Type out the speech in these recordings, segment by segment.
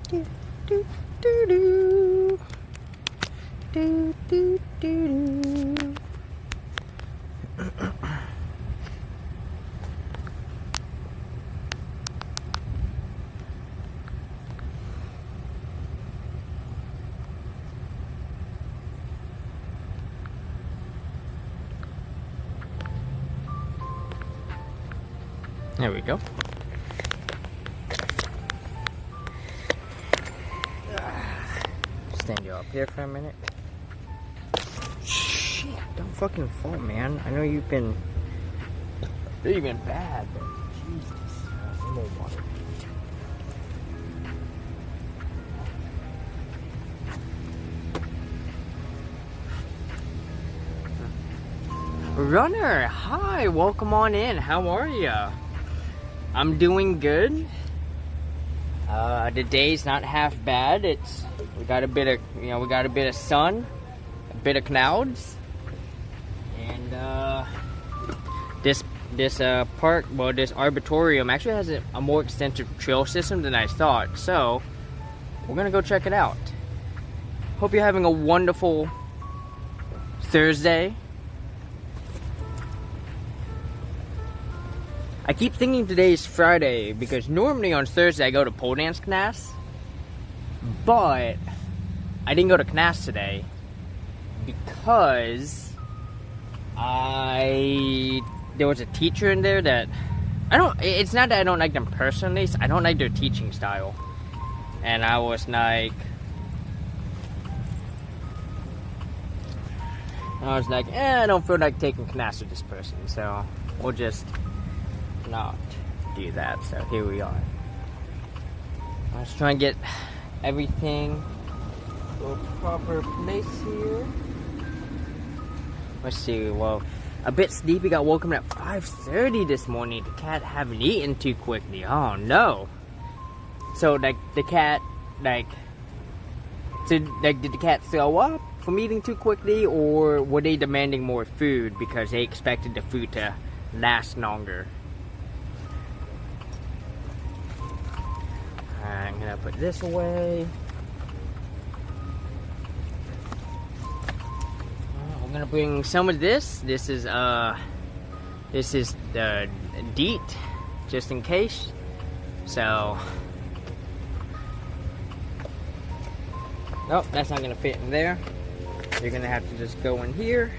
Do, do, do, do. Do, do, do, do. There we go. Stand you up here for a minute. Shit, don't fucking fall, man. I know you've been bad, but Jesus, some more water. Runner, hi, welcome on in. How are ya? I'm doing good. The day's not half bad. We got a bit of sun, a bit of clouds, and this park, well, this arboretum actually has a more extensive trail system than I thought. So we're gonna go check it out. Hope you're having a wonderful Thursday. I keep thinking today's Friday because normally on Thursday I go to pole dance class, but I didn't go to class today because there was a teacher in there that it's not that I don't like them personally, it's I don't like their teaching style. And I was like, I don't feel like taking class with this person, so we'll just not do that. So here we are. Let's try and get everything to a proper place here. Let's see. Well, a bit sleepy. Got woken up at 5:30 this morning. The cat haven't eaten too quickly. Oh no. So like the cat did the cat throw up from eating too quickly, or were they demanding more food because they expected the food to last longer? I'm gonna put this away. I'm gonna bring some of this. This is the DEET, just in case. So, nope, that's not gonna fit in there. You're gonna have to just go in here,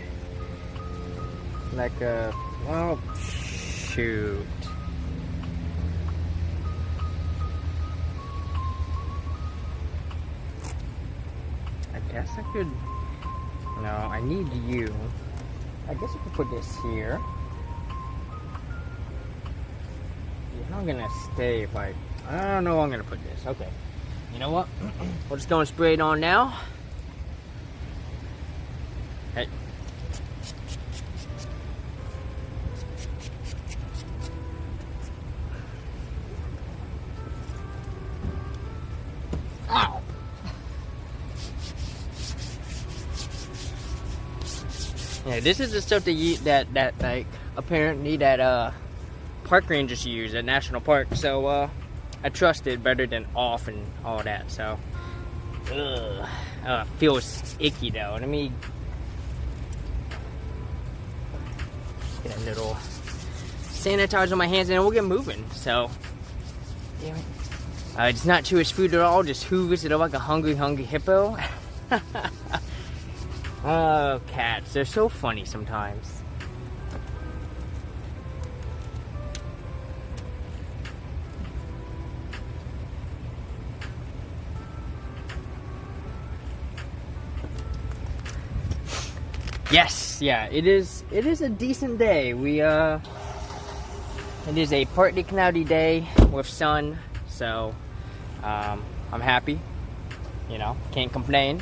like well, shoot. I guess I could. No, I need you. I guess I could put this here. You're not gonna stay if I don't know. I'm gonna put this. Okay. You know what? We're just gonna spray it on now. Hey. Ow. Yeah, this is the stuff that like apparently that park rangers use at national park. So I trust it better than off and all that. So feels icky though. Let me get a little sanitizer on my hands and we'll get moving. So damn it. It's not chew his food at all. Just hoovers it up like a hungry hippo. Oh, cats. They're so funny sometimes. Yes, yeah, it is a decent day. It is a partly cloudy day with sun, so I'm happy. You know, can't complain.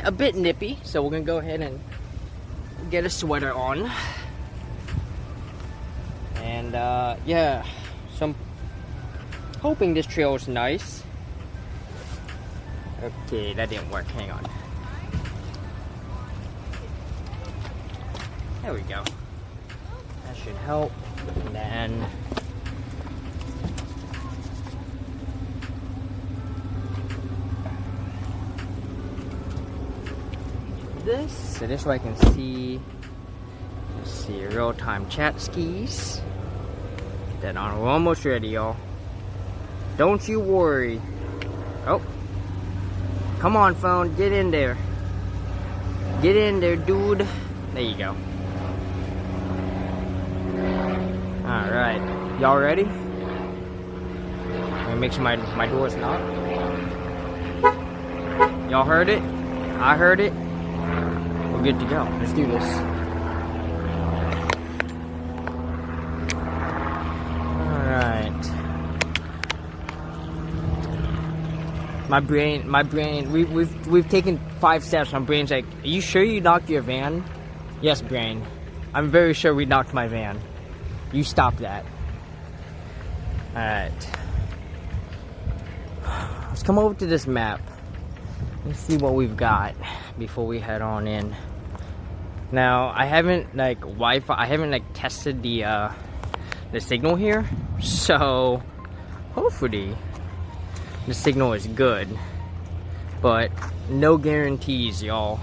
A bit nippy, so we're gonna go ahead and get a sweater on. And yeah, so I'm hoping this trail is nice. Okay, that didn't work. Hang on. There we go. That should help. And then this. So this way I can see, let's see, real-time chat skis. Get that on. We're almost ready, y'all. Don't you worry. Oh. Come on, phone. Get in there. Get in there, dude. There you go. Alright. Y'all ready? Let me make sure my door's not. Y'all heard it? I heard it. We're good to go. Let's do this. Alright. My brain, we've taken 5 steps. My brain's like, are you sure you knocked your van? Yes, brain. I'm very sure we knocked my van. You stop that. Alright. Let's come over to this map. Let's see what we've got before we head on in. Now, I haven't like Wi-Fi. I haven't like tested the signal here, so hopefully the signal is good. But no guarantees, y'all.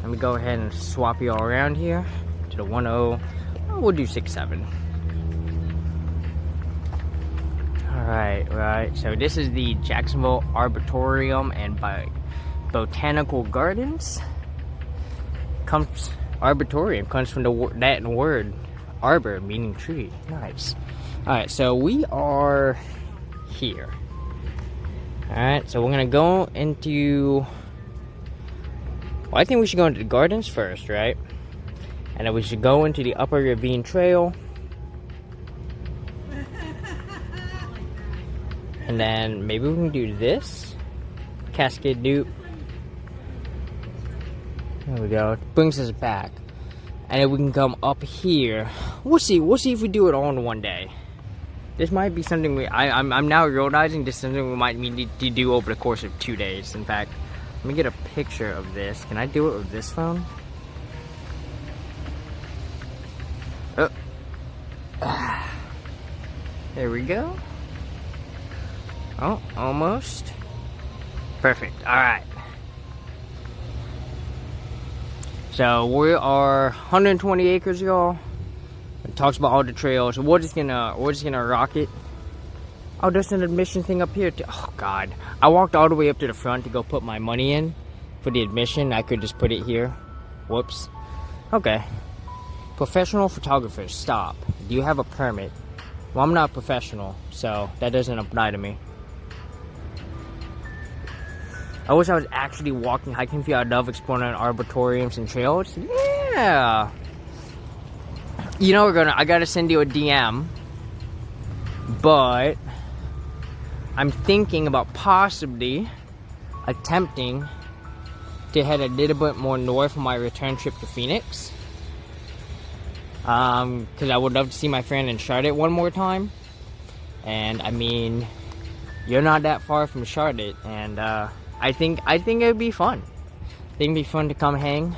Let me go ahead and swap y'all around here to the 10. Oh, we'll do 6.7. Right. So this is the Jacksonville Arboretum and Botanical Gardens. Arboretum comes from the Latin word arbor, meaning tree. Nice. Alright, so we are here. Alright, so we're gonna go into, well, I think we should go into the gardens first, right? And then we should go into the Upper Ravine Trail. And then maybe we can do this. Cascade Dupe. There we go. It brings us back. And then we can come up here. We'll see if we do it all in one day. This might be something I'm now realizing this is something we might need to do over the course of 2 days. In fact, let me get a picture of this. Can I do it with this phone? Oh. There we go. Oh, almost. Perfect. Alright. So we are 120 acres, y'all. It talks about all the trails. So we're just gonna rock it. Oh, there's an admission thing up here too. Oh god. I walked all the way up to the front to go put my money in for the admission. I could just put it here. Whoops. Okay. Professional photographers, stop. Do you have a permit? Well, I'm not professional, so that doesn't apply to me. I wish I was actually walking, hiking field. I love exploring arboretoriums and trails. Yeah. You know I gotta send you a DM. But I'm thinking about possibly attempting to head a little bit more north on my return trip to Phoenix. Because I would love to see my friend in Charlotte one more time. And I mean, you're not that far from Charlotte, and I think it'd be fun. I think it'd be fun to come hang.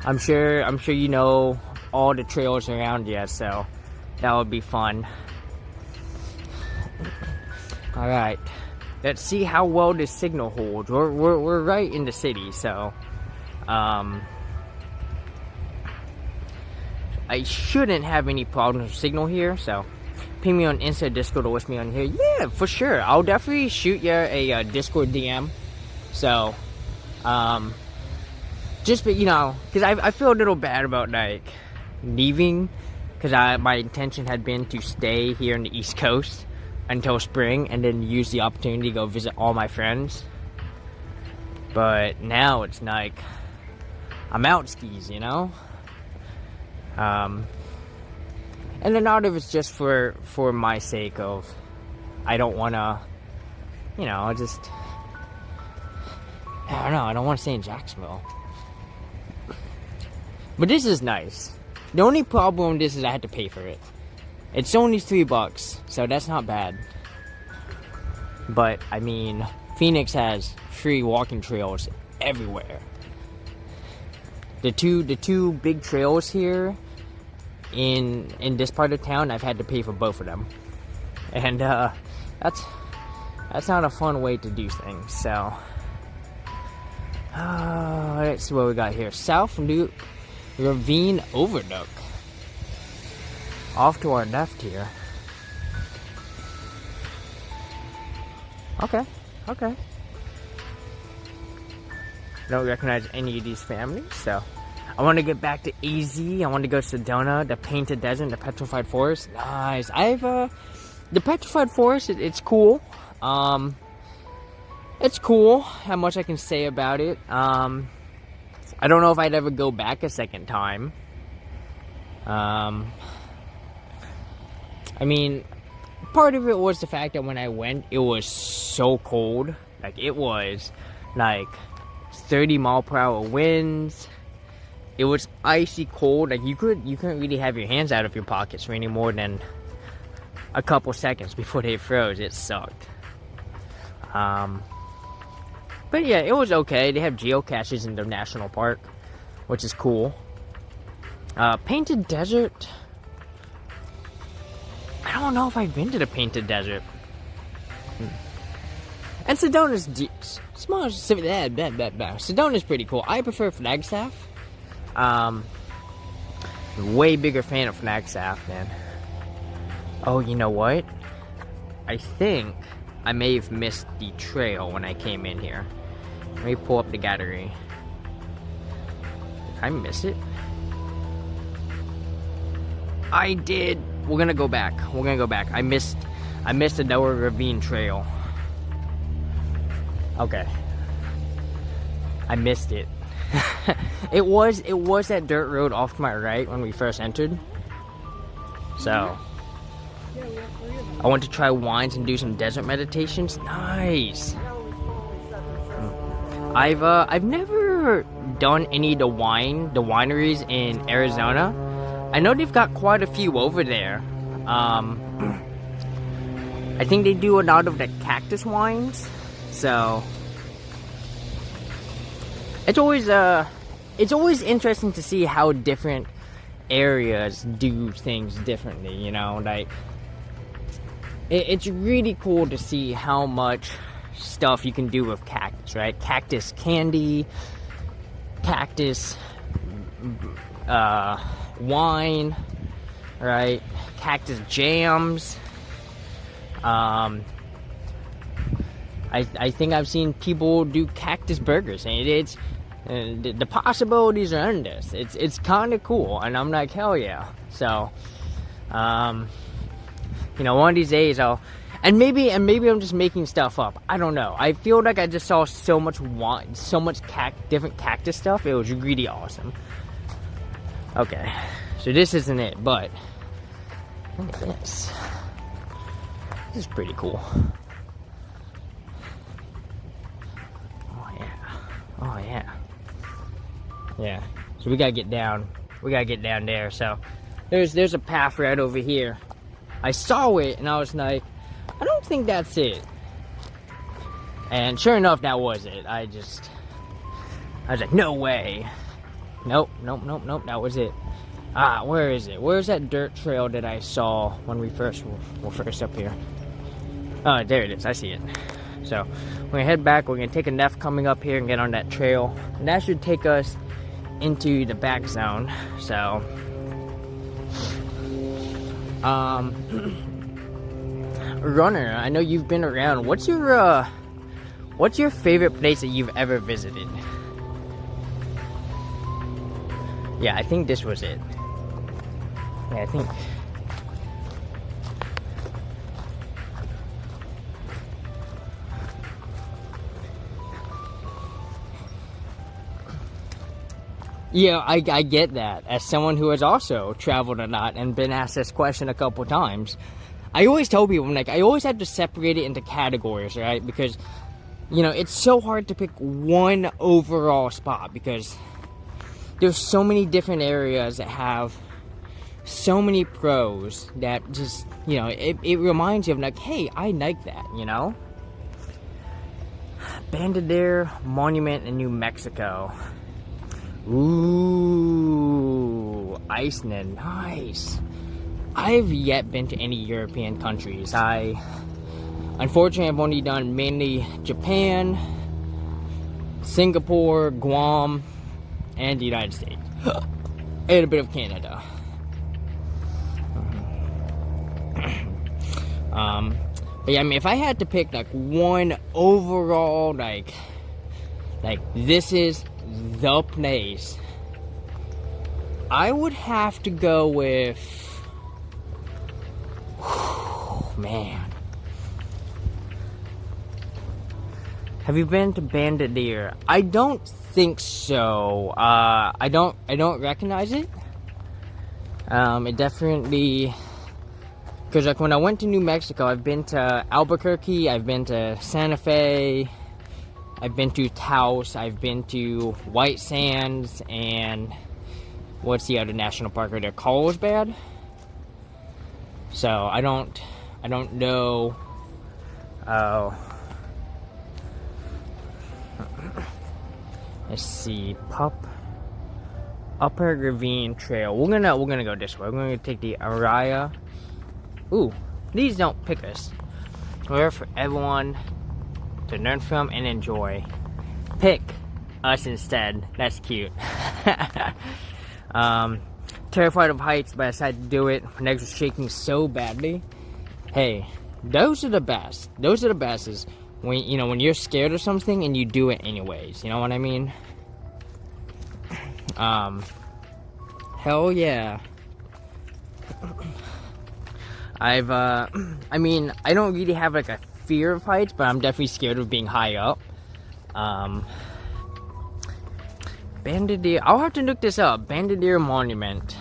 I'm sure you know all the trails around you, so that would be fun. All right, let's see how well this signal holds. We're right in the city, so I shouldn't have any problems with signal here. So ping me on Insta, Discord, or wish me on here. Yeah, for sure. I'll definitely shoot you a Discord DM. So, just, you know, because I feel a little bad about, like, leaving. Because my intention had been to stay here in the East Coast until spring. And then use the opportunity to go visit all my friends. But now it's like, I'm out skis, you know? And then out of it's just for my sake of, I don't want to, you know, I don't know, I don't want to stay in Jacksonville. But this is nice. The only problem with this is I had to pay for it. It's only $3, so that's not bad. But, I mean, Phoenix has free walking trails everywhere. The two big trails here in this part of town, I've had to pay for both of them, and that's not a fun way to do things. So Let's see what we got here. South Loop Ravine Overlook. Off to our left here. Okay, okay. Don't recognize any of these families, so I want to get back to AZ. I want to go to Sedona, the Painted Desert, the Petrified Forest. Nice. The Petrified Forest. It's cool. It's cool. How much I can say about it. I don't know if I'd ever go back a second time. I mean, part of it was the fact that when I went, it was so cold. Like, it was like 30-mile-per-hour winds. It was icy cold. Like, you couldn't really have your hands out of your pockets for any more than a couple seconds before they froze. It sucked. But yeah, it was okay. They have geocaches in the national park, which is cool. Painted Desert. I don't know if I've been to the Painted Desert. And Sedona's small. Sedona's pretty cool. I prefer Flagstaff. Way bigger fan of Flagstaff, man. Oh, you know what? I think I may have missed the trail when I came in here. Let me pull up the gallery. Did I miss it? I did. We're gonna go back. We're gonna go back. I missed the Noah Ravine Trail. Okay. I missed it. it was that dirt road off to my right when we first entered. So I want to try wines and do some desert meditations. Nice. I've never done any of the wineries in Arizona. I know they've got quite a few over there. I think they do a lot of the cactus wines. So it's always interesting to see how different areas do things differently, you know, like it's really cool to see how much stuff you can do with cactus, right? Cactus candy, cactus wine, right? Cactus jams. I think I've seen people do cactus burgers, and it's the possibilities are endless. It's kind of cool, and I'm like, hell yeah. So, you know, one of these days and maybe I'm just making stuff up. I don't know. I feel like I just saw so much wine, so much different cactus stuff. It was really awesome. Okay, so this isn't it, but look at this. This is pretty cool. Oh yeah. Yeah. So we gotta get down. We gotta get down there. So there's a path right over here. I saw it and I was like, I don't think that's it. And sure enough, that was it. I was like, no way. Nope. That was it. Where is it? Where's that dirt trail that I saw when we first were first up here? Oh, there it is. I see it. So we're gonna head back. We're gonna take a left coming up here and get on that trail, and that should take us into the back zone. So Runner, I know you've been around. What's your favorite place that you've ever visited? Yeah, I think this was it. Yeah, I think. Yeah, I get that. As someone who has also traveled a lot and been asked this question a couple times, I always tell people, I'm like, I always have to separate it into categories, right? Because, you know, it's so hard to pick one overall spot because there's so many different areas that have so many pros that just, you know, it reminds you of like, hey, I like that, you know? Bandadere Monument in New Mexico. Ooh, Iceland, nice. I've yet been to any European countries. Unfortunately, I've only done mainly Japan, Singapore, Guam, and the United States. And a bit of Canada. But yeah, I mean, if I had to pick like one overall, like this is the place, I would have to go with, man. Have you been to Bandit Deer? I don't think so. I don't recognize it. It definitely, because like when I went to New Mexico, I've been to Albuquerque, I've been to Santa Fe, I've been to Taos, I've been to White Sands, and what's the other national park right there? Carlsbad. So I don't know. Let's see, Upper Ravine Trail. We're gonna go this way. We're gonna take the Araya. Ooh, these don't pick us. We're for everyone to learn from and enjoy. Pick us instead. That's cute. Terrified of heights, but I decided to do it. My legs were shaking so badly. Hey, those are the best. Those are the best. Is when when you're scared of something and you do it anyways. You know what I mean? Hell yeah. I mean, I don't really have like a fear of heights, but I'm definitely scared of being high up. Bandit Deer, I'll have to look this up. Bandit Deer Monument.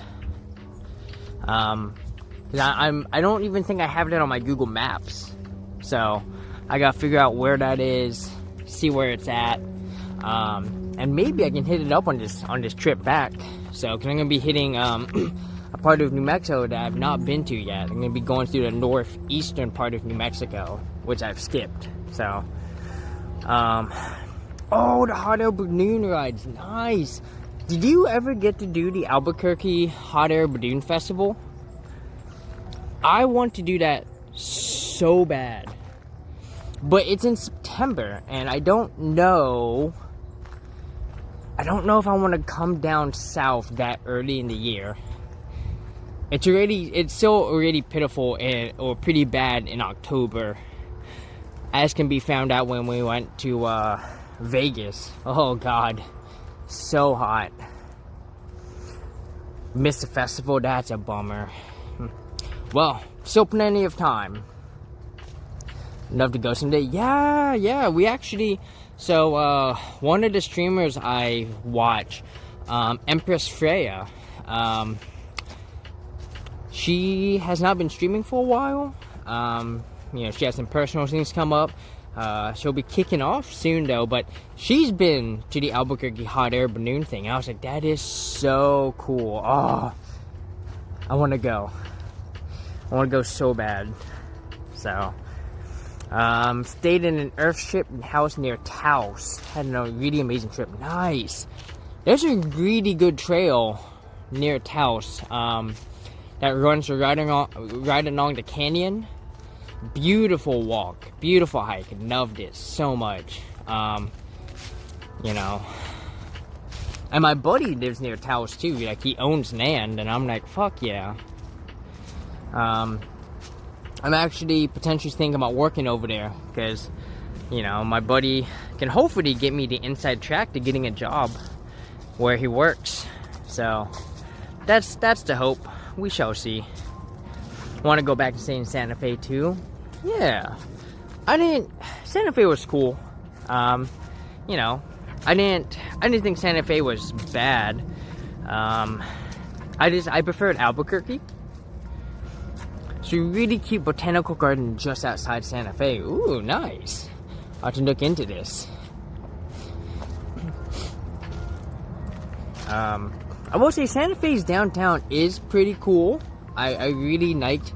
Cause I don't even think I have that on my Google Maps. So I gotta figure out where that is, see where it's at, and maybe I can hit it up on this trip back. So, cause I'm gonna be hitting a part of New Mexico that I've not been to yet. I'm gonna be going through the northeastern part of New Mexico, which I've skipped. So, oh, the hot air balloon rides, nice. Did you ever get to do the Albuquerque Hot Air Balloon Festival? I want to do that so bad. But it's in September, and I don't know if I want to come down south that early in the year. It's still already pitiful or pretty bad in October, as can be found out when we went to Vegas. Oh God, so hot. Missed the festival, that's a bummer. Well, still plenty of time. Love to go someday. Yeah, we actually, so one of the streamers I watch, Empress Freya, she has not been streaming for a while. She has some personal things come up. She'll be kicking off soon though, but she's been to the Albuquerque hot air balloon thing. I was like, that is so cool. Oh, I want to go. I want to go so bad. So, stayed in an Earthship house near Taos. Had a really amazing trip. Nice. There's a really good trail near Taos that runs right along the canyon. Beautiful walk, beautiful hike. Loved it so much. And my buddy lives near Taos too. Like, he owns land, and I'm like, fuck yeah. I'm actually potentially thinking about working over there because, my buddy can hopefully get me the inside track to getting a job where he works. So that's the hope. We shall see. Want to go back and stay in Santa Fe too? Yeah. Santa Fe was cool. I didn't think Santa Fe was bad. I preferred Albuquerque. So you really cute botanical garden just outside Santa Fe. Ooh, nice. I'll have to look into this. I will say Santa Fe's downtown is pretty cool. I really liked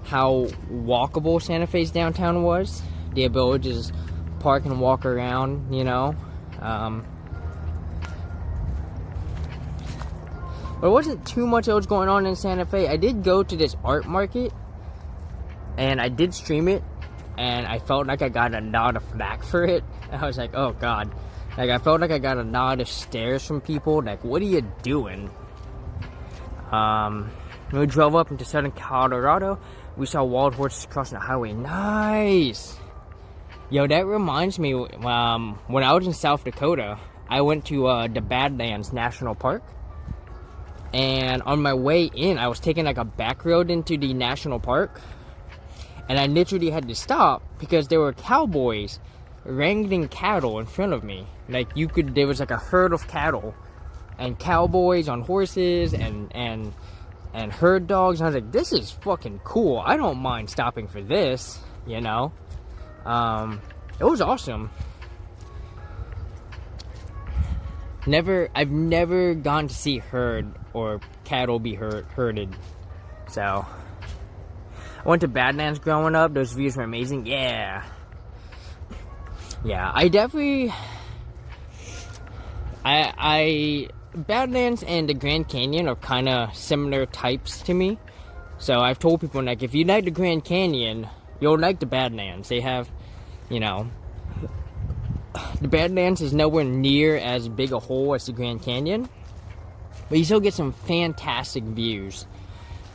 how walkable Santa Fe's downtown was. The ability to just park and walk around, But it wasn't too much else going on in Santa Fe. I did go to this art market, and I did stream it, and I felt like I got a lot of flack for it. I was like, oh God. Like, I felt like I got a lot of stares from people. Like, what are you doing? When we drove up into southern Colorado, we saw wild horses crossing the highway. Nice! Yo, that reminds me, when I was in South Dakota, I went to the Badlands National Park. And on my way in, I was taking like a back road into the national park. And I literally had to stop because there were cowboys wrangling cattle in front of me. Like, there was like a herd of cattle. And cowboys on horses and herd dogs. And I was like, this is fucking cool. I don't mind stopping for this, you know. It was awesome. I've never gone to see herd or cattle be herded. So, I went to Badlands growing up. Those views were amazing. Yeah, I definitely, Badlands and the Grand Canyon are kind of similar types to me. So I've told people, like, if you like the Grand Canyon, you'll like the Badlands. They have, you know, the Badlands is nowhere near as big a hole as the Grand Canyon, but you still get some fantastic views.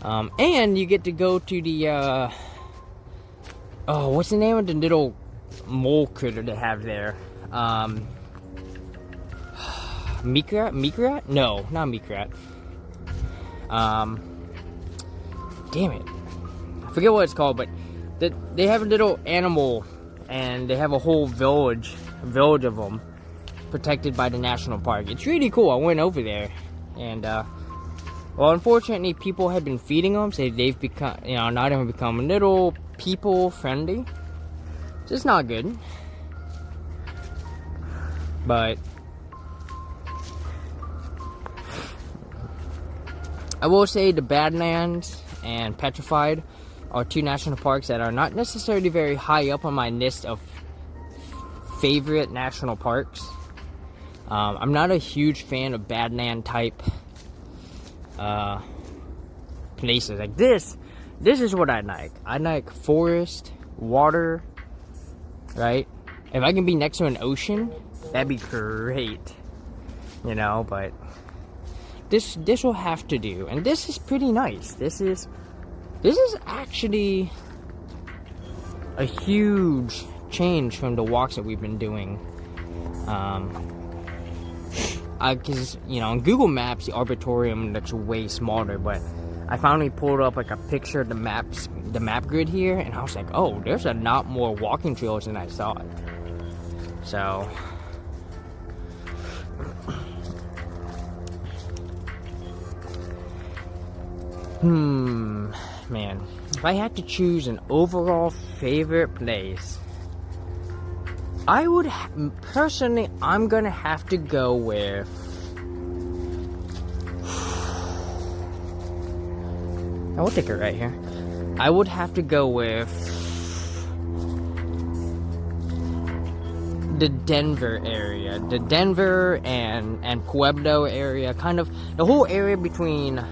And you get to go to the, what's the name of the little mole critter they have there? Meekrat? No, not Meekrat. Damn it. I forget what it's called, but they have a little animal, and they have a whole village of them protected by the national park. It's really cool. I went over there, and well, unfortunately, people have been feeding them, so they've become, you know, not even become a little people friendly. So it's not good. But I will say the Badlands and Petrified are two national parks that are not necessarily very high up on my list of favorite national parks. I'm not a huge fan of Badland type places. Like this is what I like. I like forest, water, right? If I can be next to an ocean, that'd be great, you know. But this will have to do, and this is pretty nice. This is actually a huge change from the walks that we've been doing. Because, you know, on Google Maps, the Arboretum looks way smaller, but I finally pulled up like a picture of the map grid here, and I was like, oh, there's a lot more walking trails than I thought. So, man, if I had to choose an overall favorite place, I would, personally, I'm gonna have to go with, I will take it right here. I would have to go with the Denver area. The Denver and Pueblo area, kind of the whole area between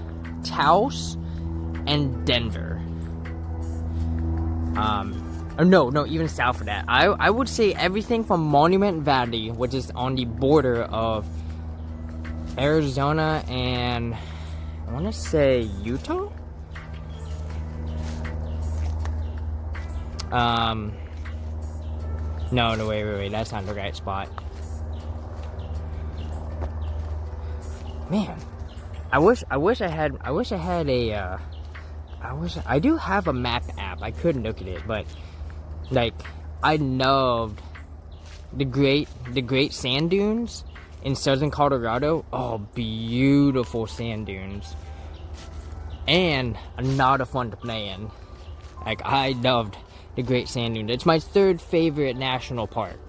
Taos and Denver. No, even south of that. I would say everything from Monument Valley, which is on the border of Arizona and I want to say Utah? No, wait, that's not the right spot. Man, I do have a map app. I couldn't look at it, but like, I loved the great sand dunes in southern Colorado. Oh, beautiful sand dunes, and a lot of fun to play in. Like, I loved the Great Sand Dunes. It's my third favorite national park.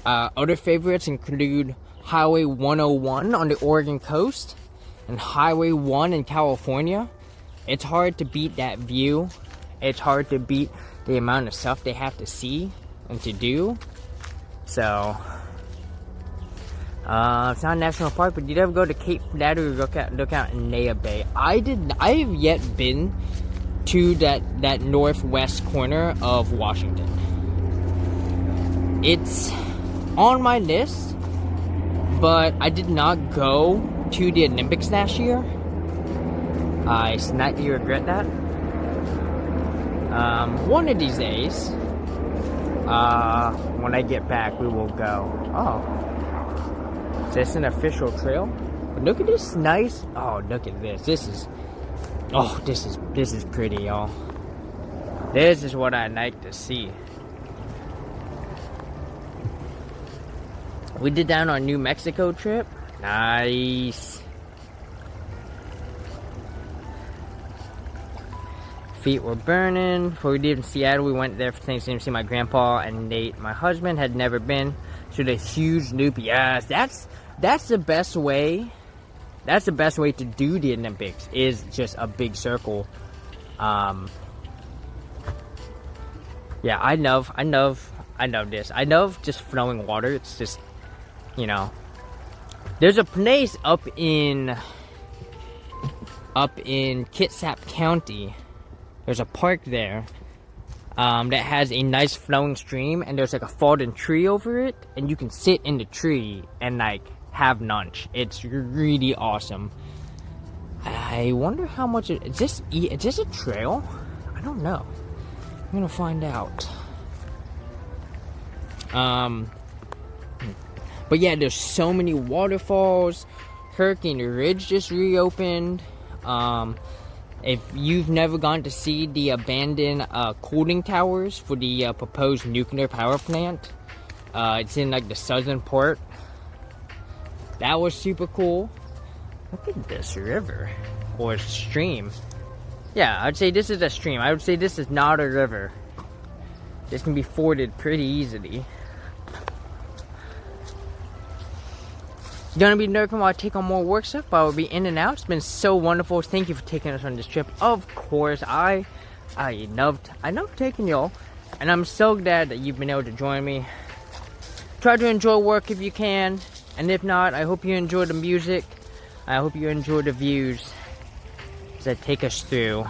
Other favorites include Highway 101 on the Oregon coast and Highway 1 in California. It's hard to beat that view. It's hard to beat the amount of stuff they have to see and to do. So, it's not a national park, but you ever go to Cape Flattery or look out in Naya Bay? I have yet been to that northwest corner of Washington. it's on my list, but I did not go to the Olympics last year. I slightly regret that. One of these days, when I get back, we will go. Oh, is this an official trail? But look at this nice. Oh, look at this. This is. Oh, this is pretty, y'all. This is what I like to see. We did that on our New Mexico trip. Nice. Feet were burning. Before we lived in Seattle, we went there for Thanksgiving to see my grandpa and Nate, my husband, had never been. So the huge loop. Yes, that's the best way. That's the best way to do the Olympics, is just a big circle. Yeah, I love this. I love just flowing water. It's just, you know, there's a place up in Kitsap County. There's a park there that has a nice flowing stream, and there's like a fallen tree over it, and you can sit in the tree and like have lunch. It's really awesome. I wonder how much is this a trail? I don't know. I'm gonna find out. But yeah, there's so many waterfalls. Hurricane Ridge just reopened. If you've never gone to see the abandoned cooling towers for the proposed nuclear power plant, it's in like the southern part. That was super cool. Look at this river or stream. Yeah, I'd say this is a stream. I would say this is not a river. This can be forded pretty easily. Gonna be lurking while I take on more work stuff, but I will be in and out. It's been so wonderful. Thank you for taking us on this trip. Of course, I loved taking y'all, and I'm so glad that you've been able to join me. Try to enjoy work if you can, and if not, I hope you enjoy the music. I hope you enjoy the views that take us through.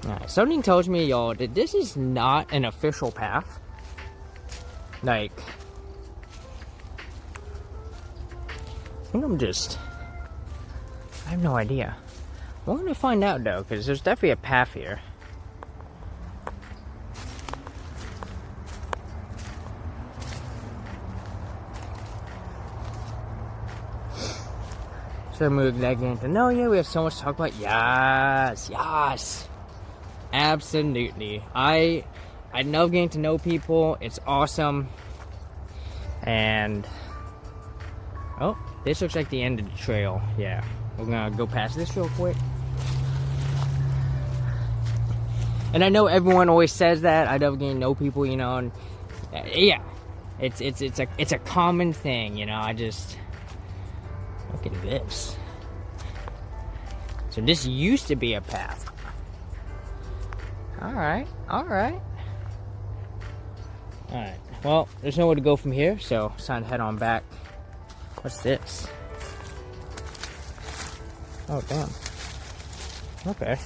Alright, something tells me, y'all, that this is not an official path. Like, I think I have no idea. We're gonna find out though, because there's definitely a path here. So we're getting to know you. We have so much to talk about. Yes, yes, absolutely. I love getting to know people. It's awesome. And oh, this looks like the end of the trail. Yeah, we're gonna go past this real quick. And I know everyone always says that. I love getting to know people, you know. And yeah, it's a common thing, you know. I just look at this. So this used to be a path. All right, all right. Alright, well, there's nowhere to go from here, so it's time to head on back. What's this? Oh, damn. Okay.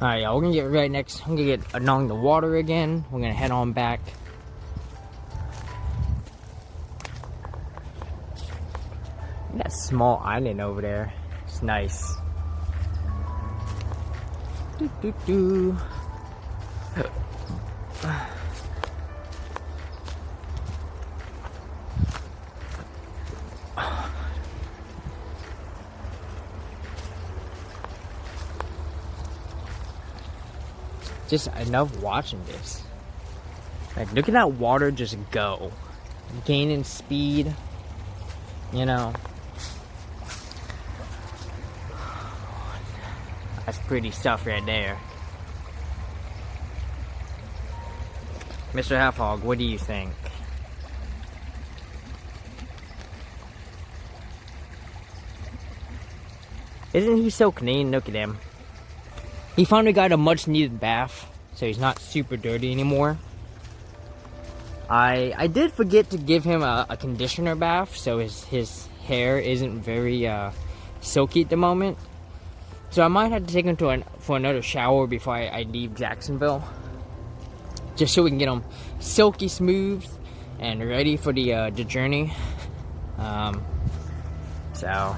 Alright, y'all, we're gonna get right next. I'm gonna get along the water again. We're gonna head on back. That small island over there. It's nice. Doo doo doo. Just, I love watching this. Like, look at that water just go. Gaining speed. You know. That's pretty stuff right there. Mr. Half-Hog, what do you think? Isn't he so clean? Look at him. He finally got a much needed bath, so he's not super dirty anymore. I did forget to give him a conditioner bath, so his hair isn't very silky at the moment. So I might have to take him for another shower before I leave Jacksonville, just so we can get him silky smooth and ready for the journey. So.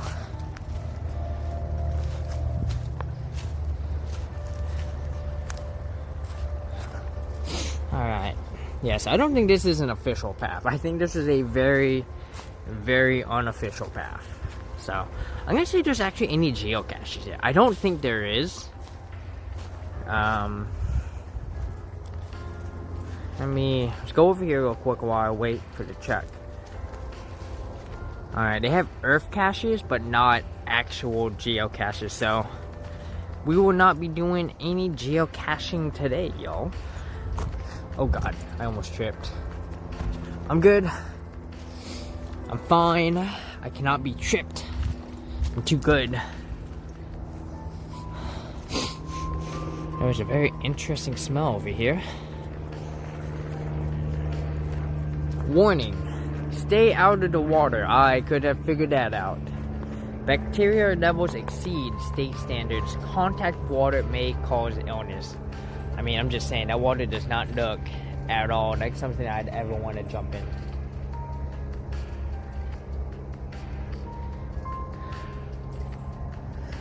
Alright. Yes, I don't think this is an official path. I think this is a very, very unofficial path. So, I'm gonna see if there's actually any geocaches here. I don't think there is. Let's go over here real quick while I wait for the check. Alright, they have earth caches, but not actual geocaches. So, we will not be doing any geocaching today, y'all. Oh god, I almost tripped. I'm good. I'm fine. I cannot be tripped. I'm too good. There's a very interesting smell over here. Warning. Stay out of the water. I could have figured that out. Bacteria levels exceed state standards. Contact water may cause illness. I mean, I'm just saying, that water does not look at all like something I'd ever want to jump in.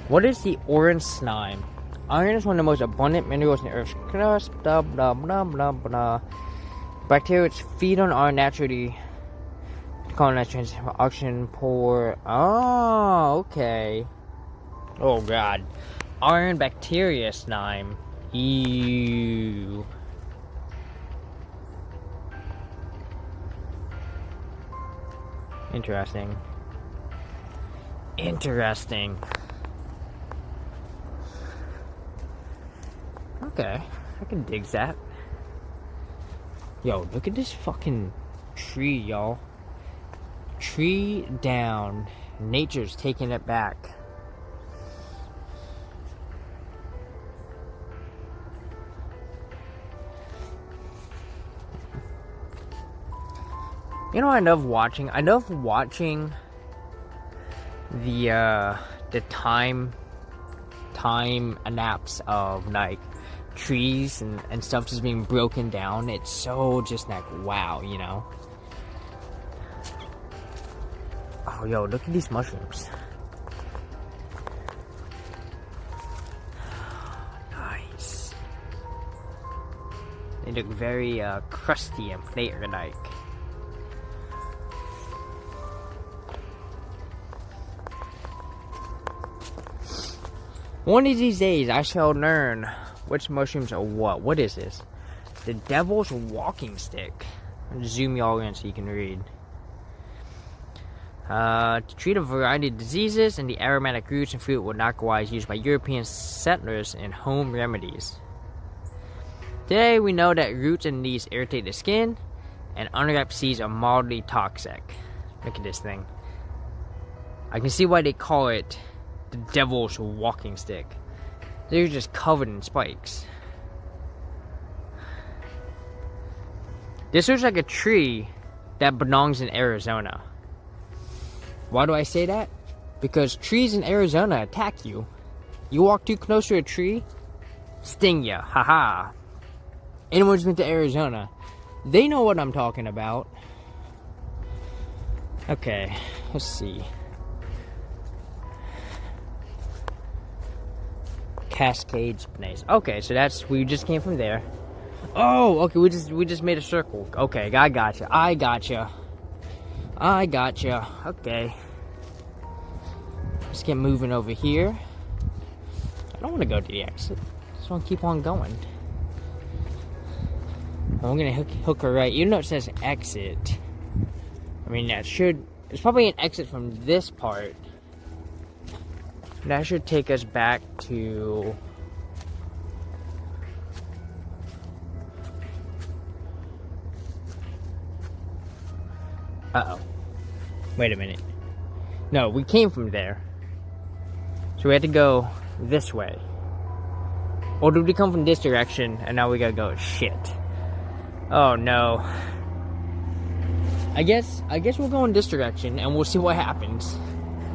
What is the orange slime? Iron is one of the most abundant minerals in the Earth's crust. Blah, blah, blah, blah, blah. Bacteria which feed on iron naturally colonize transition from oxygen poor. Oh, okay. Oh, God. Iron bacteria slime. Ew. Interesting. Interesting. Okay, I can dig that. Yo, look at this fucking tree, y'all. Tree down. Nature's taking it back. You know what I love watching? I love watching the time lapse of like trees and stuff just being broken down. It's so just like wow, you know. Oh yo, look at these mushrooms. Nice. They look very crusty and flavor-like. One of these days, I shall learn which mushrooms are what. What is this? The Devil's Walking Stick. I'll zoom y'all in so you can read. To treat a variety of diseases, and the aromatic roots and fruit were likewise used by European settlers in home remedies. Today, we know that roots and leaves irritate the skin, and unwrapped seeds are mildly toxic. Look at this thing. I can see why they call it the Devil's Walking Stick. They're just covered in spikes. This looks like a tree that belongs in Arizona. Why do I say that? Because trees in Arizona attack you. You walk too close to a tree, sting ya. Haha. Anyone who's been to Arizona, they know what I'm talking about. Okay, let's see. Cascades place. Okay, so we just came from there. Oh, okay, we just made a circle. Okay, I gotcha. Okay. Let's get moving over here. I don't want to go to the exit. I just want to keep on going. I'm gonna hook her right. Even though it says exit, I mean it's probably an exit from this part. That should take us back to uh-oh. Wait a minute. No, we came from there. So we had to go this way. Or did we come from this direction and now we gotta go? Shit. Oh no. I guess we'll go in this direction and we'll see what happens.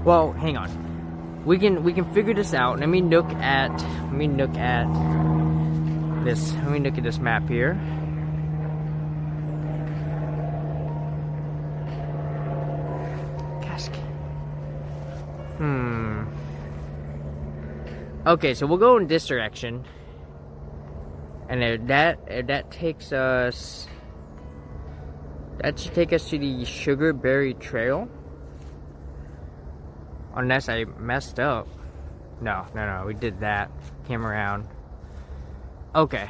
Well, hang on. We can figure this out. Let me look at this map here. Cask. Okay, so we'll go in this direction. And if that takes us, that should take us to the Sugarberry Trail. Unless I messed up. No, we did that. Came around. Okay.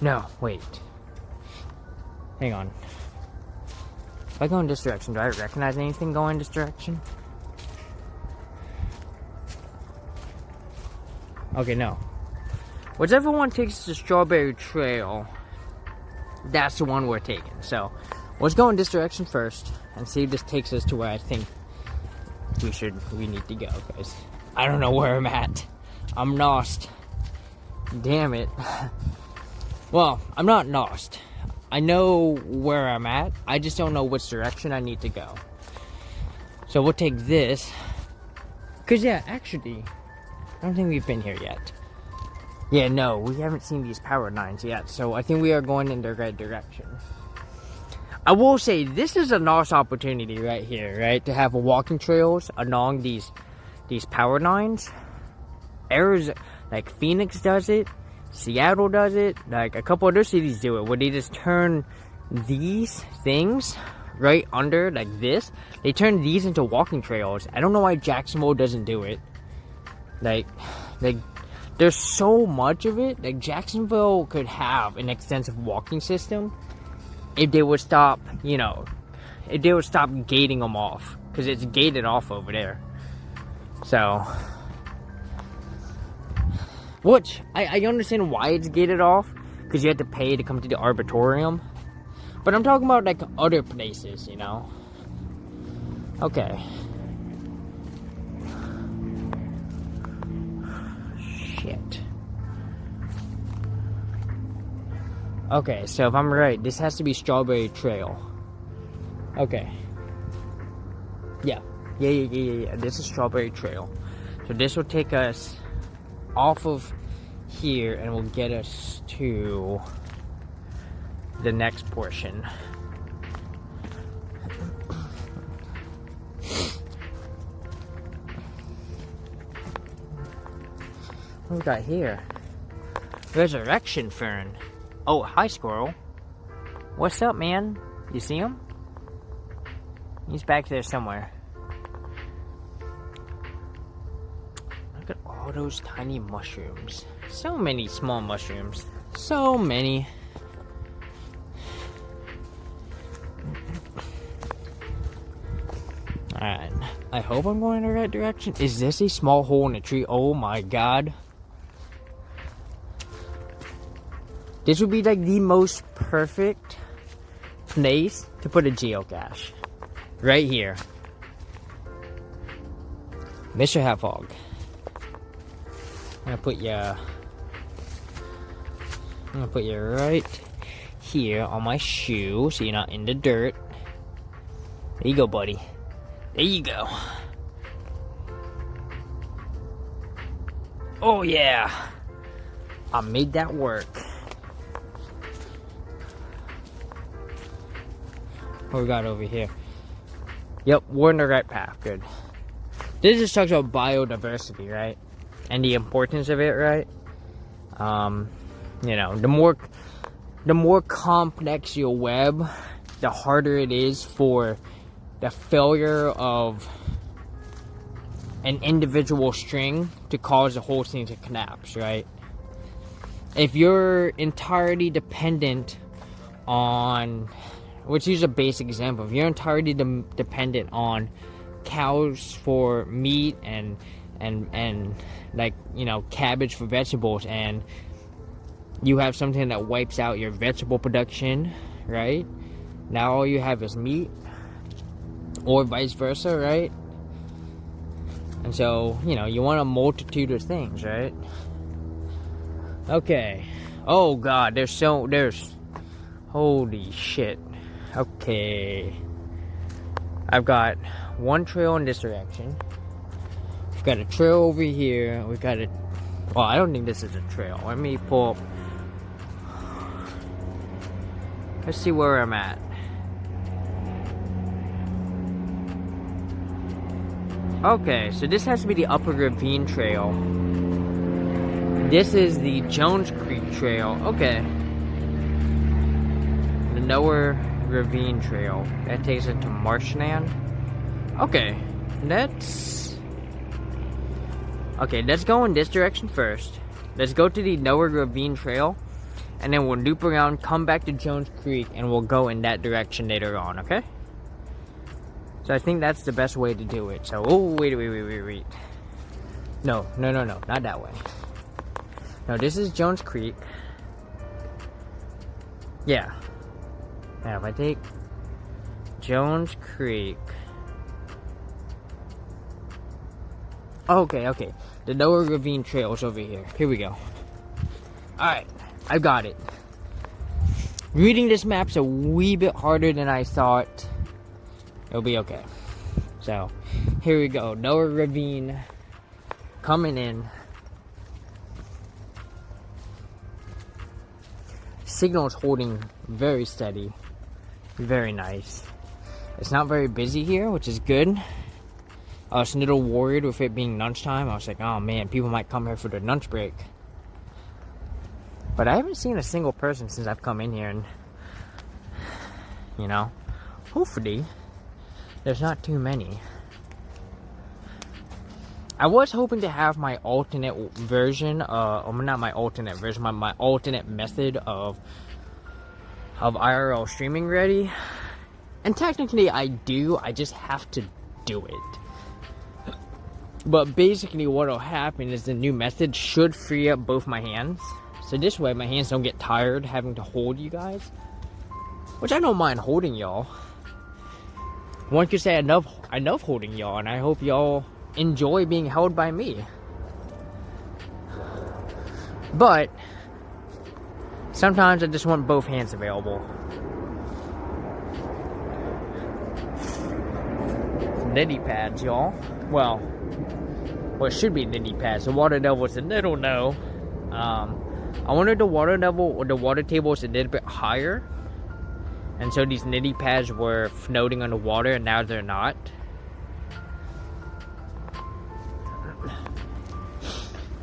No, wait. Hang on. If I go in this direction, do I recognize anything going this direction? Okay, no. Whichever one takes us to Strawberry Trail, that's the one we're taking. So, let's go in this direction first and see if this takes us to where I think we need to go, guys. I don't know where I'm at. I'm lost. Damn it. Well, I'm not lost. I know where I'm at. I just don't know which direction I need to go. So we'll take this. Cause yeah, actually, I don't think we've been here yet. Yeah, no, we haven't seen these power lines yet. So I think we are going in the right direction. I will say, this is a nice opportunity right here, right? To have walking trails along these power lines. Arizona, like Phoenix does it. Seattle does it. Like a couple other cities do it, where they just turn these things right under, like this. They turn these into walking trails. I don't know why Jacksonville doesn't do it. Like there's so much of it. Like, Jacksonville could have an extensive walking system if they would stop, if they would stop gating them off. Because it's gated off over there. So, which, I understand why it's gated off. Because you have to pay to come to the Arboretum. But I'm talking about, like, other places, Okay. Shit. Okay, so if I'm right, this has to be Strawberry Trail. Okay. Yeah. This is Strawberry Trail. So this will take us off of here and will get us to the next portion. What we got here? Resurrection Fern. Oh, hi, squirrel. What's up, man? You see him? He's back there somewhere. Look at all those tiny mushrooms. So many small mushrooms. So many. Alright. I hope I'm going in the right direction. Is this a small hole in a tree? Oh my god. This would be like the most perfect place to put a geocache. Right here. Mr. Halfhog. I'm gonna put you right here on my shoe so you're not in the dirt. There you go, buddy. There you go. Oh yeah. I made that work. What we got over here? Yep, we're in the right path. Good. This just talks about biodiversity, right? And the importance of it, right? The more complex your web, the harder it is for the failure of an individual string to cause the whole thing to collapse, right? If you're entirely dependent on, which is a basic example, if you're entirely dependent on cows for meat and like, cabbage for vegetables, and you have something that wipes out your vegetable production, right? Now all you have is meat, or vice versa, right? And so, you know, you want a multitude of things, right? Okay. Oh god, there's holy shit. Okay. I've got one trail in this direction. We've got a trail over here. We've got well, I don't think this is a trail. Let me pull up. Let's see where I'm at. Okay, so this has to be the Upper Ravine Trail. This is the Jones Creek Trail. Okay. The Lower Ravine Trail. That takes us to Marshland. Okay. Let's go in this direction first. Let's go to the Lower Ravine Trail. And then we'll loop around, come back to Jones Creek, and we'll go in that direction later on, okay? So I think that's the best way to do it. So, oh, wait. No, not that way. No, this is Jones Creek. Yeah. Now, if I take Jones Creek. Okay. The Lower Ravine Trail is over here. Here we go. Alright, I got it. Reading this map's a wee bit harder than I thought. It'll be okay. So, here we go. Lower Ravine. Coming in. Signal is holding very steady. Very nice. It's not very busy here, which is good. I was a little worried with it being lunchtime. I was like, oh man, people might come here for their lunch break. But I haven't seen a single person since I've come in here, and you know, hopefully there's not too many. I was hoping to have my alternate version, not my alternate version, my alternate method of IRL streaming ready. And technically I do, I just have to do it. But basically what'll happen is the new method should free up both my hands. So this way my hands don't get tired having to hold you guys. Which I don't mind holding y'all. One could say I love holding y'all, and I hope y'all enjoy being held by me. But sometimes I just want both hands available. Lily pads, y'all. Well, what should be lily pads. The water level is a little low. I wanted the water level or the water table is a little bit higher. And so these lily pads were floating on the water, and now they're not.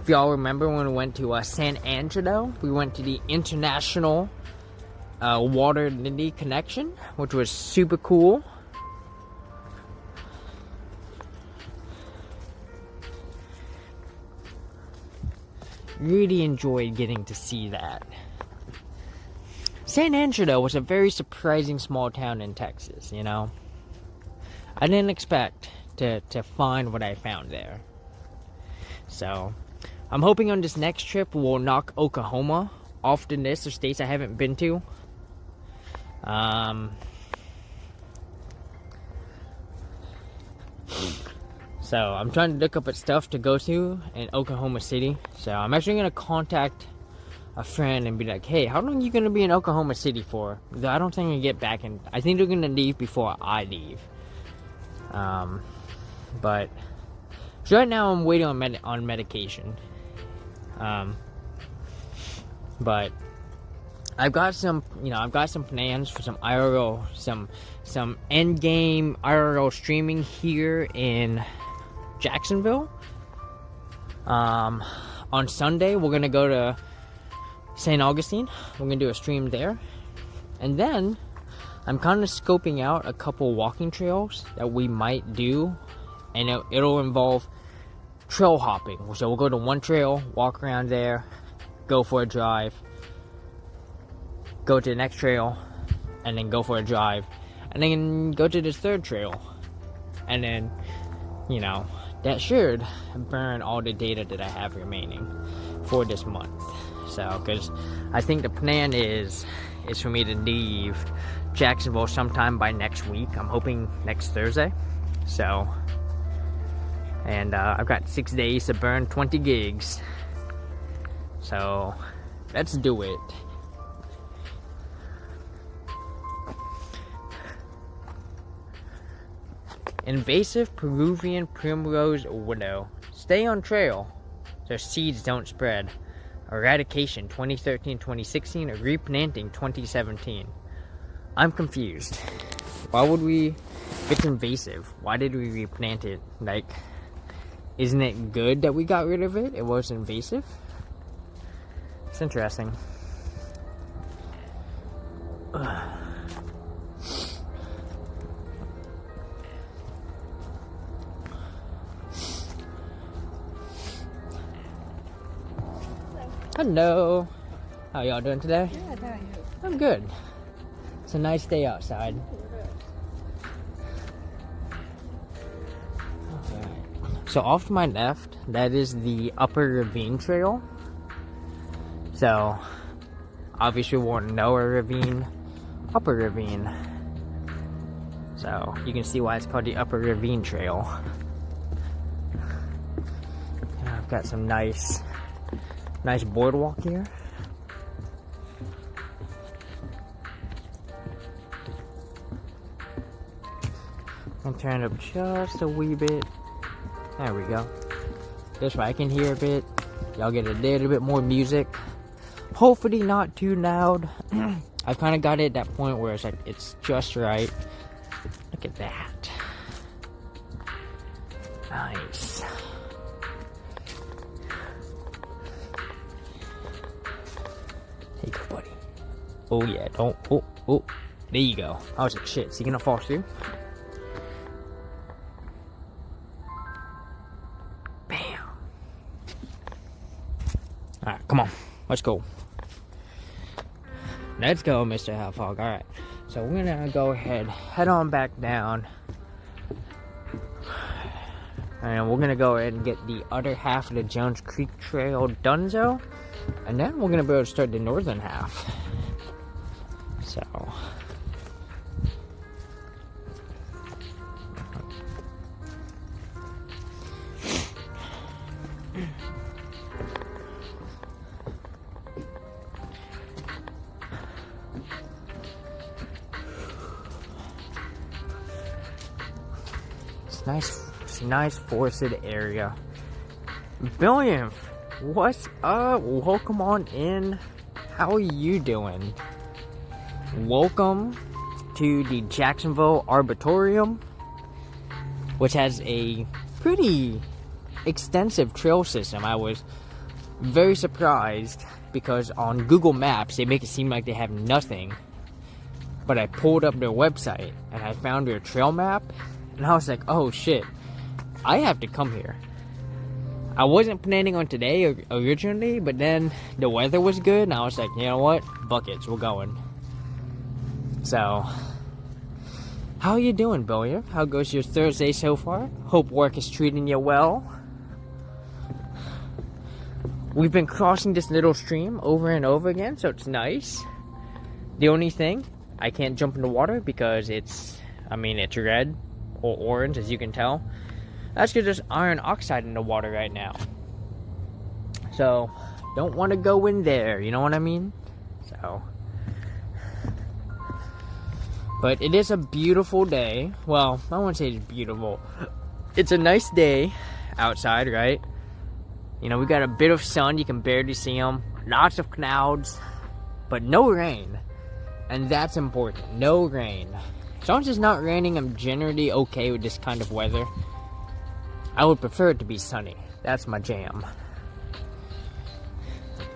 If y'all remember when we went to San Angelo, we went to the International Water Lily Connection, which was super cool. Really enjoyed getting to see that. San Angelo was a very surprising small town in Texas, you know. I didn't expect to find what I found there. So, I'm hoping on this next trip we'll knock Oklahoma off the list of states I haven't been to. So, I'm trying to look up at stuff to go to in Oklahoma City. So, I'm actually going to contact a friend and be like, hey, how long are you going to be in Oklahoma City for? I don't think I get back in. I think they're going to leave before I leave. But so right now I'm waiting on medication. But I've got some plans for some IRL, some end game IRL streaming here in Jacksonville. On Sunday we're gonna go to St. Augustine. We're gonna do a stream there, and then I'm kind of scoping out a couple walking trails that we might do, and it'll involve trail hopping. So we'll go to one trail, walk around there, go for a drive, go to the next trail, and then go for a drive, and then go to this third trail, and then, you know, that should burn all the data that I have remaining for this month. So, because I think the plan is for me to leave Jacksonville sometime by next week. I'm hoping next Thursday. So, And I've got 6 days to burn 20 gigs. So let's do it. Invasive Peruvian primrose widow. Stay on trail so seeds don't spread. Eradication 2013-2016, replanting 2017. I'm confused. Why would we, if it's invasive, why did we replant it? Like, isn't it good that we got rid of it? It was invasive? It's interesting. Ugh. Hello. How y'all doing today? Good, how are you? I'm good. It's a nice day outside. Okay. So off to my left, that is the Upper Ravine Trail. So, obviously we want Lower Ravine, Upper Ravine. So, you can see why it's called the Upper Ravine Trail. And I've got some nice boardwalk here. I'll turn it up just a wee bit. There we go. This way I can hear a bit. Y'all get a little bit more music. Hopefully not too loud. I've kind of got it at that point where it's like, it's just right. Look at that. Nice. Hey, go, buddy. Oh, yeah, don't. Oh. There you go. I was like, shit, is he gonna fall through? Bam. Alright, come on. Let's go. Let's go, Mr. Halfhog. Alright. So we're gonna go ahead, head on back down. And we're gonna go ahead and get the other half of the Jones Creek Trail donezo. And then we're gonna be able to start the northern half. So it's a nice forested area. Billionth, what's up? Welcome on in. How are you doing? Welcome to the Jacksonville Arboretum, which has a pretty extensive trail system. I was very surprised because on Google Maps they make it seem like they have nothing, but I pulled up their website and I found their trail map and I was like, oh shit, I have to come here. I wasn't planning on today originally, but then the weather was good and I was like, you know what, buckets, we're going. So, how are you doing, Billiard? How goes your Thursday so far? Hope work is treating you well. We've been crossing this little stream over and over again, so it's nice. The only thing, I can't jump in the water because it's red or orange, as you can tell. That's because there's iron oxide in the water right now. So, don't want to go in there, you know what I mean? So, but it is a beautiful day. Well, I won't say it's beautiful. It's a nice day outside, right? You know, we got a bit of sun. You can barely see them. Lots of clouds. But no rain. And that's important. No rain. As long as it's not raining, I'm generally okay with this kind of weather. I would prefer it to be sunny. That's my jam.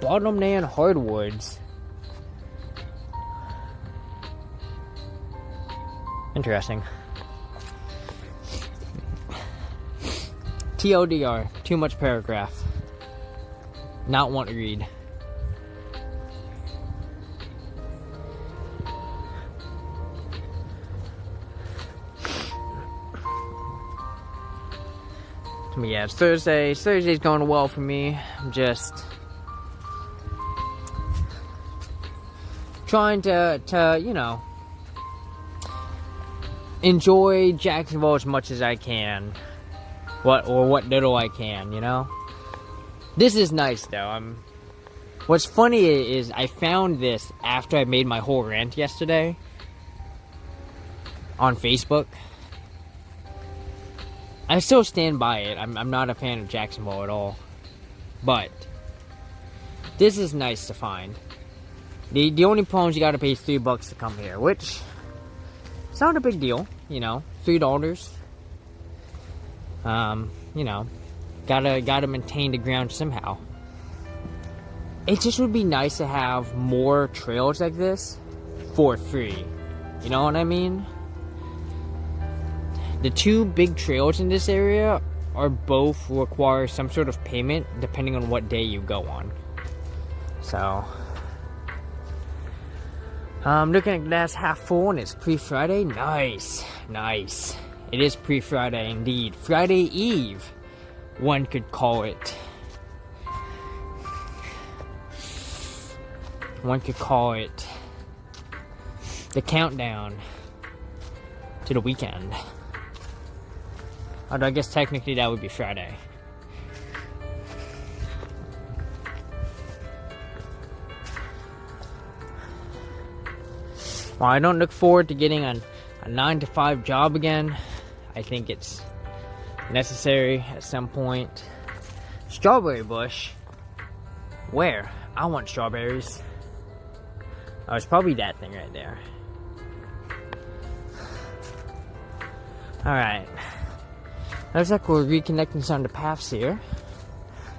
Bottomland hardwoods. Interesting. TLDR, too much paragraph. Not want to read. Yeah, it's Thursday. Thursday's going well for me. I'm just trying to you know, enjoy Jacksonville as much as I can. what little I can, you know. This is nice though. What's funny is I found this after I made my whole rant yesterday on Facebook. I still stand by it. I'm not a fan of Jacksonville at all, but this is nice to find. The only problem is you gotta pay $3 to come here, which it's not a big deal, you know, $3. You know, gotta maintain the ground somehow. It just would be nice to have more trails like this for free. You know what I mean? The two big trails in this area are both require some sort of payment depending on what day you go on. So I'm looking at glass half full and it's pre-Friday. Nice. It is pre-Friday indeed. Friday Eve, one could call it. One could call it the countdown to the weekend. Although I guess technically that would be Friday. While I don't look forward to getting a 9-to-5 job again, I think it's necessary at some point. Strawberry bush? Where? I want strawberries. Oh, it's probably that thing right there. Alright. Looks like we're reconnecting some of the paths here.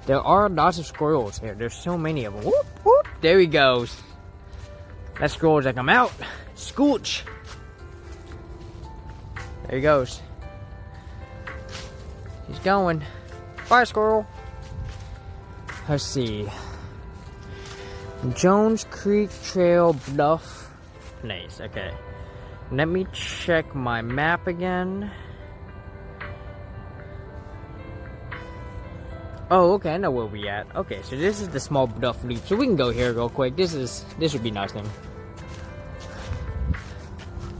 There are lots of squirrels here. There's so many of them. Whoop, whoop. There he goes. That squirrel's like, I'm out. Scooch. There he goes. He's going. Bye, squirrel. Let's see. Jones Creek Trail Bluff. Nice, okay. Let me check my map again. Oh, okay, I know where we at. Okay, so this is the small bluff loop. So we can go here real quick. This would be nothing.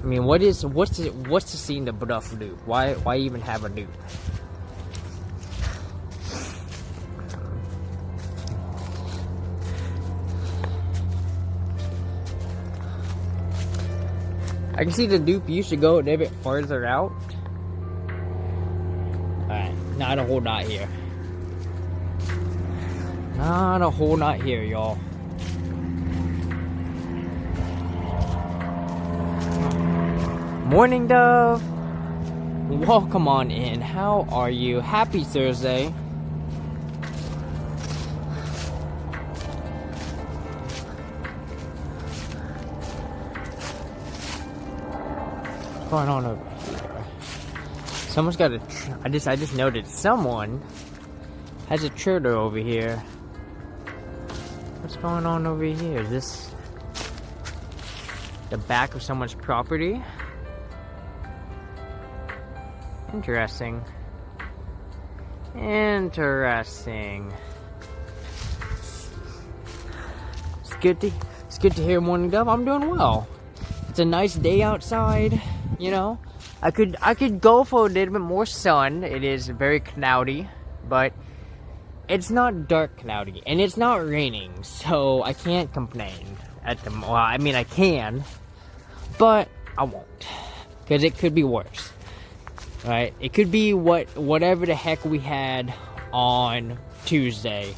I mean, what's to see in the bluff loop? Why even have a loop? I can see the loop used to go a little bit further out. Alright, not a whole lot here. Not a whole lot here, y'all. Morning, Dove. Welcome on in. How are you? Happy Thursday. What's going on over here? Someone's got a. I just noticed someone has a trailer over here. What's going on over here? Is this the back of someone's property? Interesting. Interesting. It's good to hear, Morning Dove. I'm doing well. It's a nice day outside, you know. I could go for a little bit more sun. It is very cloudy, but it's not dark cloudy, and it's not raining, so I can't complain. Well, I mean, I can, but I won't, because it could be worse. Right? It could be whatever the heck we had on Tuesday.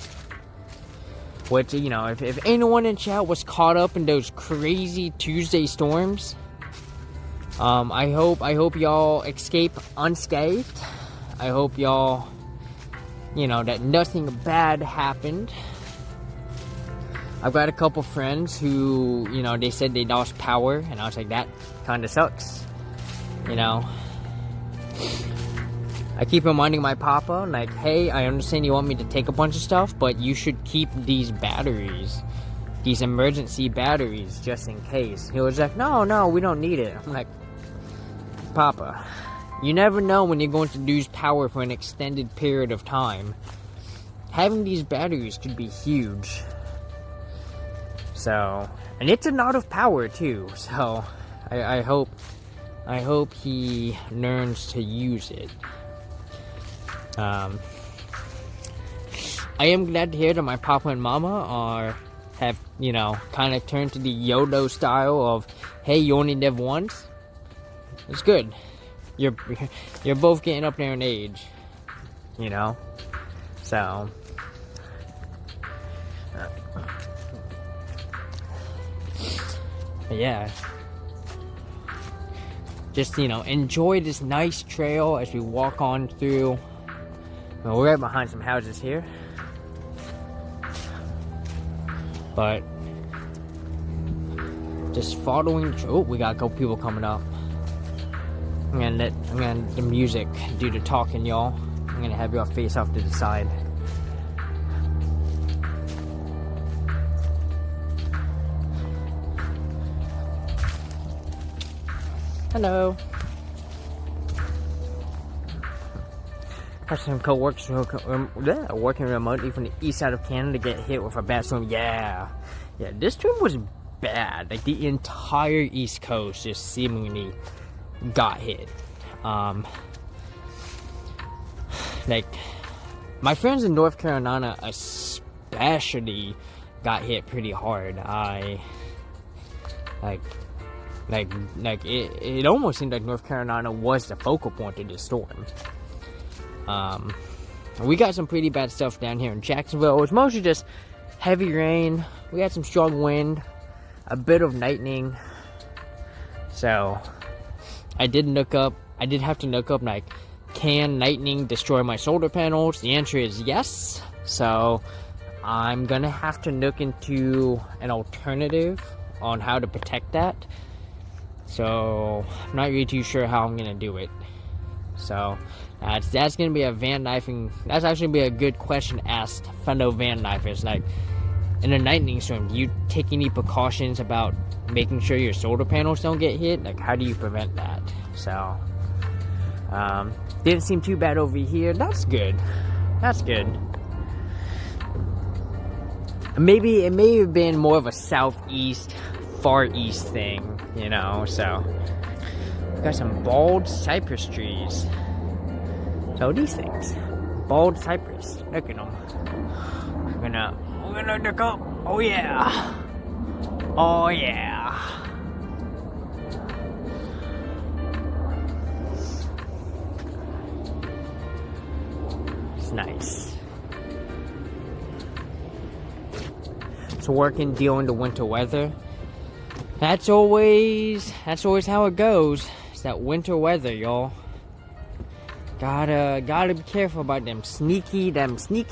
Which, you know, if anyone in chat was caught up in those crazy Tuesday storms, I hope y'all escape unscathed. I hope y'all, you know, that nothing bad happened. I've got a couple friends who, you know, they said they lost power, and I was like, that kind of sucks, you know. I keep reminding my papa, like, hey, I understand you want me to take a bunch of stuff, but you should keep these batteries, these emergency batteries, just in case. He was like, no, we don't need it. I'm like, Papa, you never know when you're going to lose power for an extended period of time. Having these batteries could be huge. So, and it's a lot of power too, so I hope he learns to use it. I am glad to hear that my papa and mama have, you know, kind of turned to the YOLO style of, hey, you only live once. It's good. You're both getting up there in age, you know. So, yeah. Just, you know, enjoy this nice trail as we walk on through. Well, we're right behind some houses here. But just following. Oh, we got a couple people coming up. I'm gonna let the music do the talking, y'all. I'm gonna have y'all face off to the side. Hello. Have some co-workers working remotely from the east side of Canada get hit with a bad storm. Yeah, this storm was bad. Like the entire East Coast just seemingly got hit. Like my friends in North Carolina especially got hit pretty hard. It almost seemed like North Carolina was the focal point of this storm. We got some pretty bad stuff down here in Jacksonville. It was mostly just heavy rain. We had some strong wind, a bit of lightning. So I did have to look up, like, can lightning destroy my solar panels? The answer is yes. So I'm gonna have to look into an alternative on how to protect that. So I'm not really too sure how I'm gonna do it. So that's gonna be a van knifing. That's actually be a good question asked fellow van knifers. Like, in a lightning storm, do you take any precautions about making sure your solar panels don't get hit? Like, how do you prevent that? So didn't seem too bad over here. That's good. That's good. Maybe it may have been more of a southeast, far east thing, you know. So got some bald cypress trees. So these things, bald cypress. Look at them. We're gonna look up. Oh yeah. Oh yeah. It's nice. So working, dealing the winter weather. That's always how it goes. It's that winter weather, y'all. Gotta be careful about them sneaky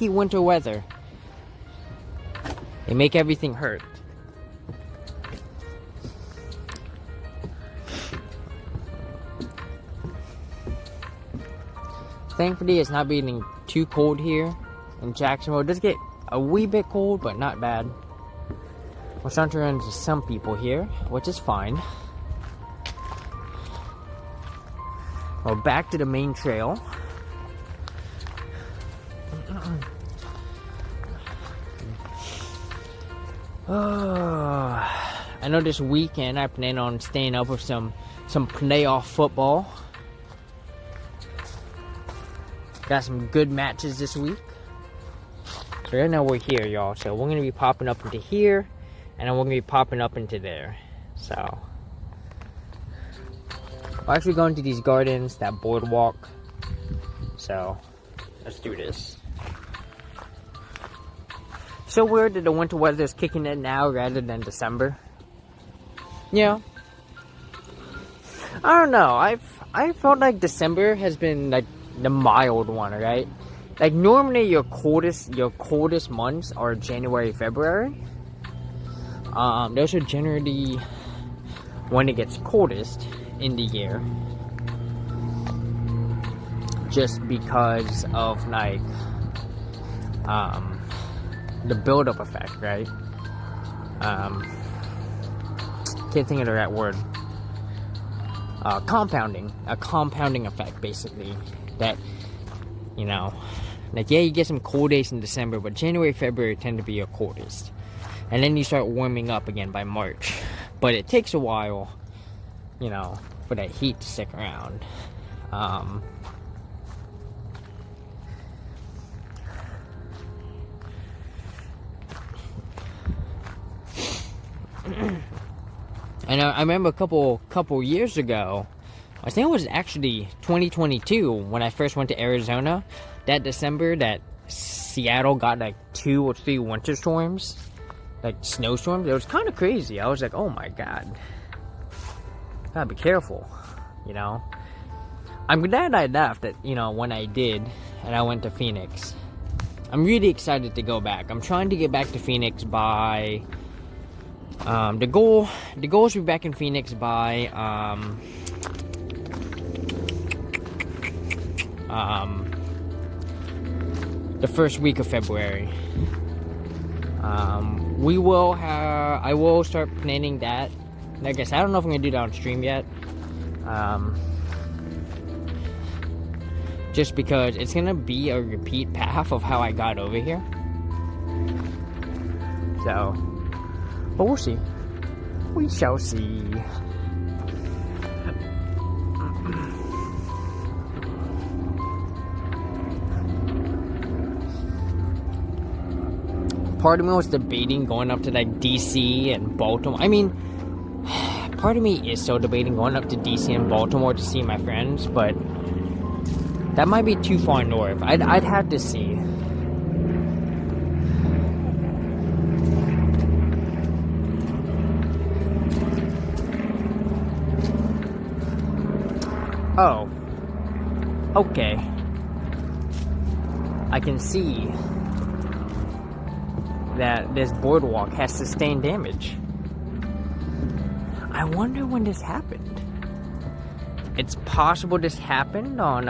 winter weather. They make everything hurt. Thankfully, it's not being too cold here in Jacksonville. It does get a wee bit cold, but not bad. We're starting to run into some people here, which is fine. Well, back to the main trail. I know this weekend I plan on staying up with some playoff football. Got some good matches this week. So right now we're here, y'all. So we're gonna be popping up into here, and then we're gonna be popping up into there. So we're actually going to these gardens, that boardwalk. So let's do this. So weird that the winter weather is kicking in now rather than December. Yeah. I don't know. I felt like December has been like the mild one, right? Like normally your coldest months are January, February. Those are generally when it gets coldest in the year. Just because of like the build-up effect, right? Can't think of the right word. Compounding. A compounding effect, basically. That, you know, like, yeah, you get some cold days in December, but January, February tend to be your coldest. And then you start warming up again by March. But it takes a while, you know, for that heat to stick around. And I remember a couple years ago, I think it was actually 2022 when I first went to Arizona. That December, that Seattle got like 2 or 3 winter storms, like snowstorms. It was kind of crazy. I was like, oh my god, gotta be careful, you know. I'm glad I left it, you know, when I did, and I went to Phoenix. I'm really excited to go back. I'm trying to get back to Phoenix by the goal is to be back in Phoenix by the first week of February. I will start planning that. Like I said, I don't know if I'm gonna do that on stream yet. Just because it's gonna be a repeat path of how I got over here. So, but we'll see. We shall see. Part of me was debating going up to like DC and Baltimore. I mean, part of me is still debating going up to DC and Baltimore to see my friends, but that might be too far north. I'd have to see. Oh. Okay. I can see that this boardwalk has sustained damage. I wonder when this happened. It's possible this happened on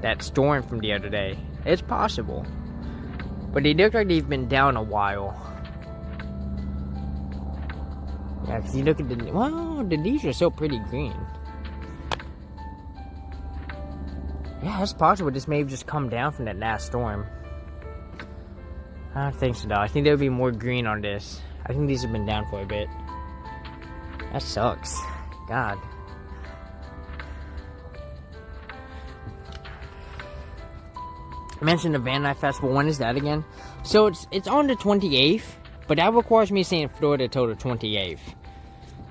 that storm from the other day. It's possible. But they look like they've been down a while. Yeah, because you look at the leaves are still pretty green. Yeah, it's possible this may have just come down from that last storm. I don't think so though. I think there would be more green on this. I think these have been down for a bit. That sucks. God. I mentioned the Van Night Festival. When is that again? So it's on the 28th, but that requires me staying in Florida till the 28th.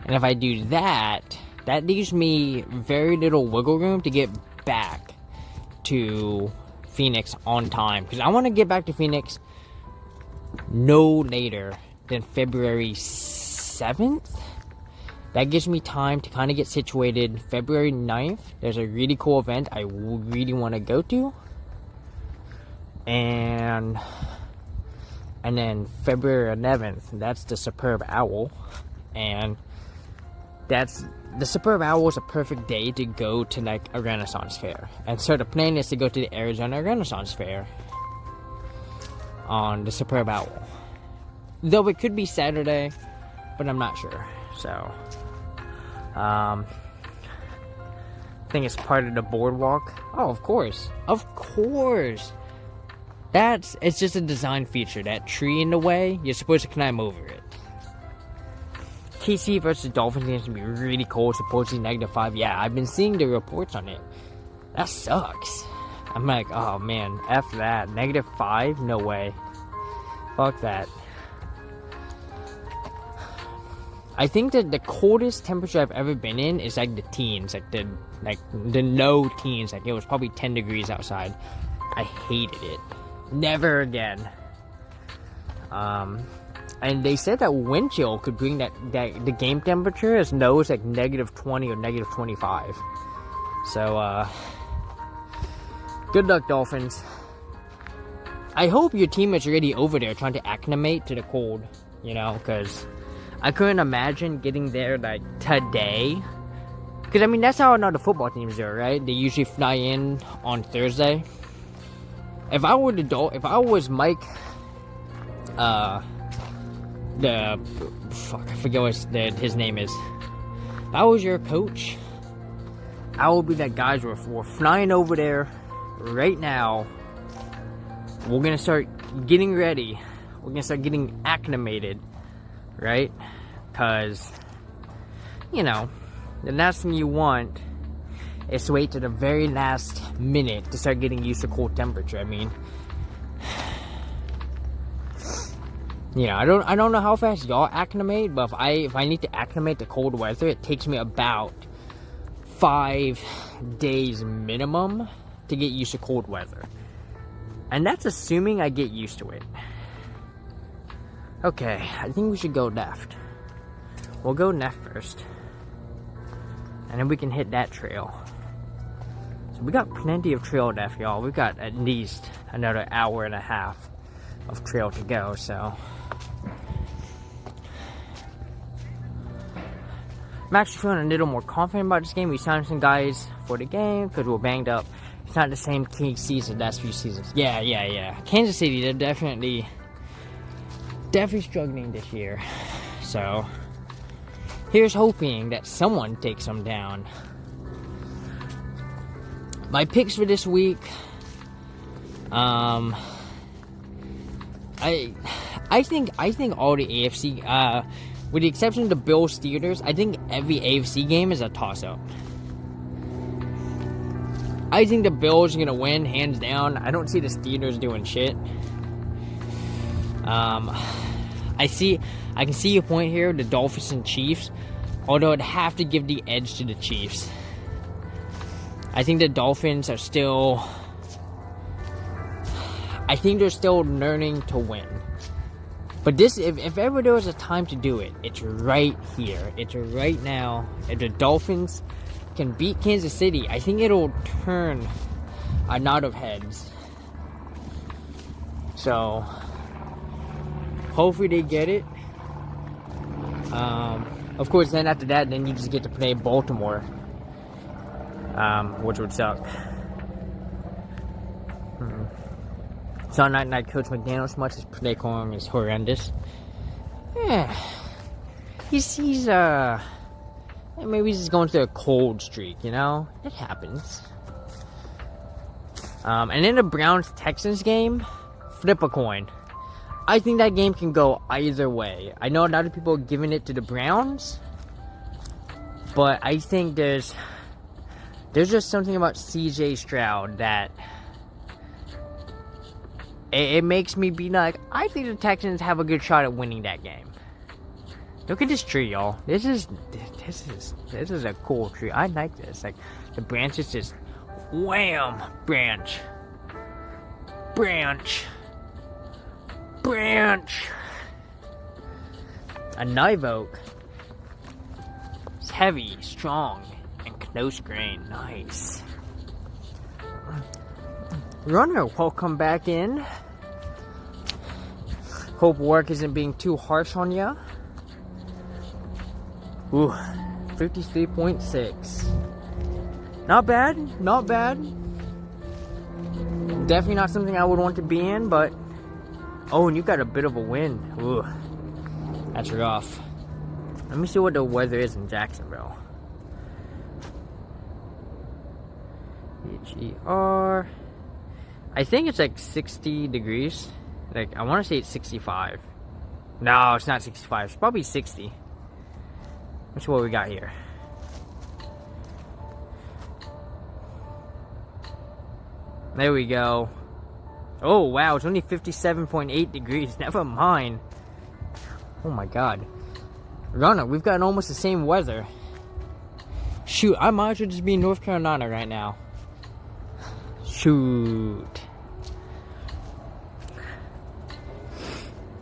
And if I do that, that leaves me very little wiggle room to get back to Phoenix on time. Because I want to get back to Phoenix no later than February 7th. That gives me time to kind of get situated. February 9th, there's a really cool event I really want to go to. And then February 11th, that's the Superb Owl. And the Superb Owl is a perfect day to go to like a Renaissance fair. And so the plan is to go to the Arizona Renaissance Fair on the Superb Owl. Though it could be Saturday, but I'm not sure. So, I think it's part of the boardwalk. Oh, of course. Of course. It's just a design feature. That tree in the way, you're supposed to climb over it. KC versus Dolphins seems to be really cold. Supposedly -5. Yeah, I've been seeing the reports on it. That sucks. I'm like, oh man, F that. -5? No way. Fuck that. I think that the coldest temperature I've ever been in is like the teens, like the low teens. Like it was probably 10 degrees outside. I hated it. Never again. And they said that wind chill could bring that the game temperature as low as like -20 or -25. So good luck, Dolphins. I hope your team is already over there trying to acclimate to the cold, you know, because I couldn't imagine getting there like today. Because I mean that's how another football teams do, right? They usually fly in on Thursday. If I was Mike, I forget what his name is. If I was your coach, I would be that guys we're flying over there right now. We're gonna start getting ready. We're gonna start getting acclimated, right? Because, you know, the last thing you want is to wait to the very last minute to start getting used to cold temperature. I mean, I don't know how fast y'all acclimate, but if I need to acclimate to cold weather, it takes me about 5 days minimum to get used to cold weather. And that's assuming I get used to it. Okay, I think we should go left. We'll go left first. And then we can hit that trail. So we got plenty of trail left, y'all. We've got at least another hour and a half of trail to go, so. I'm actually feeling a little more confident about this game. We signed some guys for the game because we're banged up. It's not the same KC as the last few seasons. Yeah. Kansas City, they're definitely struggling this year. So, here's hoping that someone takes them down. My picks for this week, I think all the AFC, with the exception of the Bills Steelers, I think every AFC game is a toss-up. I think the Bills are gonna win hands down. I don't see the Steelers doing shit. I can see your point here, the Dolphins and Chiefs. Although I'd have to give the edge to the Chiefs. I think the Dolphins are still. I think they're still learning to win. But this, if ever there was a time to do it, it's right here. It's right now. If the Dolphins can beat Kansas City, I think it'll turn a knot of heads. So, hopefully they get it. Of course, then after that, then you just get to play Baltimore, which would suck. So not like Coach McDaniel so much. His play calling is horrendous. Yeah, he's maybe he's just going through a cold streak. It happens. And in the Browns-Texans game, flip a coin. I think that game can go either way. I know a lot of people are giving it to the Browns, but I think there's just something about CJ Stroud that it makes me be like, I think the Texans have a good shot at winning that game. Look at this tree, y'all. This is a cool tree. I like this. Like the branches just wham, branch. A knife oak. It's heavy, strong, and close grain. Nice. Runner, welcome back in. Hope work isn't being too harsh on ya. Ooh, 53.6. Not bad. Definitely not something I would want to be in, but oh, and you got a bit of a wind. Ooh, that's rough. Let me see what the weather is in Jacksonville. HER. I think it's like 60 degrees. Like, I want to say it's 65. No, it's not 65. It's probably 60. Let's see what we got here. There we go. Oh, wow. It's only 57.8 degrees. Never mind. Oh, my God. Runner, we've got almost the same weather. Shoot, I might as well just be in North Carolina right now. Shoot.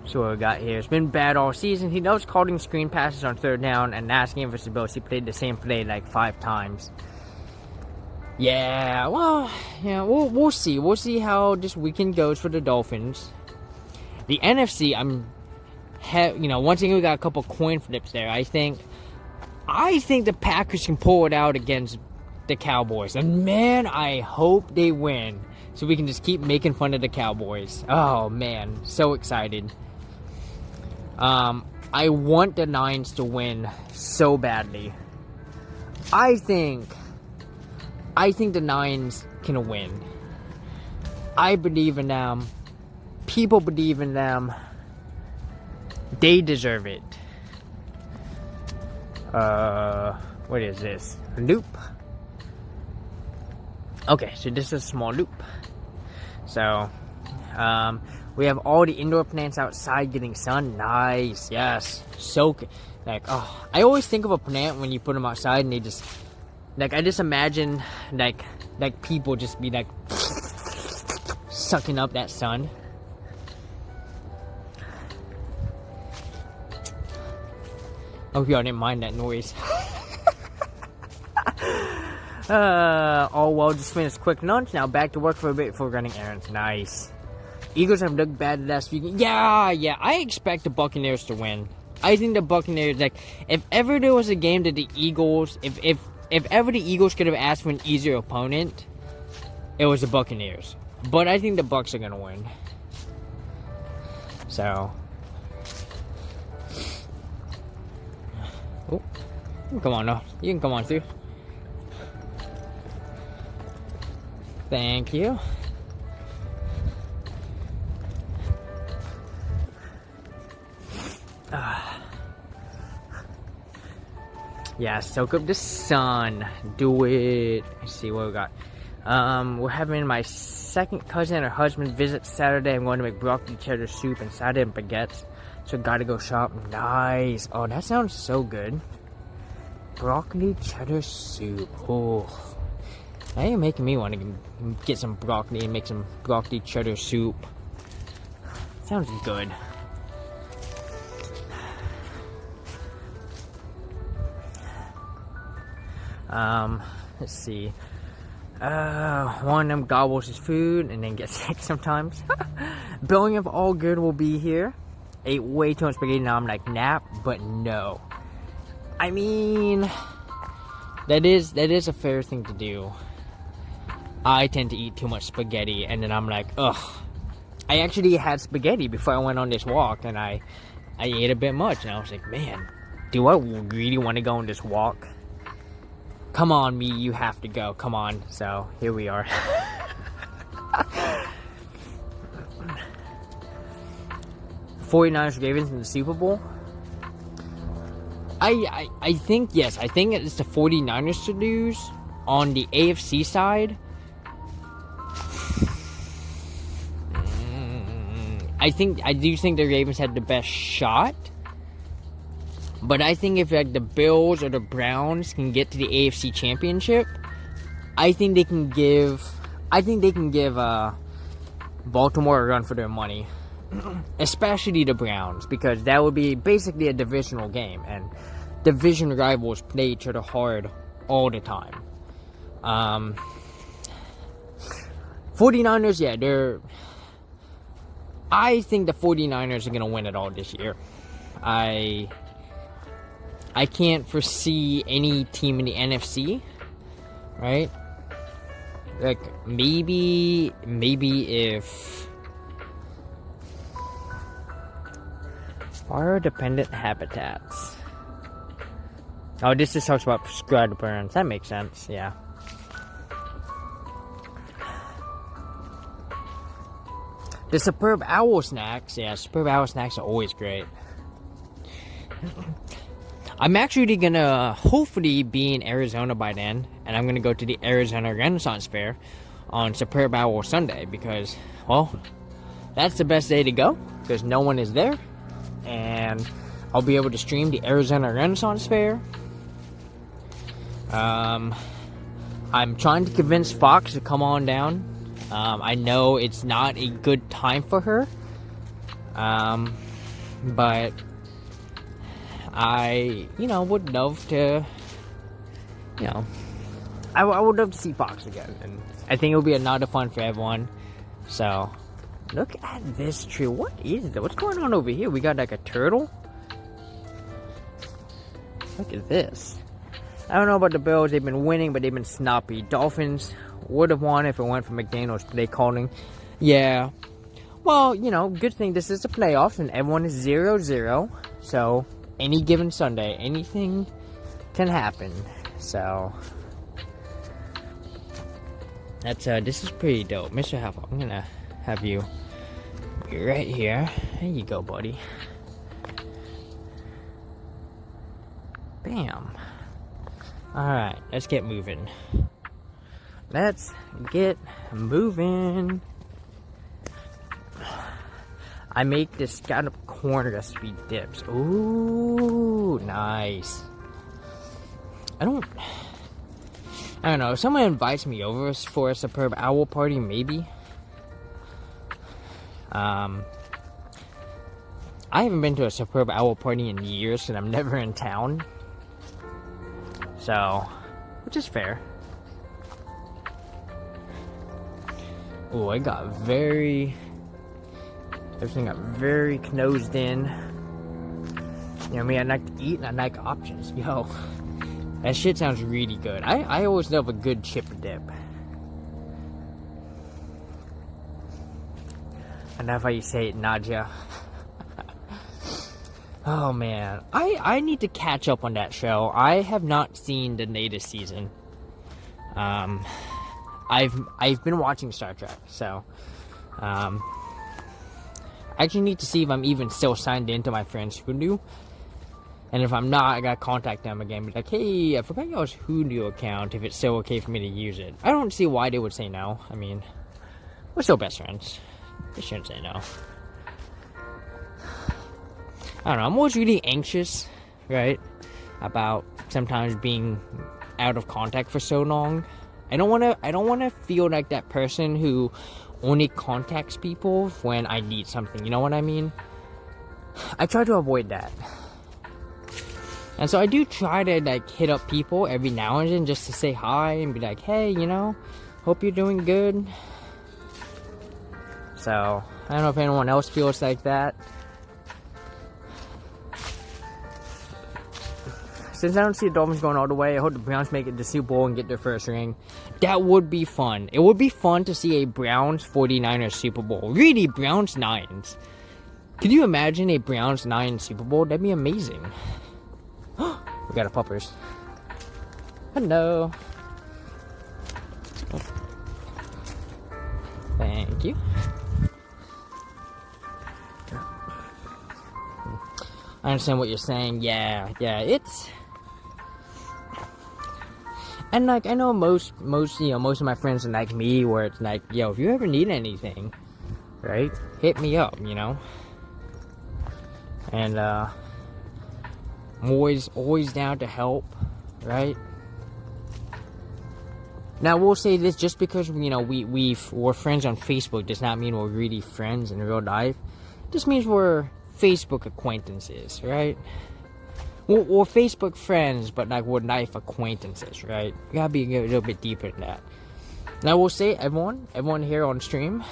So what we got here. It's been bad all season. He loves calling screen passes on third down and asking him for the Bills. He played the same play like 5 times. Yeah, well, yeah, we'll see. We'll see how this weekend goes for the Dolphins. The NFC, once again we got a couple coin flips there. I think the Packers can pull it out against the Cowboys, and man, I hope they win so we can just keep making fun of the Cowboys. Oh man, so excited. I want the Nines to win so badly. I think the Nines can win. I believe in them. People believe in them. They deserve it. What is this? A loop? Okay, so this is a small loop. So, We have all the indoor plants outside getting sun. Nice, yes. Like, oh, I always think of a plant when you put them outside and they just, like, I just imagine, like people just be, like, sucking up that sun. I hope y'all didn't mind that noise. Oh, well, just finished quick lunch. Now back to work for a bit before running errands. Nice. Eagles have looked bad the last few games. Yeah. I expect the Buccaneers to win. I think the Buccaneers, like, if ever there was a game that the Eagles, if ever the Eagles could have asked for an easier opponent, it was the Buccaneers. But I think the Bucs are gonna win. So. Oh, come on now. You can come on through. Thank you. Yeah, soak up the sun. Do it. Let's see what we got. We're having my second cousin and her husband visit Saturday. I'm going to make broccoli cheddar soup and salad and baguettes. So gotta go shop. Nice. Oh, that sounds so good. Broccoli cheddar soup. Oh, now you're making me want to get some broccoli and make some broccoli cheddar soup. Sounds good. Let's see. One of them gobbles his food and then gets sick sometimes. Billing of all good will be here. Ate way too much spaghetti, now I'm like, nap, but no. I mean, that is a fair thing to do. I tend to eat too much spaghetti and then I'm like, ugh. I actually had spaghetti before I went on this walk and I ate a bit much and I was like, man, do I really want to go on this walk? Come on, me, you have to go. Come on. So, here we are. 49ers Ravens in the Super Bowl. I think, yes. I think it's the 49ers to lose. On the AFC side, I do think the Ravens had the best shot. But I think if like the Bills or the Browns can get to the AFC Championship, I think they can give Baltimore a run for their money, especially the Browns, because that would be basically a divisional game, and division rivals play each other hard all the time. 49ers, yeah, I think the 49ers are gonna win it all this year. I can't foresee any team in the NFC, right? Like, maybe if fire-dependent habitats. Oh, this just talks about prescribed burns. That makes sense, yeah. The Superb Owl Snacks. Yeah, Superb Owl Snacks are always great. I'm actually gonna hopefully be in Arizona by then, and I'm gonna go to the Arizona Renaissance Fair on Superb Owl Sunday because, well, that's the best day to go because no one is there, and I'll be able to stream the Arizona Renaissance Fair. I'm trying to convince Fox to come on down. I know it's not a good time for her, but I, would love to, I would love to see Fox again, and I think it would be another fun for everyone. So, look at this tree. What is that? What's going on over here? We got like a turtle. Look at this. I don't know about the Bills. They've been winning, but they've been sloppy. Dolphins would have won if it went for McDaniel's play calling. Yeah. Well, good thing this is the playoffs and everyone is 0-0. So, any given Sunday, anything can happen. So, that's, this is pretty dope. Mr. Half, I'm gonna have you be right here. There you go, buddy. Bam. Alright, let's get moving. Let's get moving. I make this kind of corn recipe dips. Ooh, nice. I don't know. If someone invites me over for a superb owl party, maybe. I haven't been to a superb owl party in years, and I'm never in town. So, which is fair. Oh, everything got very closed in. You know what I mean? I like to eat and I like options. Yo, that shit sounds really good. I always love a good chip dip. And that's how you say it, Nadia. Oh man, I need to catch up on that show. I have not seen the latest season. I've been watching Star Trek, so I actually need to see if I'm even still signed into my friend's Hulu. And if I'm not, I gotta contact them again. Be like, hey, I forgot y'all's Hulu account. If it's still okay for me to use it. I don't see why they would say no. I mean, we're still best friends. They shouldn't say no. I don't know. I'm always really anxious, right, about sometimes being out of contact for so long. I don't want to feel like that person who only contacts people when I need something. You know what I mean? I try to avoid that. And so I do try to like hit up people every now and then just to say hi and be like, hey, you know, hope you're doing good. So I don't know if anyone else feels like that. Since I don't see the Dolphins going all the way, I hope the Browns make it to the Super Bowl and get their first ring. That would be fun. It would be fun to see a Browns 49ers Super Bowl. Really, Browns 9s. Could you imagine a Browns 9 Super Bowl? That'd be amazing. We got a puppers. Hello. Thank you. I understand what you're saying. Yeah, it's... And like, I know most of my friends are like me, where it's like, yo, if you ever need anything, right, hit me up, you know? And, I'm always down to help, right? Now, we'll say this, just because, you know, we're friends on Facebook does not mean we're really friends in real life. It just means we're Facebook acquaintances, right? We're Facebook friends, but like we're life acquaintances, right? You gotta be a little bit deeper than that. Now, we'll say everyone here on stream,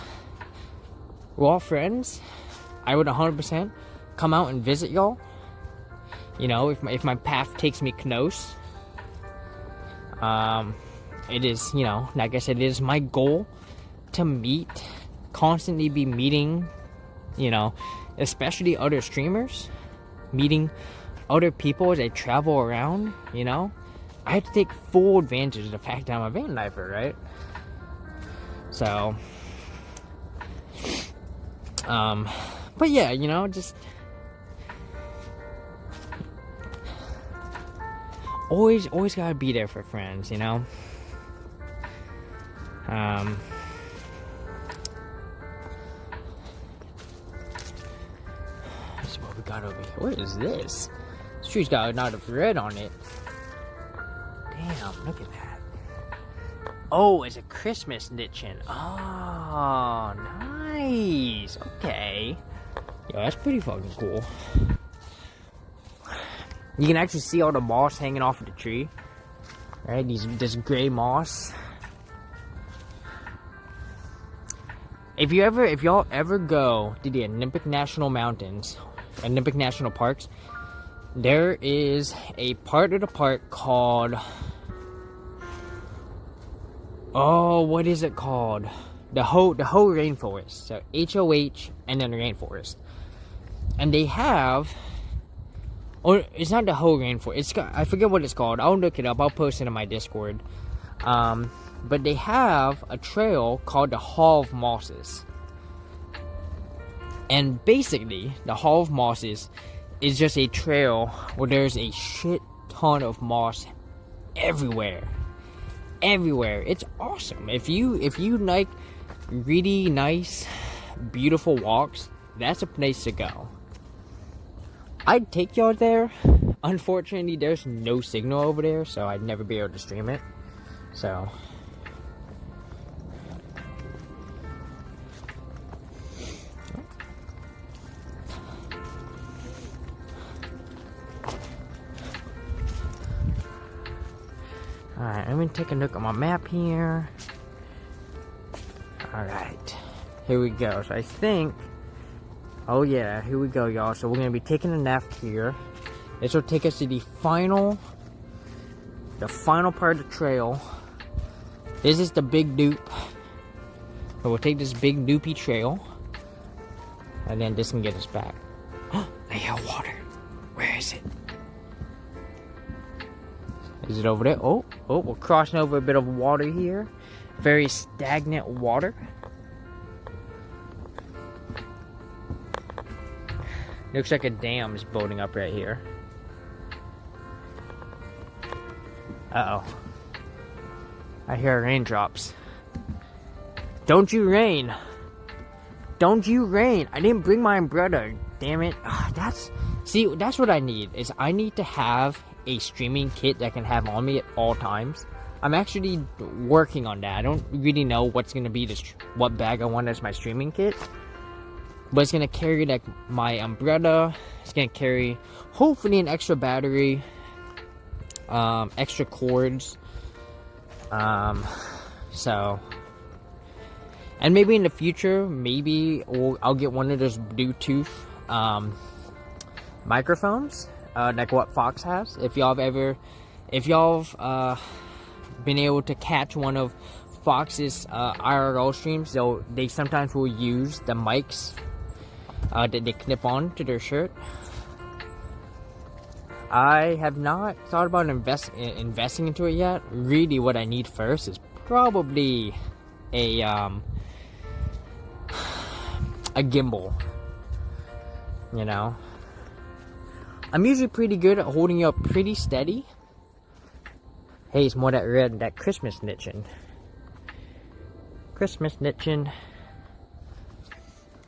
we're all friends. I would 100% come out and visit y'all. You know, if my path takes me close. It is, you know, like I said, it is my goal to constantly be meeting, you know, especially other streamers, meeting other people as I travel around, you know. I have to take full advantage of the fact that I'm a van lifer, right? So, but yeah, you know, just always gotta be there for friends, you know. That's what we got over here. What is this? This tree's got a lot of red on it. Damn, look at that. Oh, it's a Christmas lichen. Oh, nice. Okay. Yo, that's pretty fucking cool. You can actually see all the moss hanging off of the tree. Right? This gray moss. If y'all ever go to the Olympic National Mountains, Olympic National Parks, there is a part of the park called, oh, what is it called? The Hoh Rainforest. So HOH and then Rainforest. And they have, or it's not the Hoh Rainforest. I forget what it's called. I'll look it up. I'll post it in my Discord. But they have a trail called the Hall of Mosses. And basically, the Hall of Mosses is just a trail where there's a shit ton of moss everywhere. Everywhere. It's awesome. If you like really nice, beautiful walks, that's a place to go. I'd take y'all there. Unfortunately, there's no signal over there, so I'd never be able to stream it. So, alright, I'm gonna take a look at my map here. Alright, here we go. So I think, oh yeah, here we go, y'all. So we're gonna be taking a left here. This will take us to the final part of the trail. This is the big loop. So we'll take this big loopy trail, and then this can get us back. I hear water. Where is it? Is it over there? Oh, we're crossing over a bit of water here. Very stagnant water. Looks like a dam is building up right here. Uh-oh. I hear raindrops. Don't you rain. Don't you rain. I didn't bring my umbrella. Damn it. That's what I need. Is I need to have a streaming kit that I can have on me at all times. I'm actually working on that. I don't really know what's going to be what bag I want as my streaming kit. But it's going to carry like my umbrella. It's going to carry hopefully an extra battery. Extra cords. So, and maybe in the future, I'll get one of those Bluetooth microphones, like what Fox has. If y'all been able to catch one of Fox's IRL streams, they sometimes will use the mics that they clip on to their shirt. I have not thought about investing into it yet. Really, what I need first is probably a gimbal. You know, I'm usually pretty good at holding you up pretty steady. Hey, it's more that red, that Christmas knitting. Christmas knitting.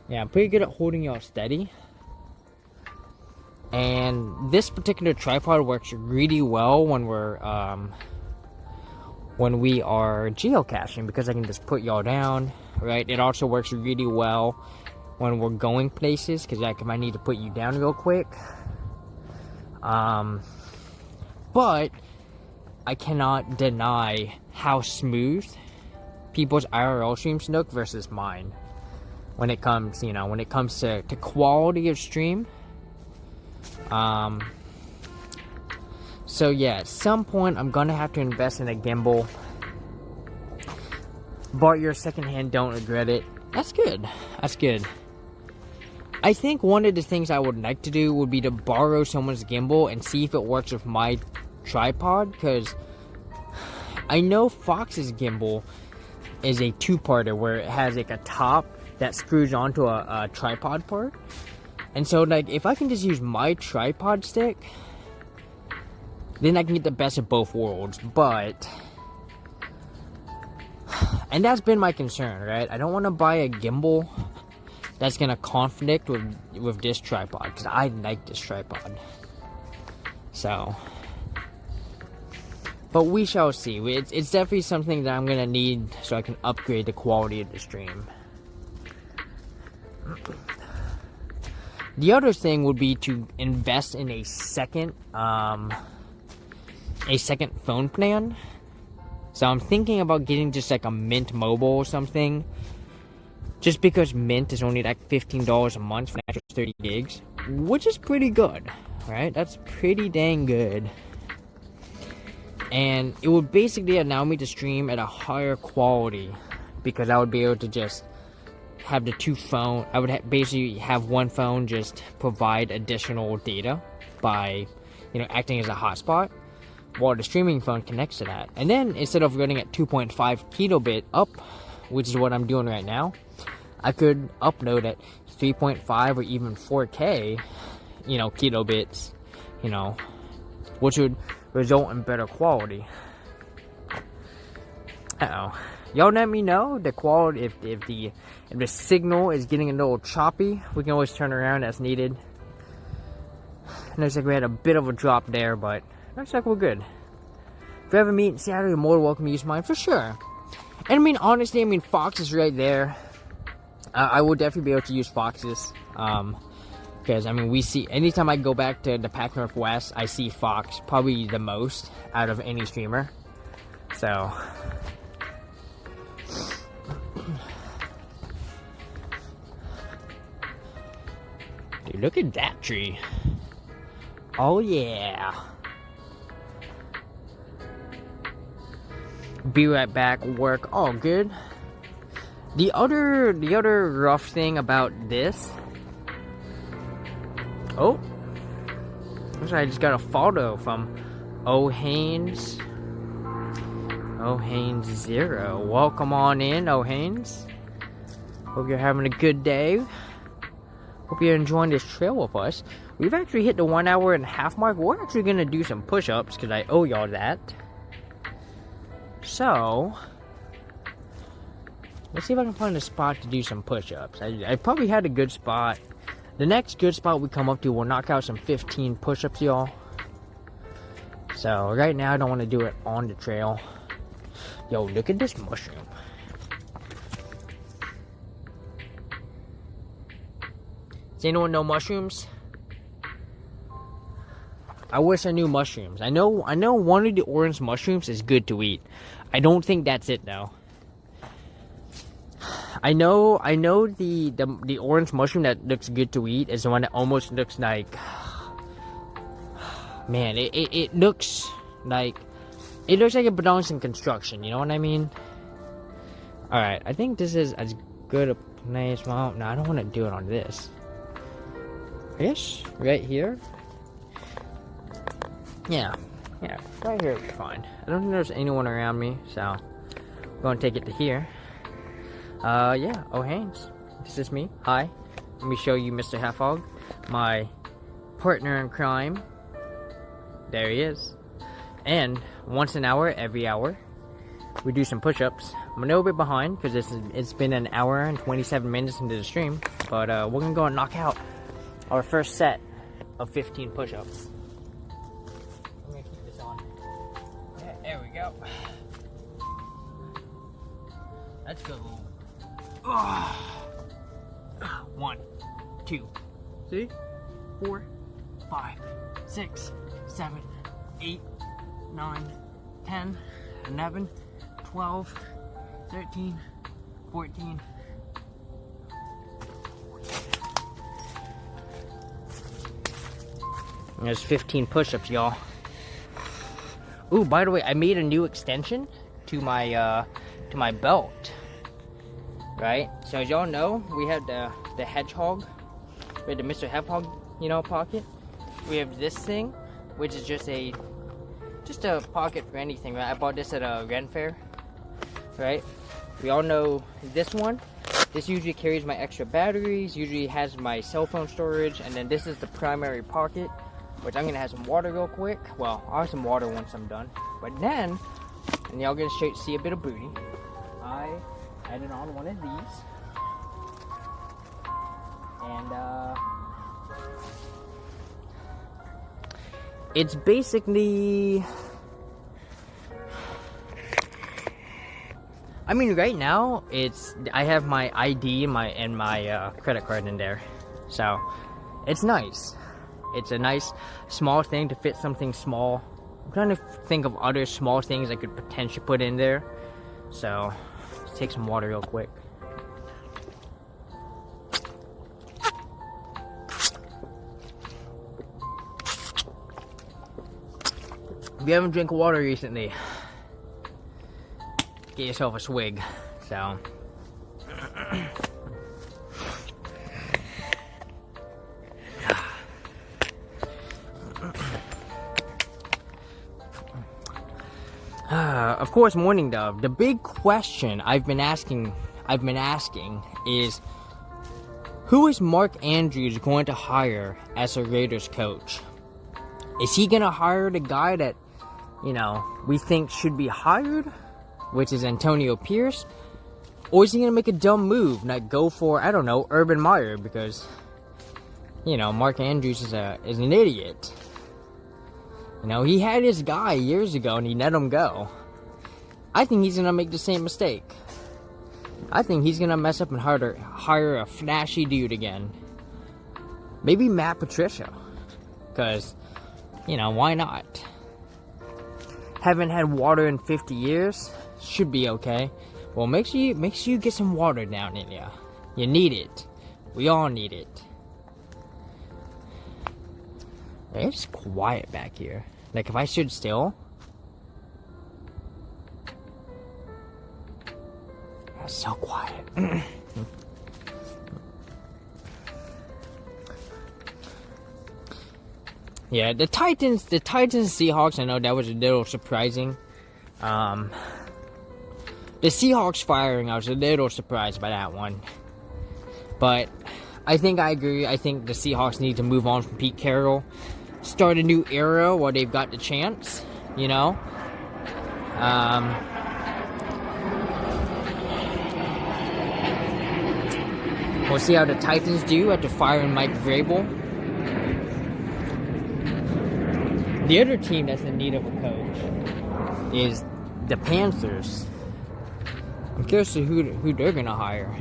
Yeah, I'm pretty good at holding you up steady. And this particular tripod works really well when we are geocaching, because I can just put y'all down, right? It also works really well when we're going places, because like if I need to put you down real quick. But I cannot deny how smooth people's IRL streams look versus mine. When it comes, to quality of stream. So yeah, at some point I'm gonna have to invest in a gimbal. Bought your secondhand, don't regret it. That's good. That's good. I think one of the things I would like to do would be to borrow someone's gimbal and see if it works with my tripod, because I know Fox's gimbal is a two-parter where it has like a top that screws onto a tripod part. And so, like, if I can just use my tripod stick, then I can get the best of both worlds. But, and that's been my concern, right? I don't want to buy a gimbal that's going to conflict with this tripod, because I like this tripod. So, but we shall see. It's definitely something that I'm going to need so I can upgrade the quality of the stream. The other thing would be to invest in a second phone plan. So I'm thinking about getting just like a Mint Mobile or something. Just because Mint is only like $15 a month for an extra 30 gigs. Which is pretty good, right? That's pretty dang good. And it would basically allow me to stream at a higher quality, because I would be able to just have the two phone. I would basically have one phone just provide additional data by, acting as a hotspot, while the streaming phone connects to that. And then instead of running at 2.5 kilobit up, which is what I'm doing right now, I could upload at 3.5 or even 4K, kilobits, which would result in better quality. Uh-oh. y'all let me know the quality, if the signal is getting a little choppy. We can always turn around as needed. Looks like we had a bit of a drop there, but looks like we're good. If you ever meet in Seattle, you're more welcome to use mine for sure. And I mean, honestly, I mean, Fox is right there. I will definitely be able to use Foxes. Because, I mean, we see, anytime I go back to the Pac Northwest, I see Fox probably the most out of any streamer. So. Dude, look at that tree. Oh, yeah. Be right back, work all good. The other rough thing about this. Oh, looks like I just got a photo from O'Haines 0. Welcome on in, O'Haines. Hope you're having a good day. Hope you're enjoying this trail with us. We've actually hit the 1 hour and a half mark. We're actually gonna do some push-ups because I owe y'all that. So, let's see if I can find a spot to do some push-ups. I probably had a good spot. The next good spot we come up to, we'll knock out some 15 push-ups, y'all. So, right now, I don't want to do it on the trail. Yo, look at this mushroom. Does anyone know mushrooms? I wish I knew mushrooms. I know one of the orange mushrooms is good to eat. I don't think that's it though. I know the orange mushroom that looks good to eat is the one that almost looks like, man, it looks like it belongs in construction, you know what I mean? Alright, I think this is as good a place. Well, no, I don't want to do it on this. I guess right here. Yeah, right here is fine. I don't think there's anyone around me, so I'm going to take it to here. Yeah, O'Haines, this is me. Hi, let me show you Mr. Half Hog, my partner in crime. There he is. And once an hour, every hour, we do some push-ups. I'm a little bit behind because it's been an hour and 27 minutes into the stream, but we're gonna go and knock out our first set of 15 push-ups. I'm gonna keep this on. Yeah, there we go. Let's go. 1, 2, 3, 4, 5, 6, 7, 8, 9, 10, 11, 12, 13, 14. There's 15 push-ups, y'all. Ooh, by the way, I made a new extension to my belt. Right? So as y'all know, we have the hedgehog. We have the Mr. Hedgehog, you know, pocket. We have this thing, which is just a pocket for anything, right? I bought this at a Ren Fair, right? We all know this one. This usually carries my extra batteries, usually has my cell phone storage, and then this is the primary pocket, which I'm gonna have some water real quick. Well, I'll have some water once I'm done. But then, and y'all gonna see a bit of booty, I added on one of these, and it's basically, I mean, right now I have my ID and my credit card in there, so it's nice. It's a nice small thing to fit something small. I'm trying to think of other small things I could potentially put in there, so let's take some water real quick. If you haven't drank water recently, get yourself a swig. So of course, Morning Dove, the big question I've been asking is, who is Mark Andrews going to hire as a Raiders coach? Is he gonna hire the guy that, you know, we think should be hired? which is Antonio Pierce, or is he going to make a dumb move, not go for, I don't know, Urban Meyer, because, you know, Mark Andrews is an idiot. You know, he had his guy years ago and he let him go. I think he's going to make the same mistake. I think he's going to mess up and hire a flashy dude again. Maybe Matt Patricia. Because, you know, why not? Haven't had water in 50 years. Should be okay. Well, make sure you get some water down in you. You need it. We all need it. It's quiet back here. Like, if I stood still... It's so quiet. Yeah, the Titans Seahawks, I know that was a little surprising. The Seahawks firing, I was a little surprised by that one. But I think I agree. I think the Seahawks need to move on from Pete Carroll. Start a new era while they've got the chance, you know? We'll see how the Titans do after firing Mike Vrabel. The other team that's in need of a coach is the Panthers. I'm curious to who they're gonna hire.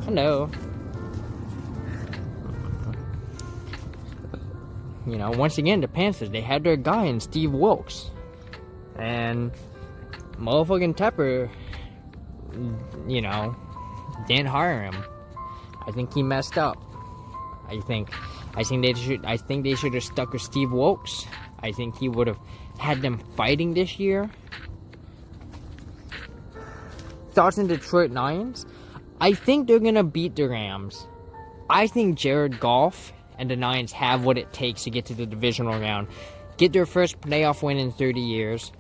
Hello. You know, once again, the Panthers, they had their guy in Steve Wilkes. And motherfucking Tepper, you know, didn't hire him. I think he messed up. I think they should have stuck with Steve Wilkes. I think he would have had them fighting this year. Thoughts on Detroit Lions? I think they're gonna beat the Rams. I think Jared Goff and the Lions have what it takes to get to the divisional round, get their first playoff win in 30 years,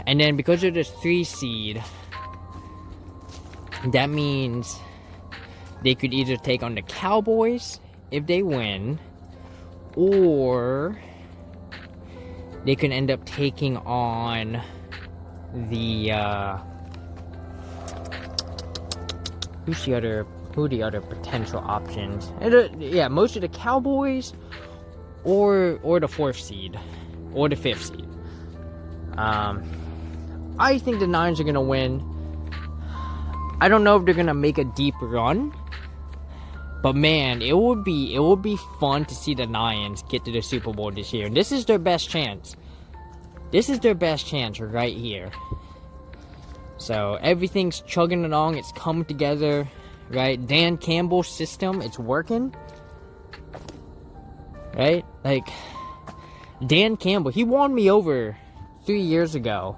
and then because they're the 3 seed, that means they could either take on the Cowboys if they win, or they could end up taking on the who are the other potential options? Yeah, most of the Cowboys or the 4th seed or the 5th seed. I think the Niners are gonna win. I don't know if they're gonna make a deep run, but man, it would be fun to see the Lions get to the Super Bowl this year. This is their best chance. This is their best chance right here. So everything's chugging along. It's coming together, right? Dan Campbell's system, it's working, right? Like Dan Campbell, he won me over 3 years ago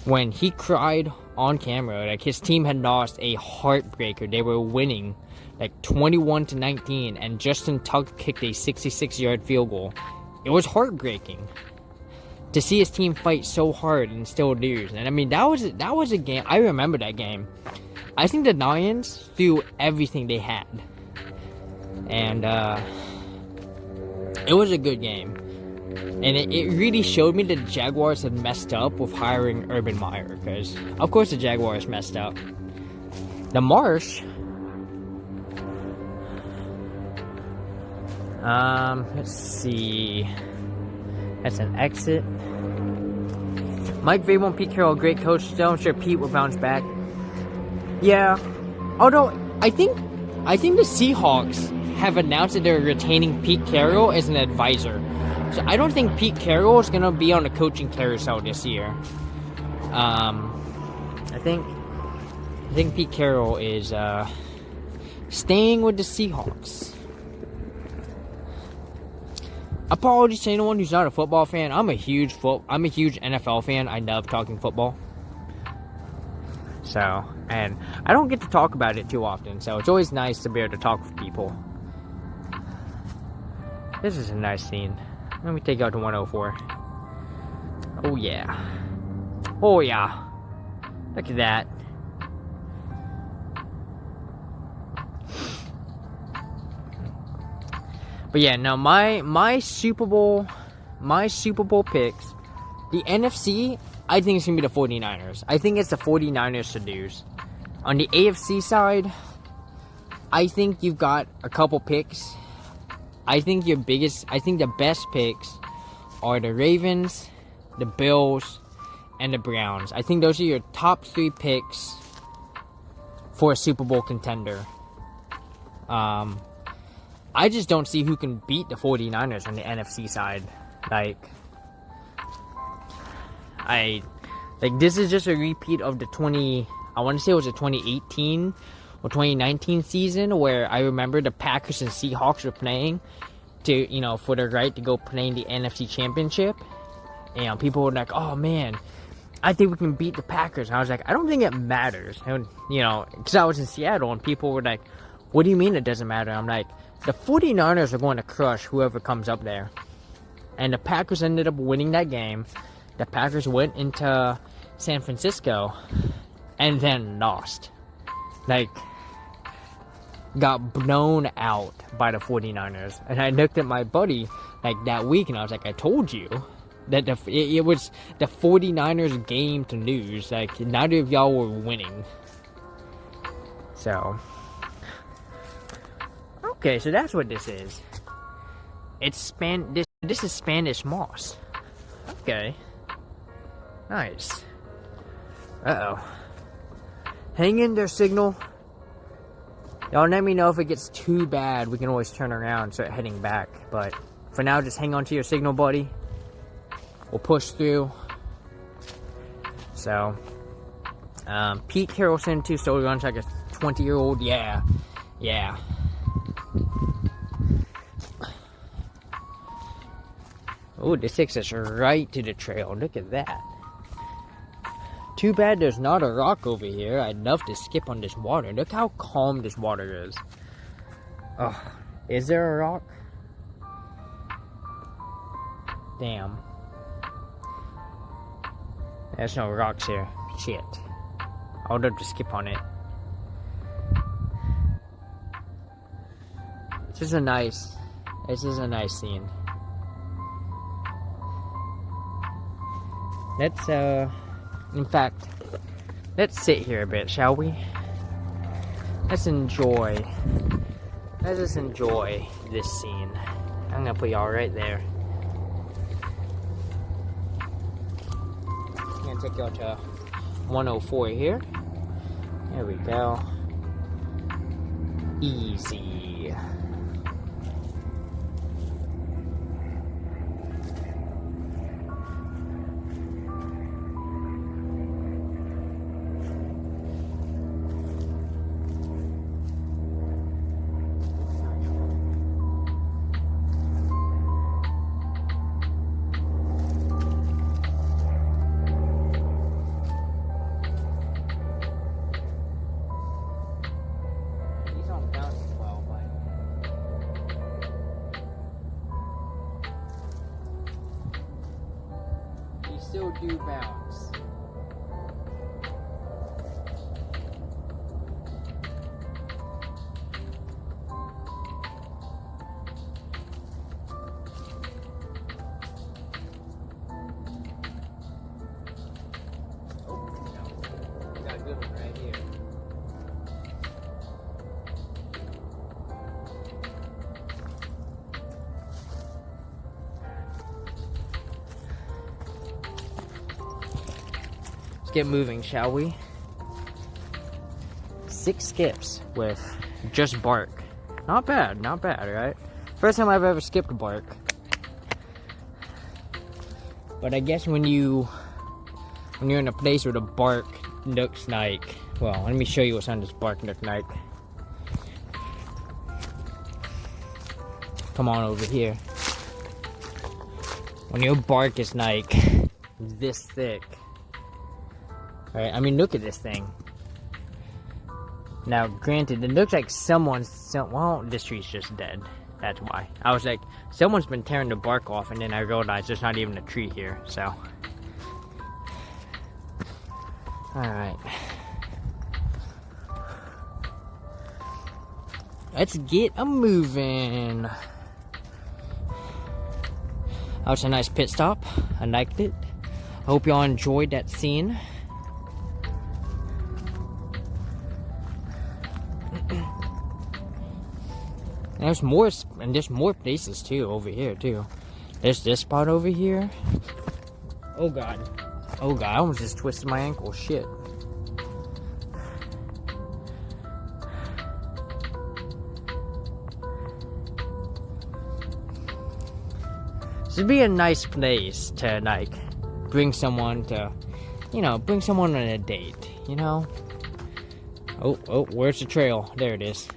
when he cried on camera. Like his team had lost a heartbreaker. They were winning like 21-19, and Justin Tuck kicked a 66-yard field goal. It was heartbreaking to see his team fight so hard and still lose. And I mean, that was a game. I remember that game. I think the Lions threw everything they had, and it was a good game. And it really showed me that the Jaguars had messed up with hiring Urban Meyer, because of course the Jaguars messed up. The Marsh. Let's see. That's an exit. Mike Vrabel and Pete Carroll, great coach. Still, I'm sure Pete will bounce back. Yeah. Although, I think the Seahawks have announced that they're retaining Pete Carroll as an advisor. So I don't think Pete Carroll is going to be on the coaching carousel this year. I think Pete Carroll is staying with the Seahawks. Apologies to anyone who's not a football fan. I'm a huge NFL fan. I love talking football. So, and I don't get to talk about it too often, so it's always nice to be able to talk with people. This is a nice scene. Let me take out to 104. Oh yeah. Oh yeah. Look at that. But yeah, no, my Super Bowl picks, the NFC, I think it's going to be the 49ers. I think it's the 49ers to lose. On the AFC side, I think you've got a couple picks. I think the best picks are the Ravens, the Bills, and the Browns. I think those are your top 3 picks for a Super Bowl contender. I just don't see who can beat the 49ers on the NFC side. This is just a repeat of the I want to say it was a 2018 or 2019 season where I remember the Packers and Seahawks were playing for the right to go play in the NFC Championship. And people were like, oh man, I think we can beat the Packers. And I was like, I don't think it matters. And, because I was in Seattle and people were like, what do you mean it doesn't matter? I'm like, the 49ers are going to crush whoever comes up there. And the Packers ended up winning that game. The Packers went into San Francisco and then lost. Got blown out by the 49ers. And I looked at my buddy that week and I was like, I told you that it was the 49ers game to lose. Neither of y'all were winning. So, okay, so that's what this is. It's this is Spanish moss. Okay. Nice. Uh-oh. Hang in there, signal. Y'all let me know if it gets too bad. We can always turn around and start heading back. But for now, just hang on to your signal, buddy. We'll push through. So, Pete Carrollson, too, still runs like a 20-year-old. Yeah. Oh, this takes us right to the trail. Look at that. Too bad there's not a rock over here. I'd love to skip on this water. Look how calm this water is. Oh, is there a rock? Damn. There's no rocks here. Shit. I would love to skip on it. This is a nice scene. In fact, let's sit here a bit, shall we? Let's just enjoy this scene. I'm gonna put y'all right there. I'm gonna take y'all to 104 here. There we go. Easy. Still do bounce. Oh, no. We got a good one right here. Get moving, shall we? 6 skips with just bark. Not bad, right? First time I've ever skipped bark. But I guess when you're in a place where the bark looks like, well, let me show you what this bark looks like. Come on over here. When your bark is like this thick. Right, I mean, look at this thing. Now, granted, it looks like well, this tree's just dead. That's why. I was like, someone's been tearing the bark off, and then I realized there's not even a tree here, so. Alright. Let's get a moving. That was a nice pit stop. I liked it. Hope y'all enjoyed that scene. There's more places too over here too. There's this spot over here. Oh god. Oh god, I almost just twisted my ankle. Shit. This would be a nice place to like bring someone to, you know, bring someone on a date, you know? Oh, where's the trail? There it is.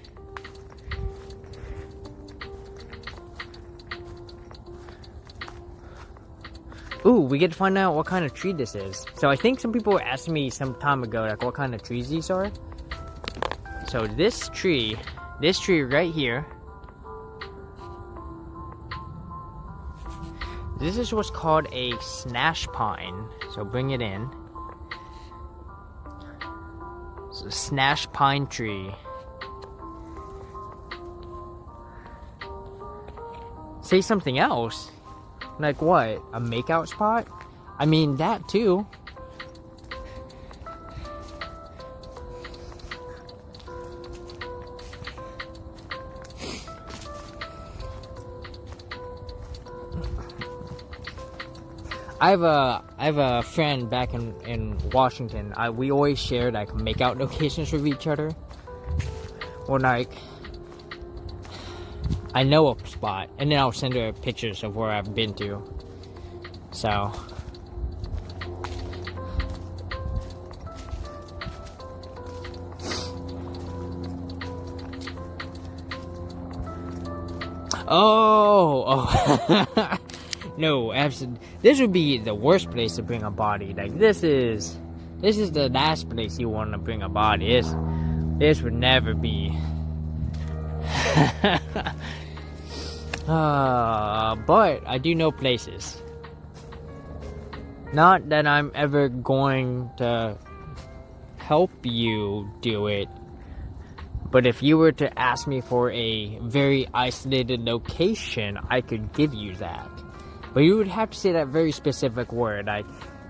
Ooh, we get to find out what kind of tree this is. So I think some people were asking me some time ago, like, what kind of trees these are. So this tree right here, this is what's called a snash pine. So bring it in. It's a snash pine tree. Say something else. Like what? A makeout spot? I mean, that too. I have a friend back in Washington. We always share like makeout locations with each other. Or like, I know a spot, and then I'll send her pictures of where I've been to. So. Oh. No, absolutely. This would be the worst place to bring a body. Like this is the last place you want to bring a body. This would never be. But I do know places. Not that I'm ever going to help you do it, but if you were to ask me for a very isolated location, I could give you that. But you would have to say that very specific word, like,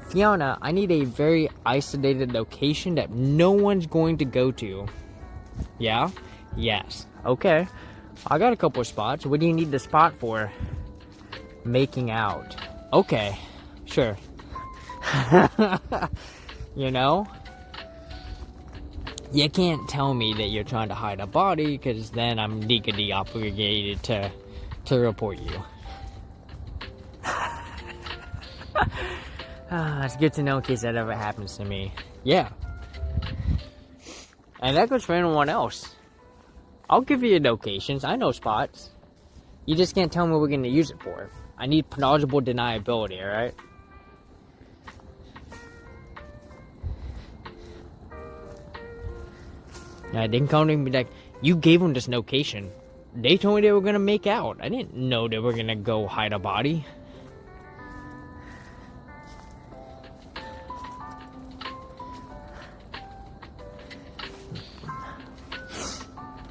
Fiona, I need a very isolated location that no one's going to go to. Yeah? Yes. Okay. I got a couple of spots. What do you need the spot for? Making out. Okay. Sure. You know? You can't tell me that you're trying to hide a body, because then I'm legally obligated to report you. It's good to know in case that ever happens to me. Yeah. And that goes for anyone else. I'll give you locations. I know spots. You just can't tell me what we're going to use it for. I need plausible deniability, alright? Yeah, they can come to me and be like, you gave them this location. They told me they were going to make out. I didn't know they were going to go hide a body.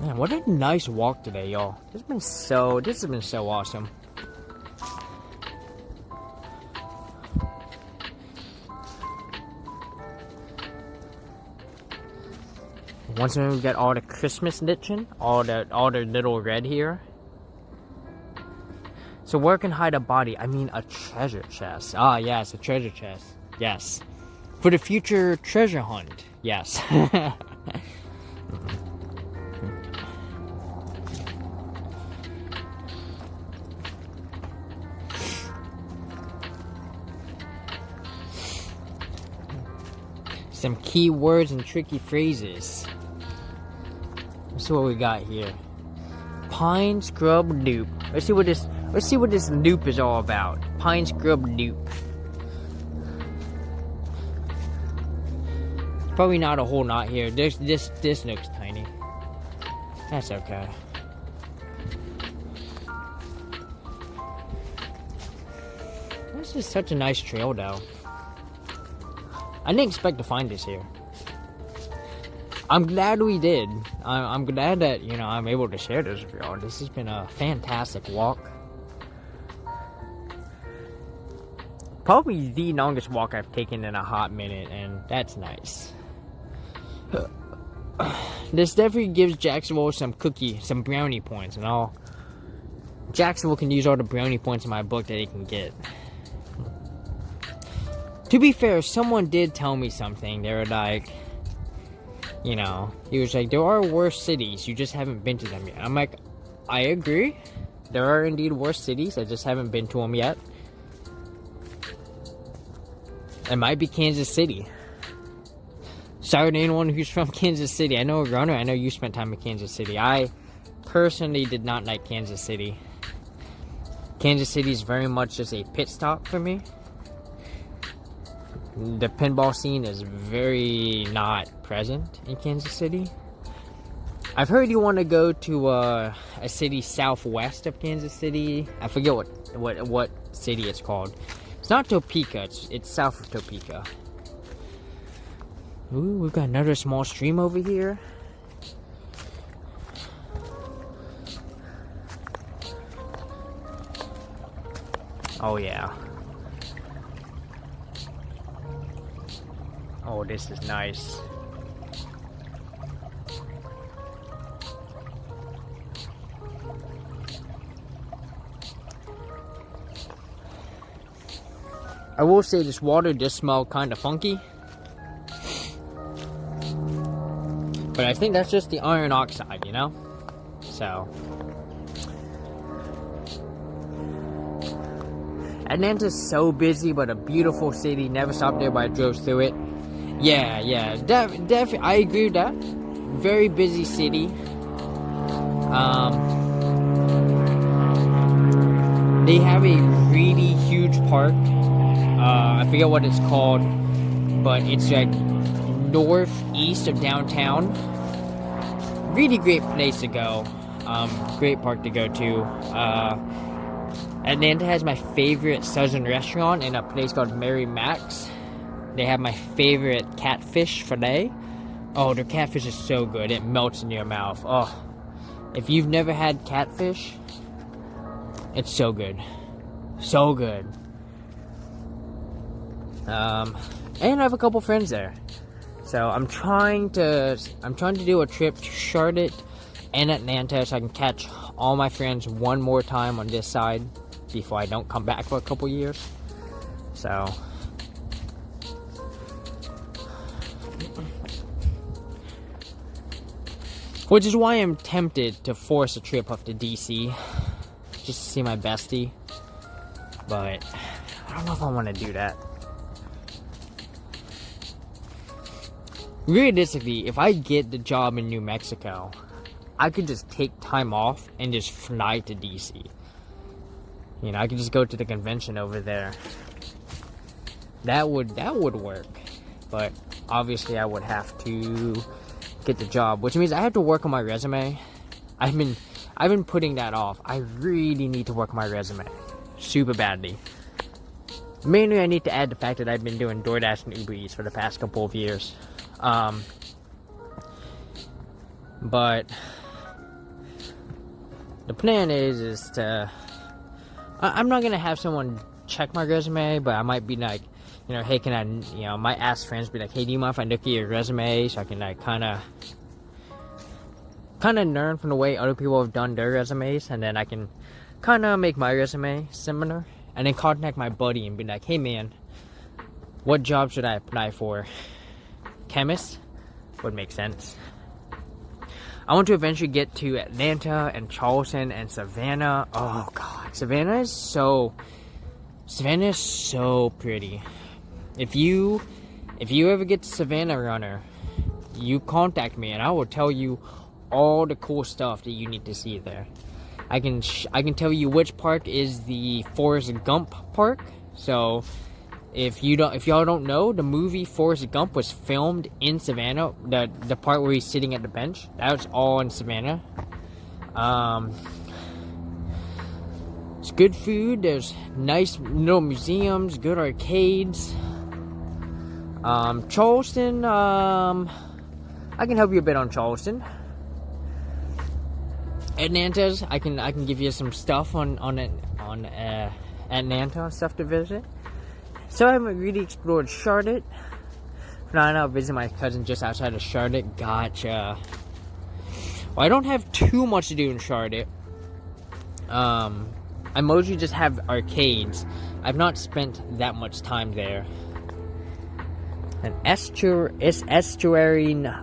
Man, what a nice walk today, y'all. This has been so awesome. Once we get all the Christmas knitting, all the little red here. So where can hide a body? I mean a treasure chest. Ah, yes, a treasure chest. Yes. For the future treasure hunt. Yes. Some key words and tricky phrases. Let's see what we got here. Pine scrub loop. Let's see what this loop is all about. Pine scrub loop. Probably not a whole lot here. This looks tiny. That's okay. This is such a nice trail though. I didn't expect to find this here. I'm glad we did. I'm glad that, you know, I'm able to share this with y'all. This has been a fantastic walk. Probably the longest walk I've taken in a hot minute, and that's nice. This definitely gives Jacksonville some brownie points, and all. Jacksonville can use all the brownie points in my book that it can get. To be fair, someone did tell me something. They were like, you know, he was like, there are worse cities, you just haven't been to them yet. I'm like, I agree. There are indeed worse cities, I just haven't been to them yet. It might be Kansas City. Sorry to anyone who's from Kansas City. I know, Runner, I know you spent time in Kansas City. I personally did not like Kansas City. Kansas City is very much just a pit stop for me. The pinball scene is very not present in Kansas City. I've heard you want to go to a city southwest of Kansas City. I forget what city it's called. It's not Topeka. It's south of Topeka. Ooh, we've got another small stream over here. Oh yeah. Oh, this is nice. I will say this water does smell kind of funky. But I think that's just the iron oxide, you know? So. Atlanta's so busy, but a beautiful city. Never stopped there, but I drove through it. Yeah. Definitely, I agree with that. Very busy city. They have a really huge park. I forget what it's called, but it's like northeast of downtown. Really great place to go. Great park to go to. Atlanta has my favorite southern restaurant in a place called Mary Mac's. They have my favorite catfish fillet. Oh, their catfish is so good. It melts in your mouth. Oh, if you've never had catfish, it's so good. So good. And I have a couple friends there. So I'm trying to do a trip to Charlotte and Atlanta so I can catch all my friends one more time on this side before I don't come back for a couple years. So which is why I'm tempted to force a trip up to DC just to see my bestie. But I don't know if I want to do that. Realistically, if I get the job in New Mexico, I could just take time off and just fly to DC. You know, I could just go to the convention over there. That would work. But obviously I would have to get the job, which means I have to work on my resume. I've been putting that off. I really need to work on my resume super badly. Mainly I need to add the fact that I've been doing DoorDash and Uber Eats for the past couple of years. But the plan is to I'm not gonna have someone check my resume, but I might be like, you know, hey, can I, you know, might ask friends, be like, hey, do you mind if I look at your resume so I can like kind of learn from the way other people have done their resumes, and then I can kind of make my resume similar, and then contact my buddy and be like, hey man, what job should I apply for? Chemist would make sense. I want to eventually get to Atlanta and Charleston and Savannah. Oh god, Savannah is so pretty. If you ever get to Savannah, Runner, you contact me and I will tell you all the cool stuff that you need to see there. I can tell you which park is the Forrest Gump park. So if y'all don't know, the movie Forrest Gump was filmed in Savannah. The part where he's sitting at the bench, that was all in Savannah. It's good food. There's nice little museums, good arcades. Charleston, I can help you a bit on Charleston. Atlanta's, I can give you some stuff on Atlanta, stuff to visit. So I haven't really explored Charlotte. Now I'll visit my cousin just outside of Charlotte. Gotcha. Well, I don't have too much to do in Charlotte. I mostly just have arcades. I've not spent that much time there. An estuarine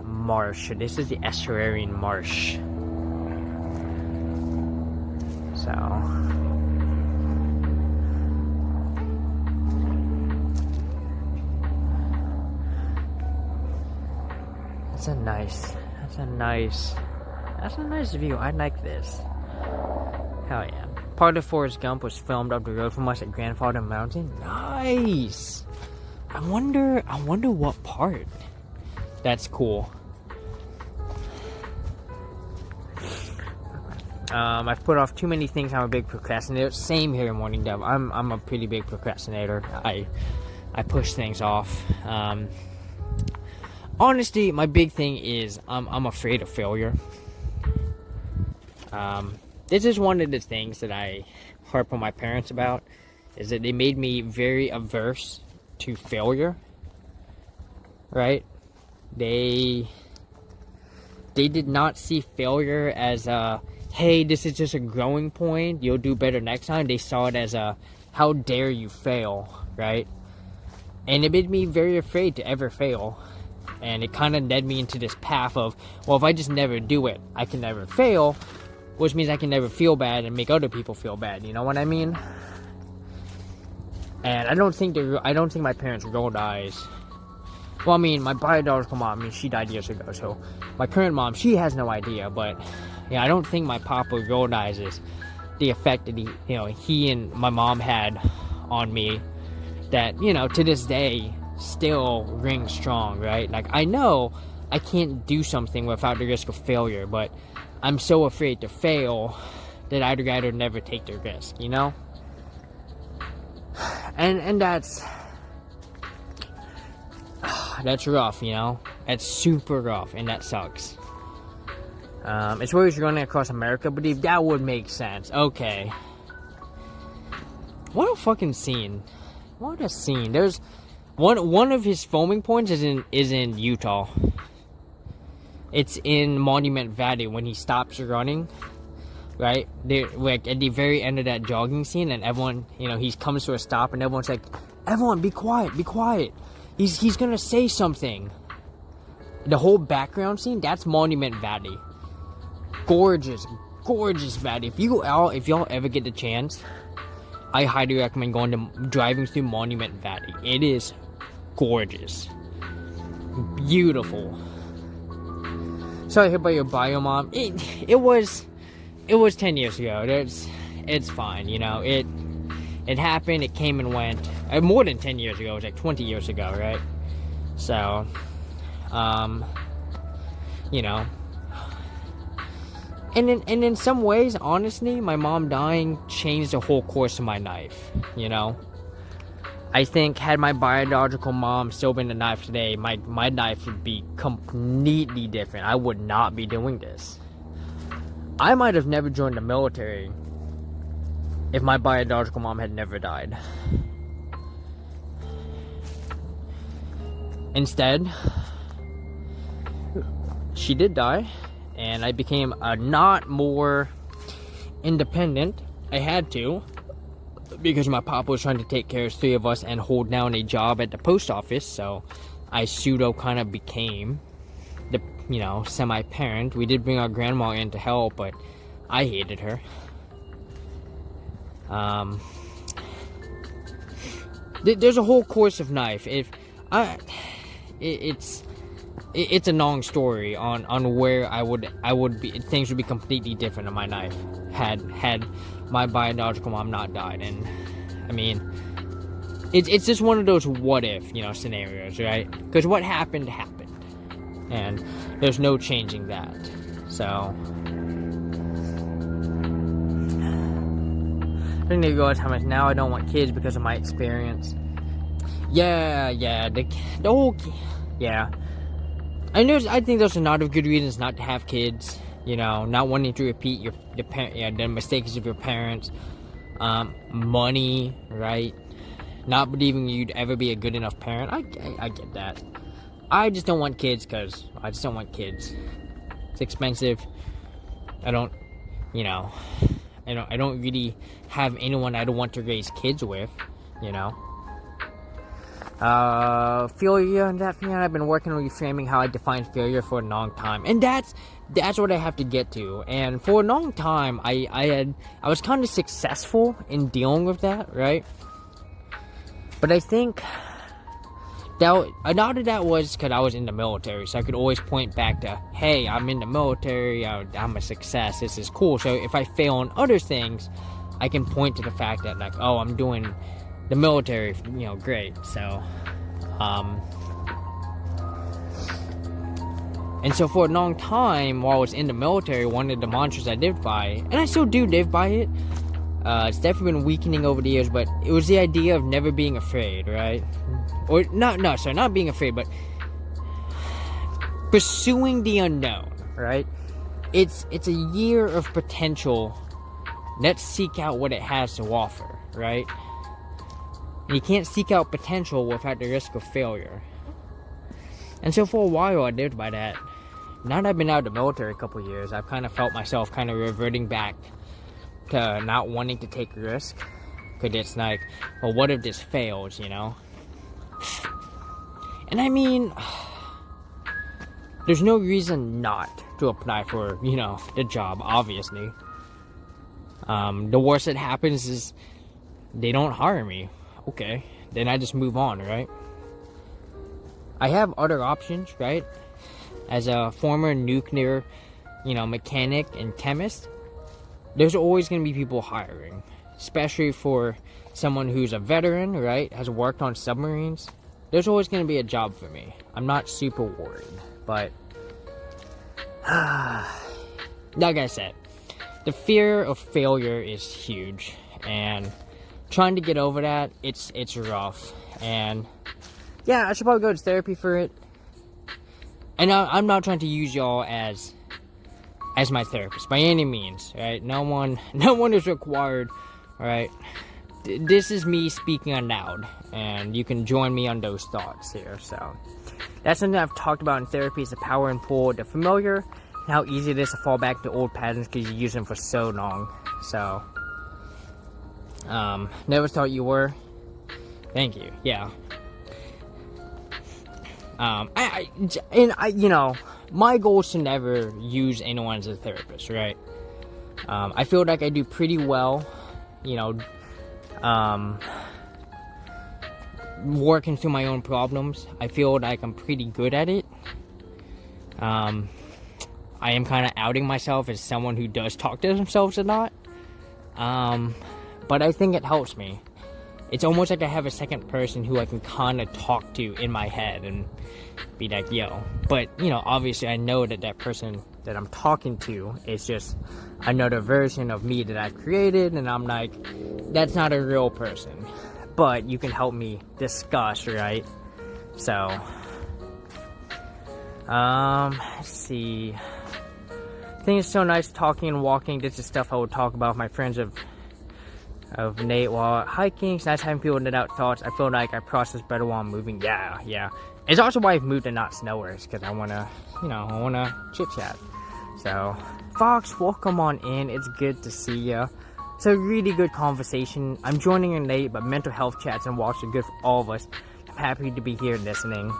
marsh. This is the estuarine marsh. So that's a nice view. I like this. Hell yeah. Part of Forrest Gump was filmed up the road from us at Grandfather Mountain. Nice. I wonder what part. That's cool. I've put off too many things. I'm a big procrastinator. Same here, Morning Dove. I'm a pretty big procrastinator. I push things off. Honestly, my big thing is I'm afraid of failure. This is one of the things that I harp on my parents about, is that they made me very averse to failure. Right? They did not see failure as a, hey, this is just a growing point, you'll do better next time. They saw it as a, how dare you fail, right? And it made me very afraid to ever fail. And it kind of led me into this path of, well, if I just never do it, I can never fail, which means I can never feel bad and make other people feel bad. You know what I mean? And I don't think my parents rolled eyes. Well, I mean, my biological mom, I mean, she died years ago, so my current mom, she has no idea. But yeah, I don't think my papa rolled eyes is the effect that he and my mom had on me. That, to this day still rings strong, right? Like, I know I can't do something without the risk of failure, but I'm so afraid to fail that I'd rather never take the risk, and that's rough, that's super rough, and that sucks. It's where he's running across America, but if that would make sense. Okay, what a fucking scene. What a scene. There's one of his filming points is in Utah. It's in Monument Valley when he stops running, right? They're like at the very end of that jogging scene, and everyone, he comes to a stop, and everyone's like, "Everyone, be quiet, be quiet. He's gonna say something." The whole background scene, that's Monument Valley. Gorgeous valley. If y'all ever get the chance, I highly recommend driving through Monument Valley. It is gorgeous, beautiful. Sorry about your bio, Mom. It was 10 years ago. It's fine, It happened. It came and went. More than 10 years ago. It was like 20 years ago, right? So, And in some ways, honestly, my mom dying changed the whole course of my life, I think had my biological mom still been alive today, my life would be completely different. I would not be doing this. I might have never joined the military if my biological mom had never died. Instead, she did die, and I became a lot more independent. I had to, because my papa was trying to take care of 3 of us and hold down a job at the post office, so I pseudo kind of became the, semi-parent. We did bring our grandma in to help, but I hated her. There's a whole course of life. It's a long story on where I would be. Things would be completely different in my life had my biological mom not died. And I mean, it's just one of those what if scenarios, right? Because what happened, and there's no changing that. So I think they go as how much now I don't want kids because of my experience. Yeah, the whole, yeah. I think there's a lot of good reasons not to have kids. Not wanting to repeat the mistakes of your parents. Money, right? not believing you'd ever be a good enough parent. I get that. I just don't want kids because I just don't want kids. It's expensive. I don't really have anyone I don't want to raise kids with, you know. Failure and that thing, I've been working on reframing how I define failure for a long time, and that's what I have to get to. And for a long time, I was kind of successful in dealing with that, right? But I think that a lot of that was because I was in the military, so I could always point back to, hey, I'm in the military, I'm a success, this is cool. So if I fail on other things, I can point to the fact that, like, oh, I'm doing the military, great. So, and so for a long time, while I was in the military, one of the mantras I lived by, and I still do live by it, it's definitely been weakening over the years, but it was the idea of never being afraid, right? Or, not being afraid, but pursuing the unknown, right? It's a year of potential. Let's seek out what it has to offer, right? You can't seek out potential without the risk of failure. And so for a while, I lived by that. Now that I've been out of the military a couple of years, I've kind of felt myself kind of reverting back to not wanting to take a risk. Because it's like, well, what if this fails, And I mean, there's no reason not to apply for, the job, obviously. The worst that happens is they don't hire me. Okay, then I just move on, right? I have other options, right? As a former nuclear, mechanic and chemist, there's always going to be people hiring, especially for someone who's a veteran, right? Has worked on submarines. There's always going to be a job for me. I'm not super worried, but like I said, the fear of failure is huge, and trying to get over that, it's rough. And yeah, I should probably go to therapy for it. And I'm not trying to use y'all as my therapist by any means, right? No one is required, right? This is me speaking aloud, and you can join me on those thoughts here. So that's something I've talked about in therapy, is the power and pull of the familiar, and how easy it is to fall back to old patterns because you use them for so long. So never thought you were. Thank you. Yeah. My goal is to never use anyone as a therapist, right? I feel like I do pretty well, working through my own problems. I feel like I'm pretty good at it. I am kind of outing myself as someone who does talk to themselves a lot. But I think it helps me. It's almost like I have a second person who I can kind of talk to in my head and be like, yo. But, obviously I know that person that I'm talking to is just another version of me that I've created, and I'm like, that's not a real person. But you can help me discuss, right? So, let's see. I think it's so nice talking and walking. This is stuff I would talk about with my friends of Nate while hiking. It's nice having people let out thoughts. I feel like I process better while I'm moving. Yeah. It's also why I've moved to not snowers, because I want to, chit chat. So, Fox, welcome on in. It's good to see you. It's a really good conversation. I'm joining in late, but mental health chats and walks are good for all of us. I'm happy to be here listening.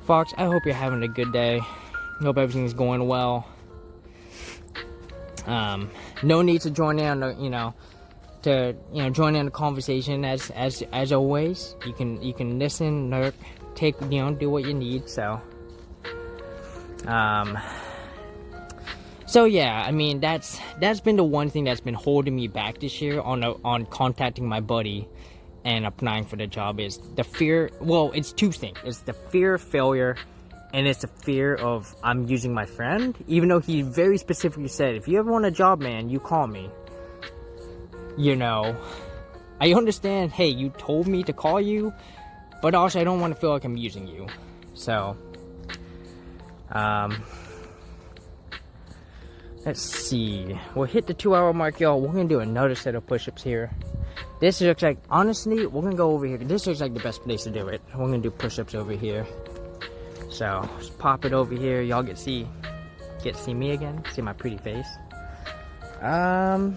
Fox, I hope you're having a good day. I hope everything's going well. No need to join in on the, join in the conversation as always. You can listen, lurk, take, do what you need. So yeah, I mean, that's been the one thing that's been holding me back this year on contacting my buddy and applying for the job, is the fear. Well, it's two things. It's the fear of failure, and it's the fear of I'm using my friend, even though he very specifically said, if you ever want a job, man, you call me. I understand, hey, you told me to call you, but also I don't want to feel like I'm using you. So, let's see. We'll hit the 2-hour mark, y'all. We're going to do another set of push-ups here. This looks like, honestly, we're gonna go over here. This looks like the best place to do it. We're gonna do push-ups over here. So just pop it over here. Y'all get to see me again. See my pretty face. I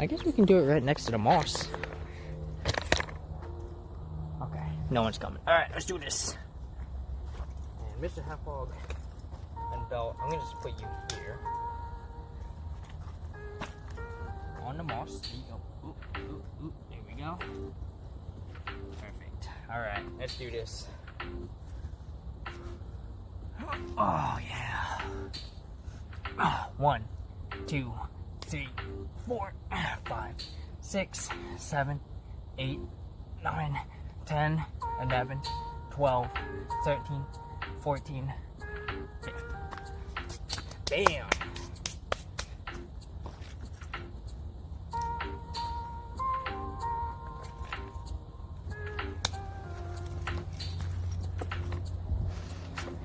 guess we can do it right next to the moss. Okay, no one's coming. All right, let's do this. And Mr. Half-Hog and Belt, I'm gonna just put you here on the moss. There you go. Ooh, there we go. Perfect. All right, let's do this. Oh yeah. 1, 2, 3, 4, 5, 6, 7, 8, 9, 10, 11, 12, 13, 14, 15. Bam!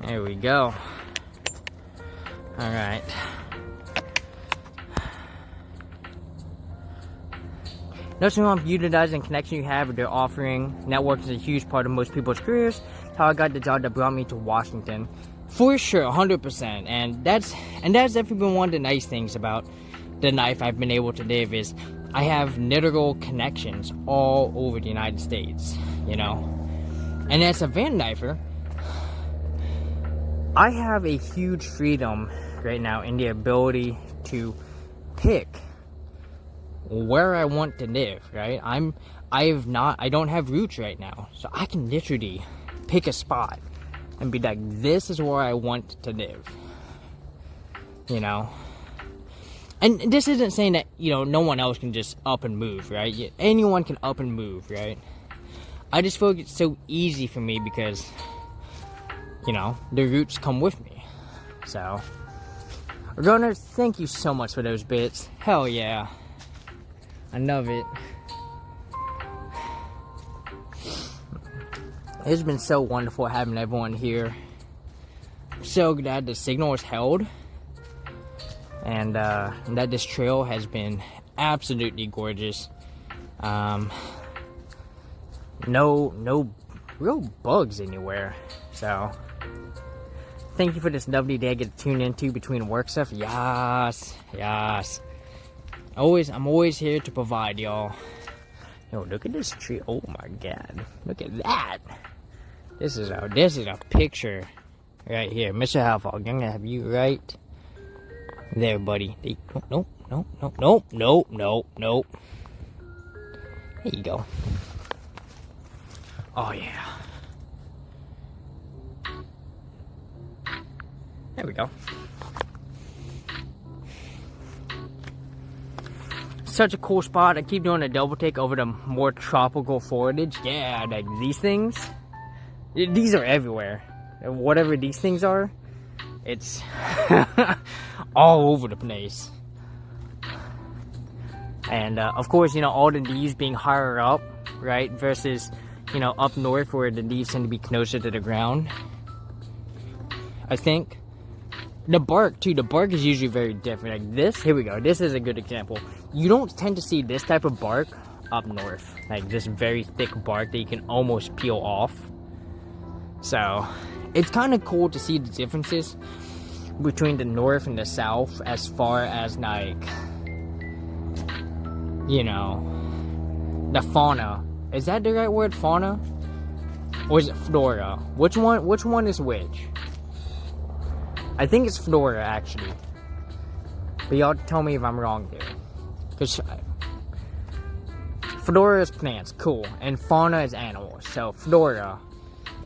There we go. All right. Noticing how utilizing connection you have with their offering. Network is a huge part of most people's careers. How I got the job that brought me to Washington. For sure, 100%. And that's definitely been one of the nice things about the life I've been able to live is I have literal connections all over the United States, you know. And as a van lifer, I have a huge freedom right now in the ability to pick where I want to live, right? I don't have roots right now, so I can literally pick a spot and be like, this is where I want to live, you know. And this isn't saying that, you know, no one else can just up and move, right? Anyone can up and move, right? I just feel like it's so easy for me because, you know, the roots come with me. So, Runner, thank you so much for those bits. Hell yeah. I love it. It's been so wonderful having everyone here. I'm so glad the signal is held. And that this trail has been absolutely gorgeous. No real bugs anywhere. So, thank you for this lovely day I get to tune into between work stuff. Yes. I'm always here to provide, y'all. Yo, look at this tree. Oh my god. Look at that. This is a picture right here. Mr. Half-Hog, I'm gonna have you right there, buddy. Nope. There you go. Oh yeah. There we go. Such a cool spot. I keep doing a double take over the more tropical foliage. Yeah, like these things. These are everywhere. Whatever these things are, it's all over the place. And of course, you know, all the leaves being higher up, right? Versus, you know, up north where the leaves tend to be closer to the ground. I think. The bark too, the bark is usually very different. Like this, here we go. This is a good example. You don't tend to see this type of bark up north. Like this very thick bark that you can almost peel off. So, it's kind of cool to see the differences between the north and the south as far as like, you know, the fauna. Is that the right word, fauna? Or is it flora? Which one is which? I think it's flora, actually. But y'all tell me if I'm wrong there. Because flora is plants, cool. And fauna is animals. So flora.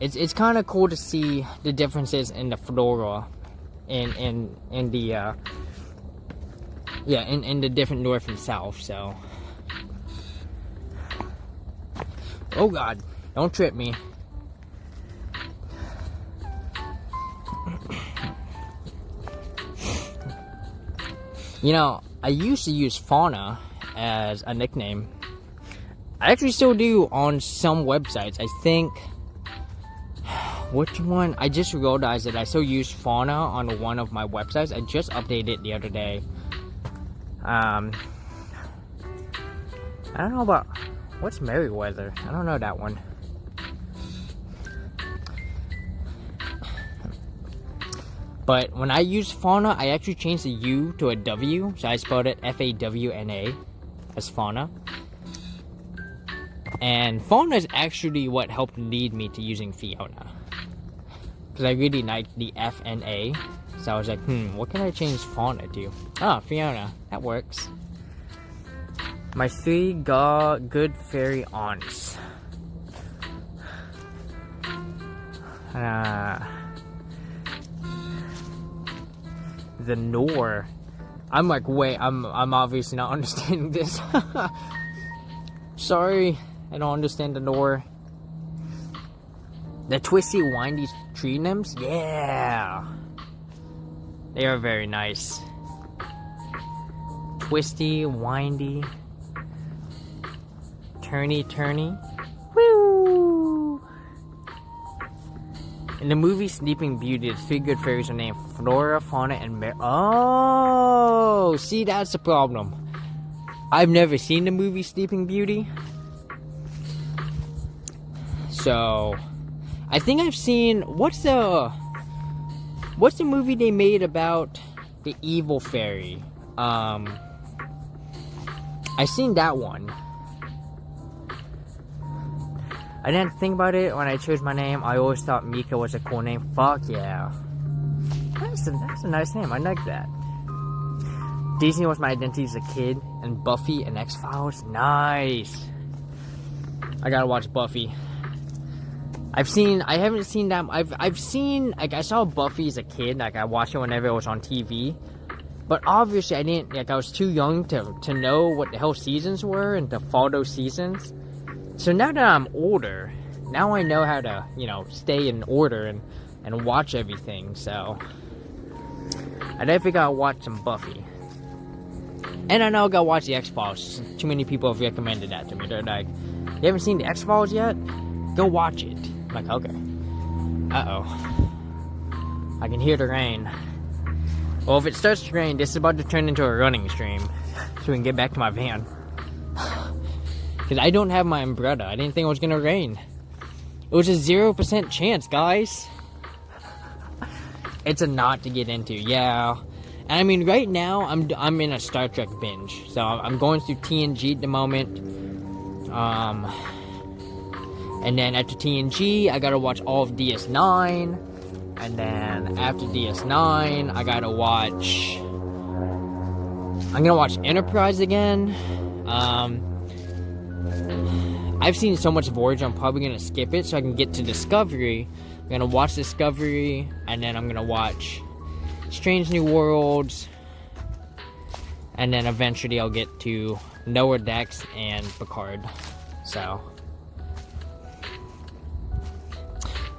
It's kind of cool to see the differences in the flora in the in the different north and south. So, oh god, don't trip me. You know, I used to use fauna as a nickname. I actually still do on some websites. I think, which one? I just realized that I still use fauna on one of my websites. I just updated it the other day. I don't know about, what's Merriweather? I don't know that one. But when I use fauna, I actually changed the U to a W, so I spelled it F-A-W-N-A as fauna. And fauna is actually what helped lead me to using Fiona. Because I really liked the F and A. So I was like, what can I change fauna to? Ah, Fiona. That works. My 3 good fairy aunts. The Nor. I'm like, wait, I'm obviously not understanding this. Sorry, I don't understand the Nor. The twisty, windy tree nymphs? Yeah! They are very nice. Twisty, windy, turny. Woo! In the movie Sleeping Beauty, the 3 good fairies are named Flora, Fauna, and Oh! See, that's the problem. I've never seen the movie Sleeping Beauty. So, I think I've seen... What's the movie they made about the evil fairy? I seen that one. I didn't think about it when I chose my name. I always thought Mika was a cool name. Fuck yeah. That's a nice name. I like that. Disney was my identity as a kid. And Buffy and X-Files. Nice. I gotta watch Buffy. I haven't seen that. I've seen, like, I saw Buffy as a kid. Like, I watched it whenever it was on TV. But obviously, I didn't, like, I was too young to know what the hell seasons were and to follow those seasons. So now that I'm older, now I know how to, stay in order and watch everything, so I definitely gotta watch some Buffy. And I know I gotta watch the X-Files. Too many people have recommended that to me. They're like, you haven't seen the X-Files yet? Go watch it. I'm like, okay. Uh-oh. I can hear the rain. Well, if it starts to rain, this is about to turn into a running stream, so we can get back to my van. Because I don't have my umbrella. I didn't think it was going to rain. It was a 0% chance, guys. It's a lot to get into, yeah. And I mean, right now, I'm in a Star Trek binge. So I'm going through TNG at the moment. And then after TNG, I gotta watch all of DS9. And then after DS9, I gotta watch... I'm gonna watch Enterprise again. I've seen so much Voyager, I'm probably gonna skip it so I can get to Discovery. I'm gonna watch Discovery, and then I'm gonna watch Strange New Worlds, and then eventually I'll get to Lower Decks and Picard. So,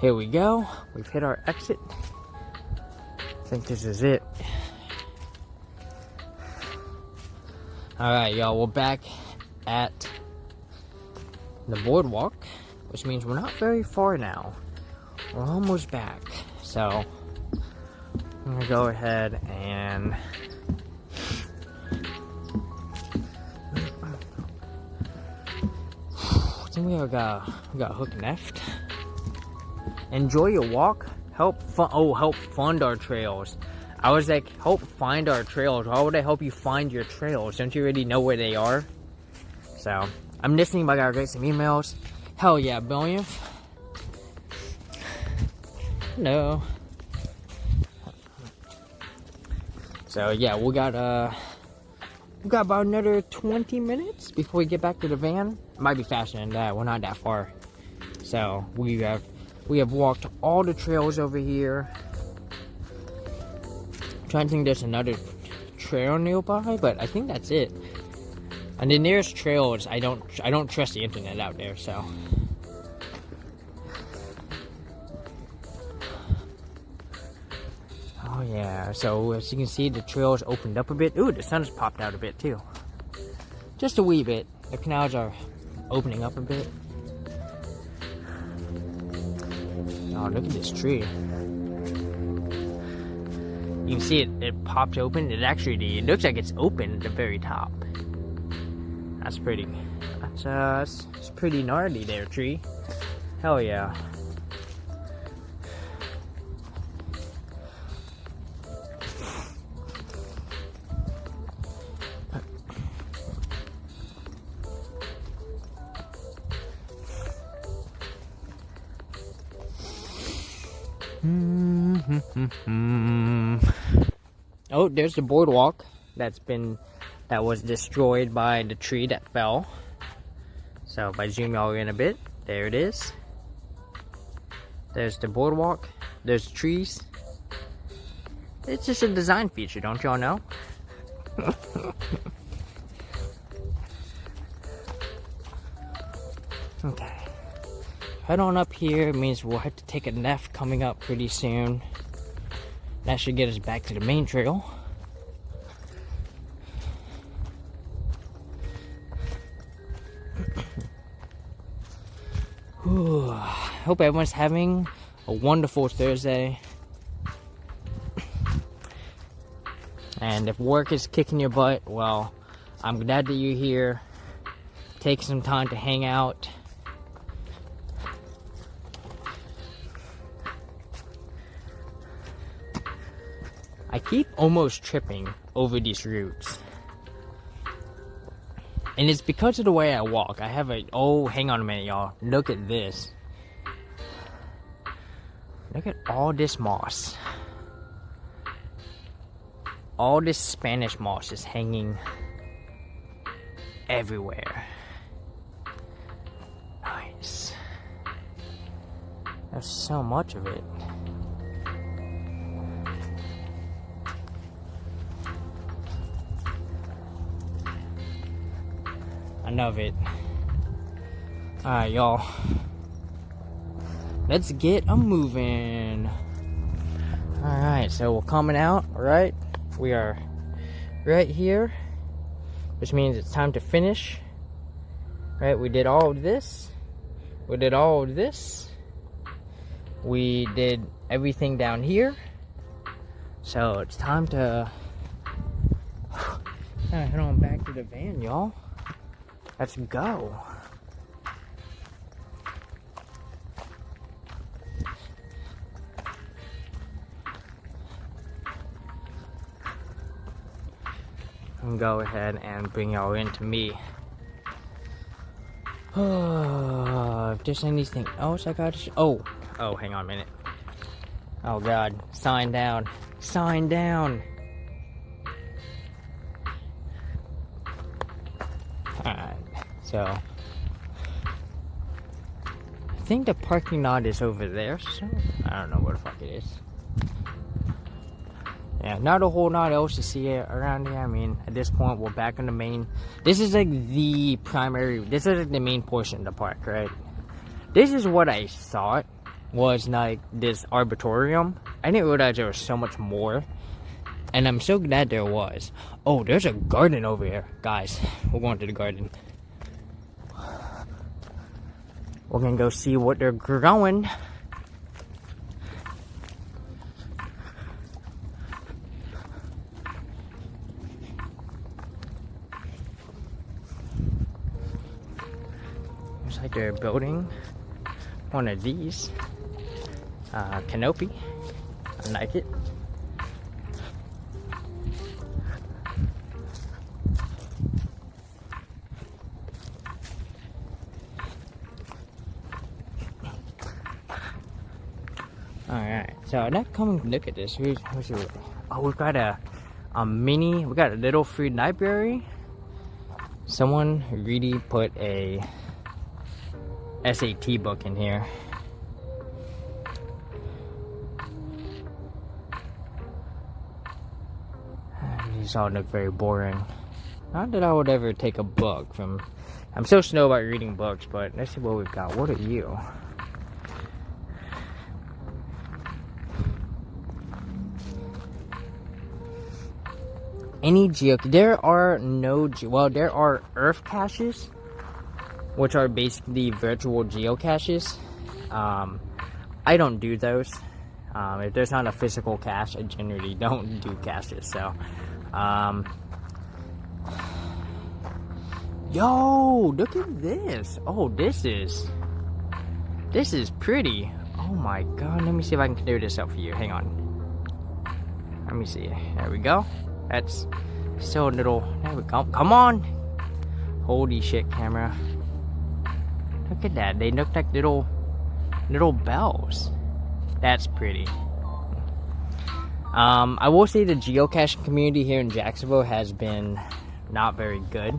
here we go. We've hit our exit. I think this is it. Alright, y'all, we're back at the boardwalk, which means we're not very far now. We're almost back. So, I'm gonna go ahead and I think we got hook and left. Enjoy your walk. Help fund our trails. I was like, help find our trails. Why would I help you find your trails? Don't you already know where they are? So, I'm listening, but I gotta get some emails. Hell yeah, Brilliant. Hello. So yeah, we got about another 20 minutes before we get back to the van. It might be faster than that. We're not that far. So we have walked all the trails over here. I'm trying to think there's another trail nearby, but I think that's it. And the nearest trails, I don't trust the internet out there, so. Oh yeah, so as you can see, the trails opened up a bit. Ooh, the sun's popped out a bit too. Just a wee bit. The canals are opening up a bit. Oh, look at this tree. You can see it popped open. It looks like it's open at the very top. That's pretty So it's pretty gnarly there, tree. Hell yeah. Oh, there's the boardwalk that was destroyed by the tree that fell. So if I zoom y'all in a bit, there it is. There's the boardwalk. There's trees. It's just a design feature, don't y'all know? Okay. Head on up here. It means we'll have to take a left coming up pretty soon. That should get us back to the main trail. Whew. Hope everyone's having a wonderful Thursday. And if work is kicking your butt, well, I'm glad that you're here. Take some time to hang out. I keep almost tripping over these roots. And it's because of the way I walk. I have a... Oh, hang on a minute, y'all. Look at this. Look at all this moss. All this Spanish moss is hanging everywhere. Nice. There's so much of it. I love it. Alright, y'all. Let's get a moving. Alright, so we're coming out, right? We are right here, which means it's time to finish. Right, we did all of this. We did all of this. We did everything down here. So it's time to head on back to the van, y'all. Let's go. And go ahead and bring y'all into me. If there's anything else I gotta oh, hang on a minute. Oh God, sign down. Sign down. Alright, so I think the parking lot is over there, so I don't know where the fuck it is. Yeah, not a whole lot else to see around here. I mean, at this point, we're back in the main. This is like the primary, this is like the main portion of the park, right? This is what I thought was like this arboretum. I didn't realize there was so much more. And I'm so glad there was. Oh, there's a garden over here. Guys, we're going to the garden. We're gonna go see what they're growing. Looks like they're building one of these. Canopy. I like it. Alright, so now come and look at this. Oh, we've got a mini, we got a little free library. Someone really put a SAT book in here. These all look very boring. Not that I would ever take a book from... I'm so slow about reading books, but let's see what we've got. What are you? Any there are no there are earth caches, which are basically virtual geocaches. I don't do those. If there's not a physical cache, I generally don't do caches. So Yo, look at this. Oh, this is pretty. Oh my god, let me see if I can clear this up for you. Hang on. Let me see. There we go. That's still a little. There we go. Come on. Holy shit, camera. Look at that. They look like little bells. That's pretty. I will say the geocaching community here in Jacksonville has been not very good,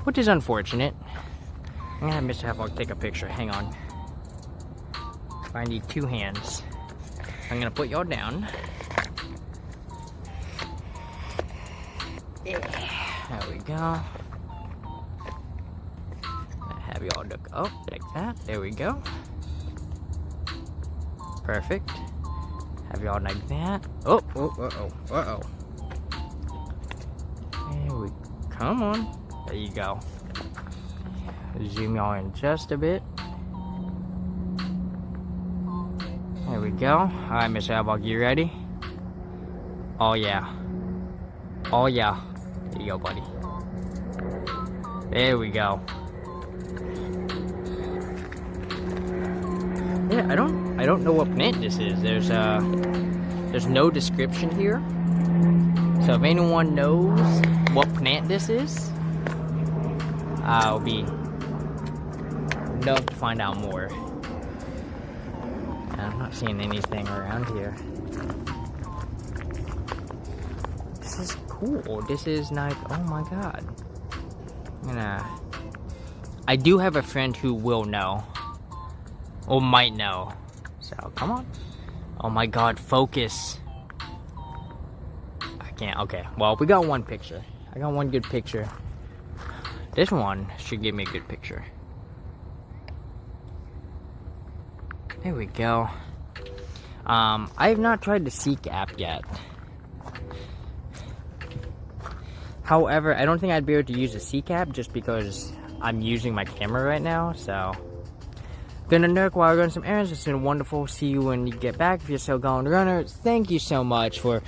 which is unfortunate. I'm gonna have Mr. Hefflog take a picture. Hang on. I need 2 hands. I'm gonna put y'all down. Yeah, there we go. Have y'all look up like that. There we go. Perfect. Have y'all like that. Oh, uh-oh. There we come on. There you go. Zoom y'all in just a bit. There we go. Alright, Mr. Hefflog, you ready? Oh yeah. Oh yeah. There you go, buddy. There we go. Yeah, I don't know what plant this is. There's no description here. So if anyone knows what plant this is, I'll be love to find out more. I'm not seeing anything around here. This is cool. This is like, oh my god. I do have a friend who will know. Or might know. So, come on. Oh my god, focus. I can't, okay. Well, we got one picture. I got one good picture. This one should give me a good picture. There we go. I have not tried the Seek app yet. However, I don't think I'd be able to use the Seek app just because I'm using my camera right now, so. Gonna nurk while I run some errands. It's been wonderful. See you when you get back. If you're still going to runner, thank you so much for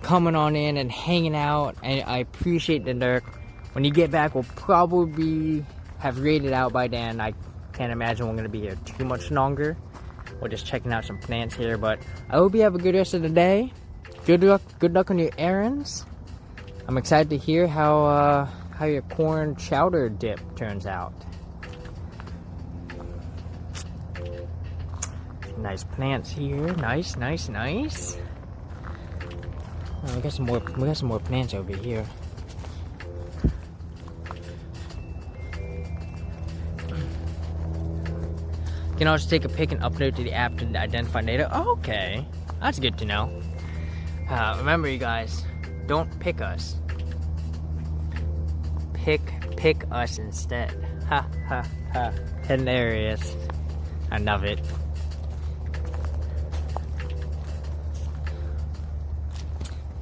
coming on in and hanging out. And I appreciate the nurk. When you get back, we'll probably have raided out by then. I can't imagine we're gonna be here too much longer. We're just checking out some plants here, but I hope you have a good rest of the day. Good luck on your errands. I'm excited to hear how your corn chowder dip turns out. Nice plants here. Nice. Oh, we got some more plants over here. You can also take a pic and upload to the app to identify data. Oh, okay, that's good to know. Remember, you guys, don't pick us. Pick us instead. Ha ha ha! Hilarious. I love it.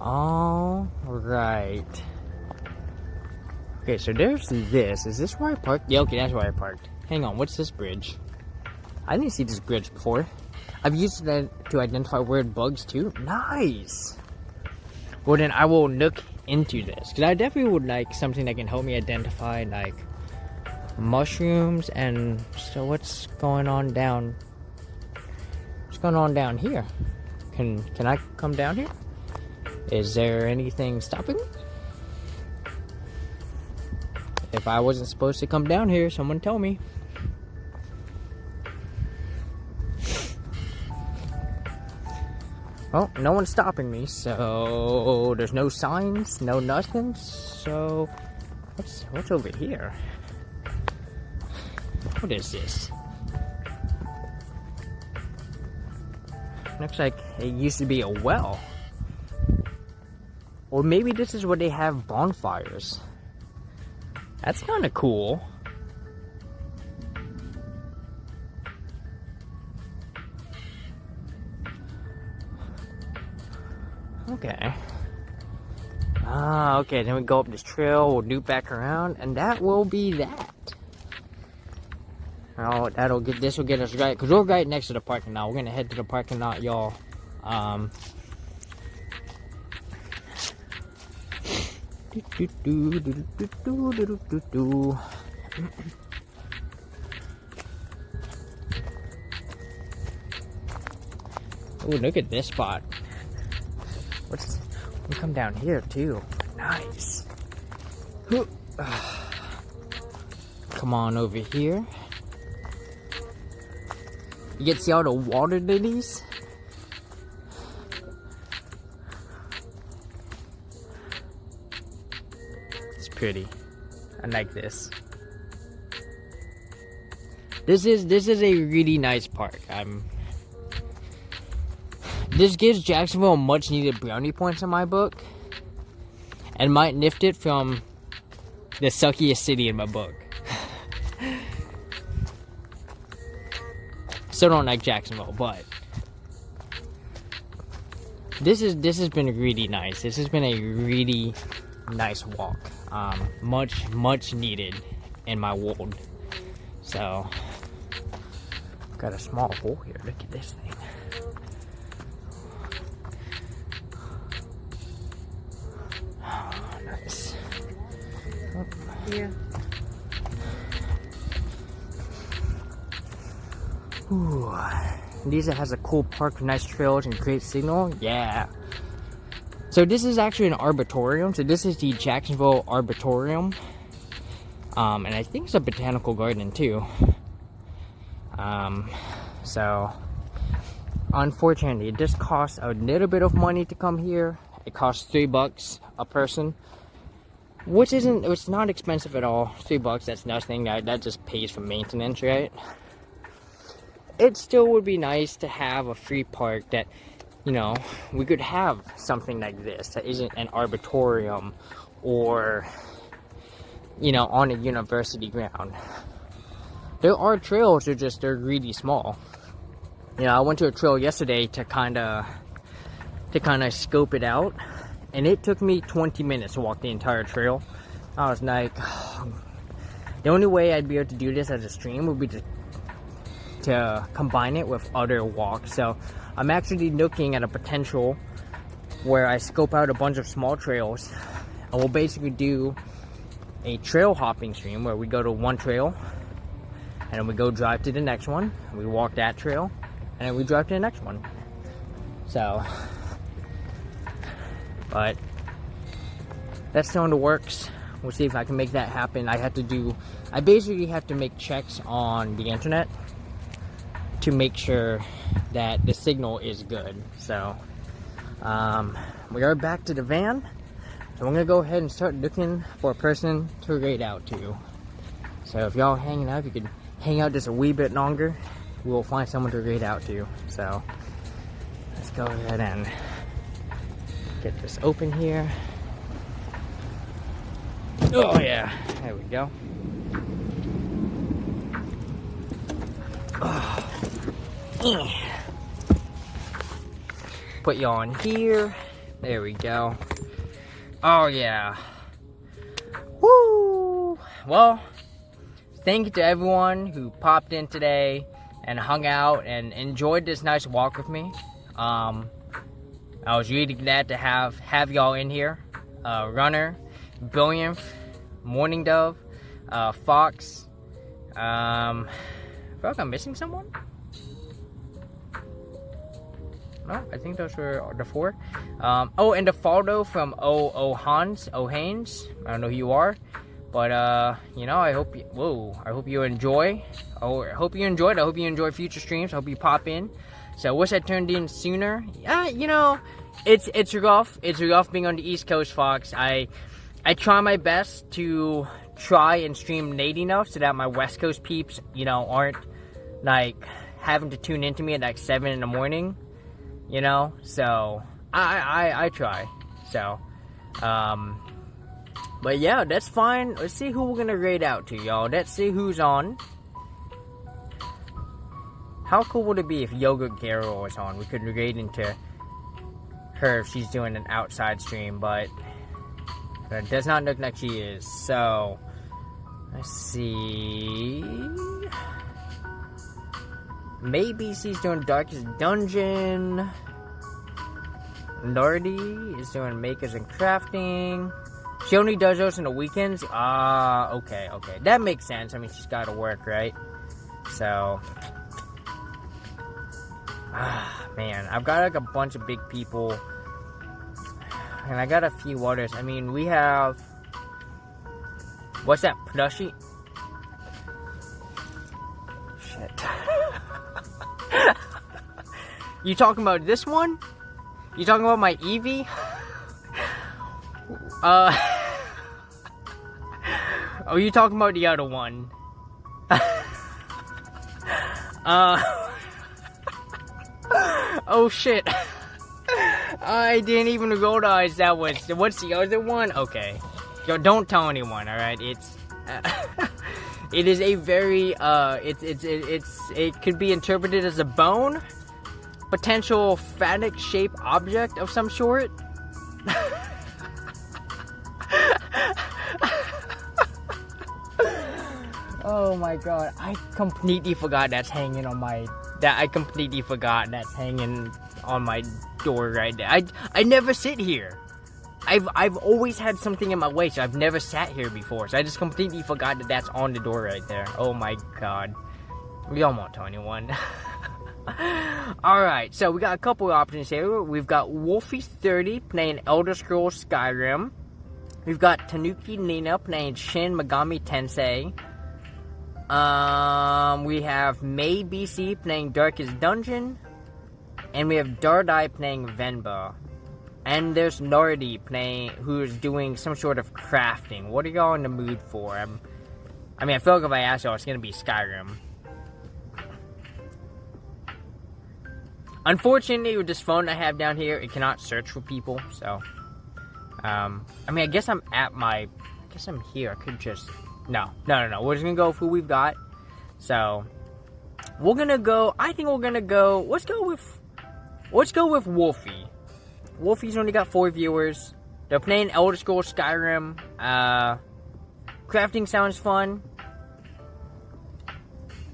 All right. Okay, so there's this. Is this where I parked? Yeah, okay, that's where I parked. Hang on, what's this bridge? I didn't see this bridge before. I've used it to identify weird bugs too. Nice. Well, then I will look into this because I definitely would like something that can help me identify like mushrooms. And so what's going on down? What's going on down here? Can I come down here? Is there anything stopping me? If I wasn't supposed to come down here, someone tell me. Well, no one's stopping me, so there's no signs, no nothing. So what's over here? What is this? Looks like it used to be a well. Or maybe this is where they have bonfires. That's kind of cool. Okay. Okay, then we go up this trail, we'll loop back around, and that will be that. Oh, this will get us right, because we're right next to the parking lot. We're gonna head to the parking lot, y'all. Oh, look at this spot. We come down here too. Nice. Come on over here. You get to see all the water lilies. It's pretty. I like this. This is a really nice park. This gives Jacksonville much needed brownie points in my book, and might lift it from the suckiest city in my book. Still don't like Jacksonville, but this has been really nice. This has been a really nice walk. Much needed in my world. So, got a small hole here. Look at this thing. Oh, nice. Oh. Yeah. Ooh. Lisa has a cool park with nice trails and great signal. Yeah. So this is actually an arboretum. So this is the Jacksonville Arboretum. And I think it's a botanical garden too. So unfortunately, it just costs a little bit of money to come here. It costs $3 a person, which it's not expensive at all. $3, that's nothing. That just pays for maintenance, right? It still would be nice to have a free park that, you know, we could have something like this that isn't an arboretum or, you know, on a university ground. There are trails, they're really small. You know, I went to a trail yesterday to kind of scope it out, and it took me 20 minutes to walk the entire trail. I was like, the only way I'd be able to do this as a stream would be to combine it with other walks. So I'm actually looking at a potential where I scope out a bunch of small trails, and we'll basically do a trail hopping stream where we go to one trail and then we go drive to the next one, and we walk that trail, and then we drive to the next one. So, but that's still in the works. We'll see if I can make that happen. I basically have to make checks on the internet to make sure that the signal is good. So we are back to the van, so I'm gonna go ahead and start looking for a person to raid out to. So if y'all hanging out, if you could hang out just a wee bit longer, we'll find someone to raid out to. So let's go ahead and get this open here. Oh yeah, there we go. Put you on here. There we go. Oh yeah. Woo! Well, thank you to everyone who popped in today and hung out and enjoyed this nice walk with me. I was really glad to have y'all in here. Runner, Billionth, Morning Dove, Fox. I feel like I'm missing someone. No, I think those were the four. Oh, and the follow from Haynes. I don't know who you are, but you know, I hope you enjoy. I hope you enjoyed. I hope you enjoy future streams. I hope you pop in. So I wish I turned in sooner. Yeah, you know, it's rough. It's rough being on the East Coast, Fox. I try my best to try and stream late enough so that my West Coast peeps, you know, aren't like having to tune into me at like 7 in the morning. You know, so I try. So but yeah, that's fine. Let's see who we're gonna raid out to, y'all. Let's see who's on. How cool would it be if Yoga Garo was on? We could raid into her if she's doing an outside stream, but it does not look like she is. So let's see. Maybe she's doing Darkest Dungeon. Lordy is doing Makers and Crafting. She only does those in the weekends? Okay. That makes sense. I mean, she's got to work, right? So, man, I've got like a bunch of big people. And I got a few others. I mean, we have... What's that? Plushie? Shit. You talking about this one? You talking about my Eevee? Oh, you talking about the other one? Oh shit. I didn't even realize that was... What's the other one? Okay. Yo, don't tell anyone, alright? It's... it is a very, it could be interpreted as a bone. Potential phallic shaped object of some sort. Oh my god, I completely forgot that's hanging on my... I completely forgot that's hanging on my door right there. I never sit here. I've always had something in my way, so I've never sat here before. So I just completely forgot that that's on the door right there. Oh my god. We don't won't tell anyone. Alright, so we got a couple of options here. We've got Wolfie30 playing Elder Scrolls Skyrim. We've got Tanuki Nina playing Shin Megami Tensei. We have May BC playing Darkest Dungeon. And we have Dardai playing Venba. And there's Nardi playing, who's doing some sort of crafting. What are y'all in the mood for? I mean, I feel like if I ask y'all, it's gonna be Skyrim. Unfortunately, with this phone I have down here, it cannot search for people, so... I mean, I guess I'm here. I could just... No. We're just gonna go with who we've got. So, we're gonna go... I think we're gonna go... Let's go with Wolfie. Wolfie's only got 4 viewers. They're playing Elder Scrolls Skyrim. Crafting sounds fun.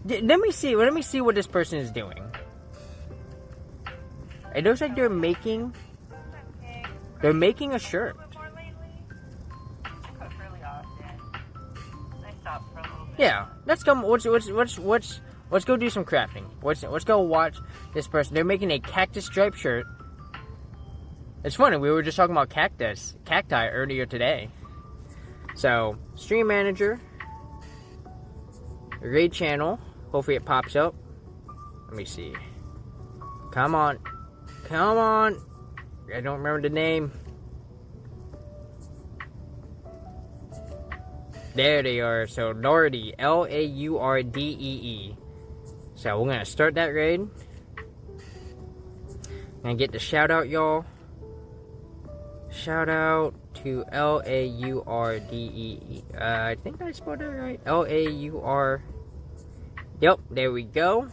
Let me see what this person is doing. It looks like they're making a shirt. Yeah, let's go. Let's go do some crafting. Let's go watch this person. They're making a cactus striped shirt. It's funny, we were just talking about cacti earlier today. So, stream manager, raid channel. Hopefully it pops up. Let me see. Come on. I don't remember the name. There they are. So, Laurdee, Laurdee. So, we're gonna start that raid. And get the shout out, y'all. Shout out to Laurdee. I think I spelled that right. Laur. Yep, there we go.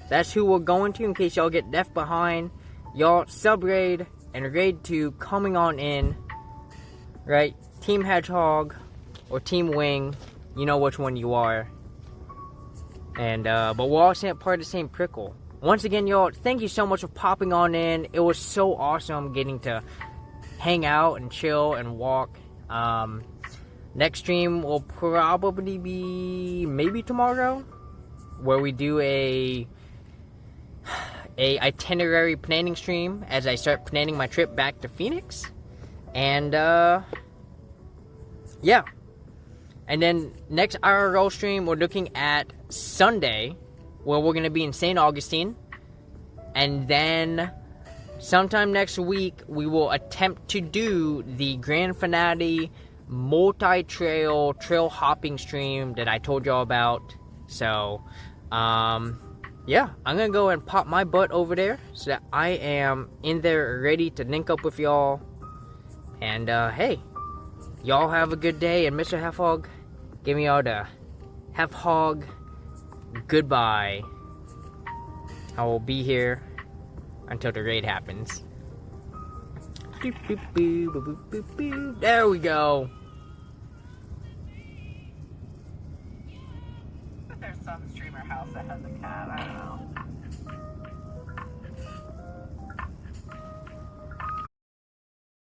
That's who we're going to in case y'all get left behind. Y'all sub raid and raid 2 coming on in. Right? Team Hedgehog or Team Wing. You know which one you are. And but we're all part of the same prickle. Once again, y'all, thank you so much for popping on in. It was so awesome getting to hang out and chill and walk. Next stream will probably be maybe tomorrow, where we do a itinerary planning stream as I start planning my trip back to Phoenix. And yeah. And then next IRL stream, we're looking at Sunday, where we're going to be in St. Augustine. And then sometime next week, we will attempt to do the grand finale multi-trail trail hopping stream that I told y'all about. So, yeah, I'm going to go and pop my butt over there so that I am in there ready to link up with y'all. And, hey, y'all have a good day. And Mr. Half Hog, give me all the Half Hog goodbye. I will be here until the raid happens. There we go. There's some streamer house that has a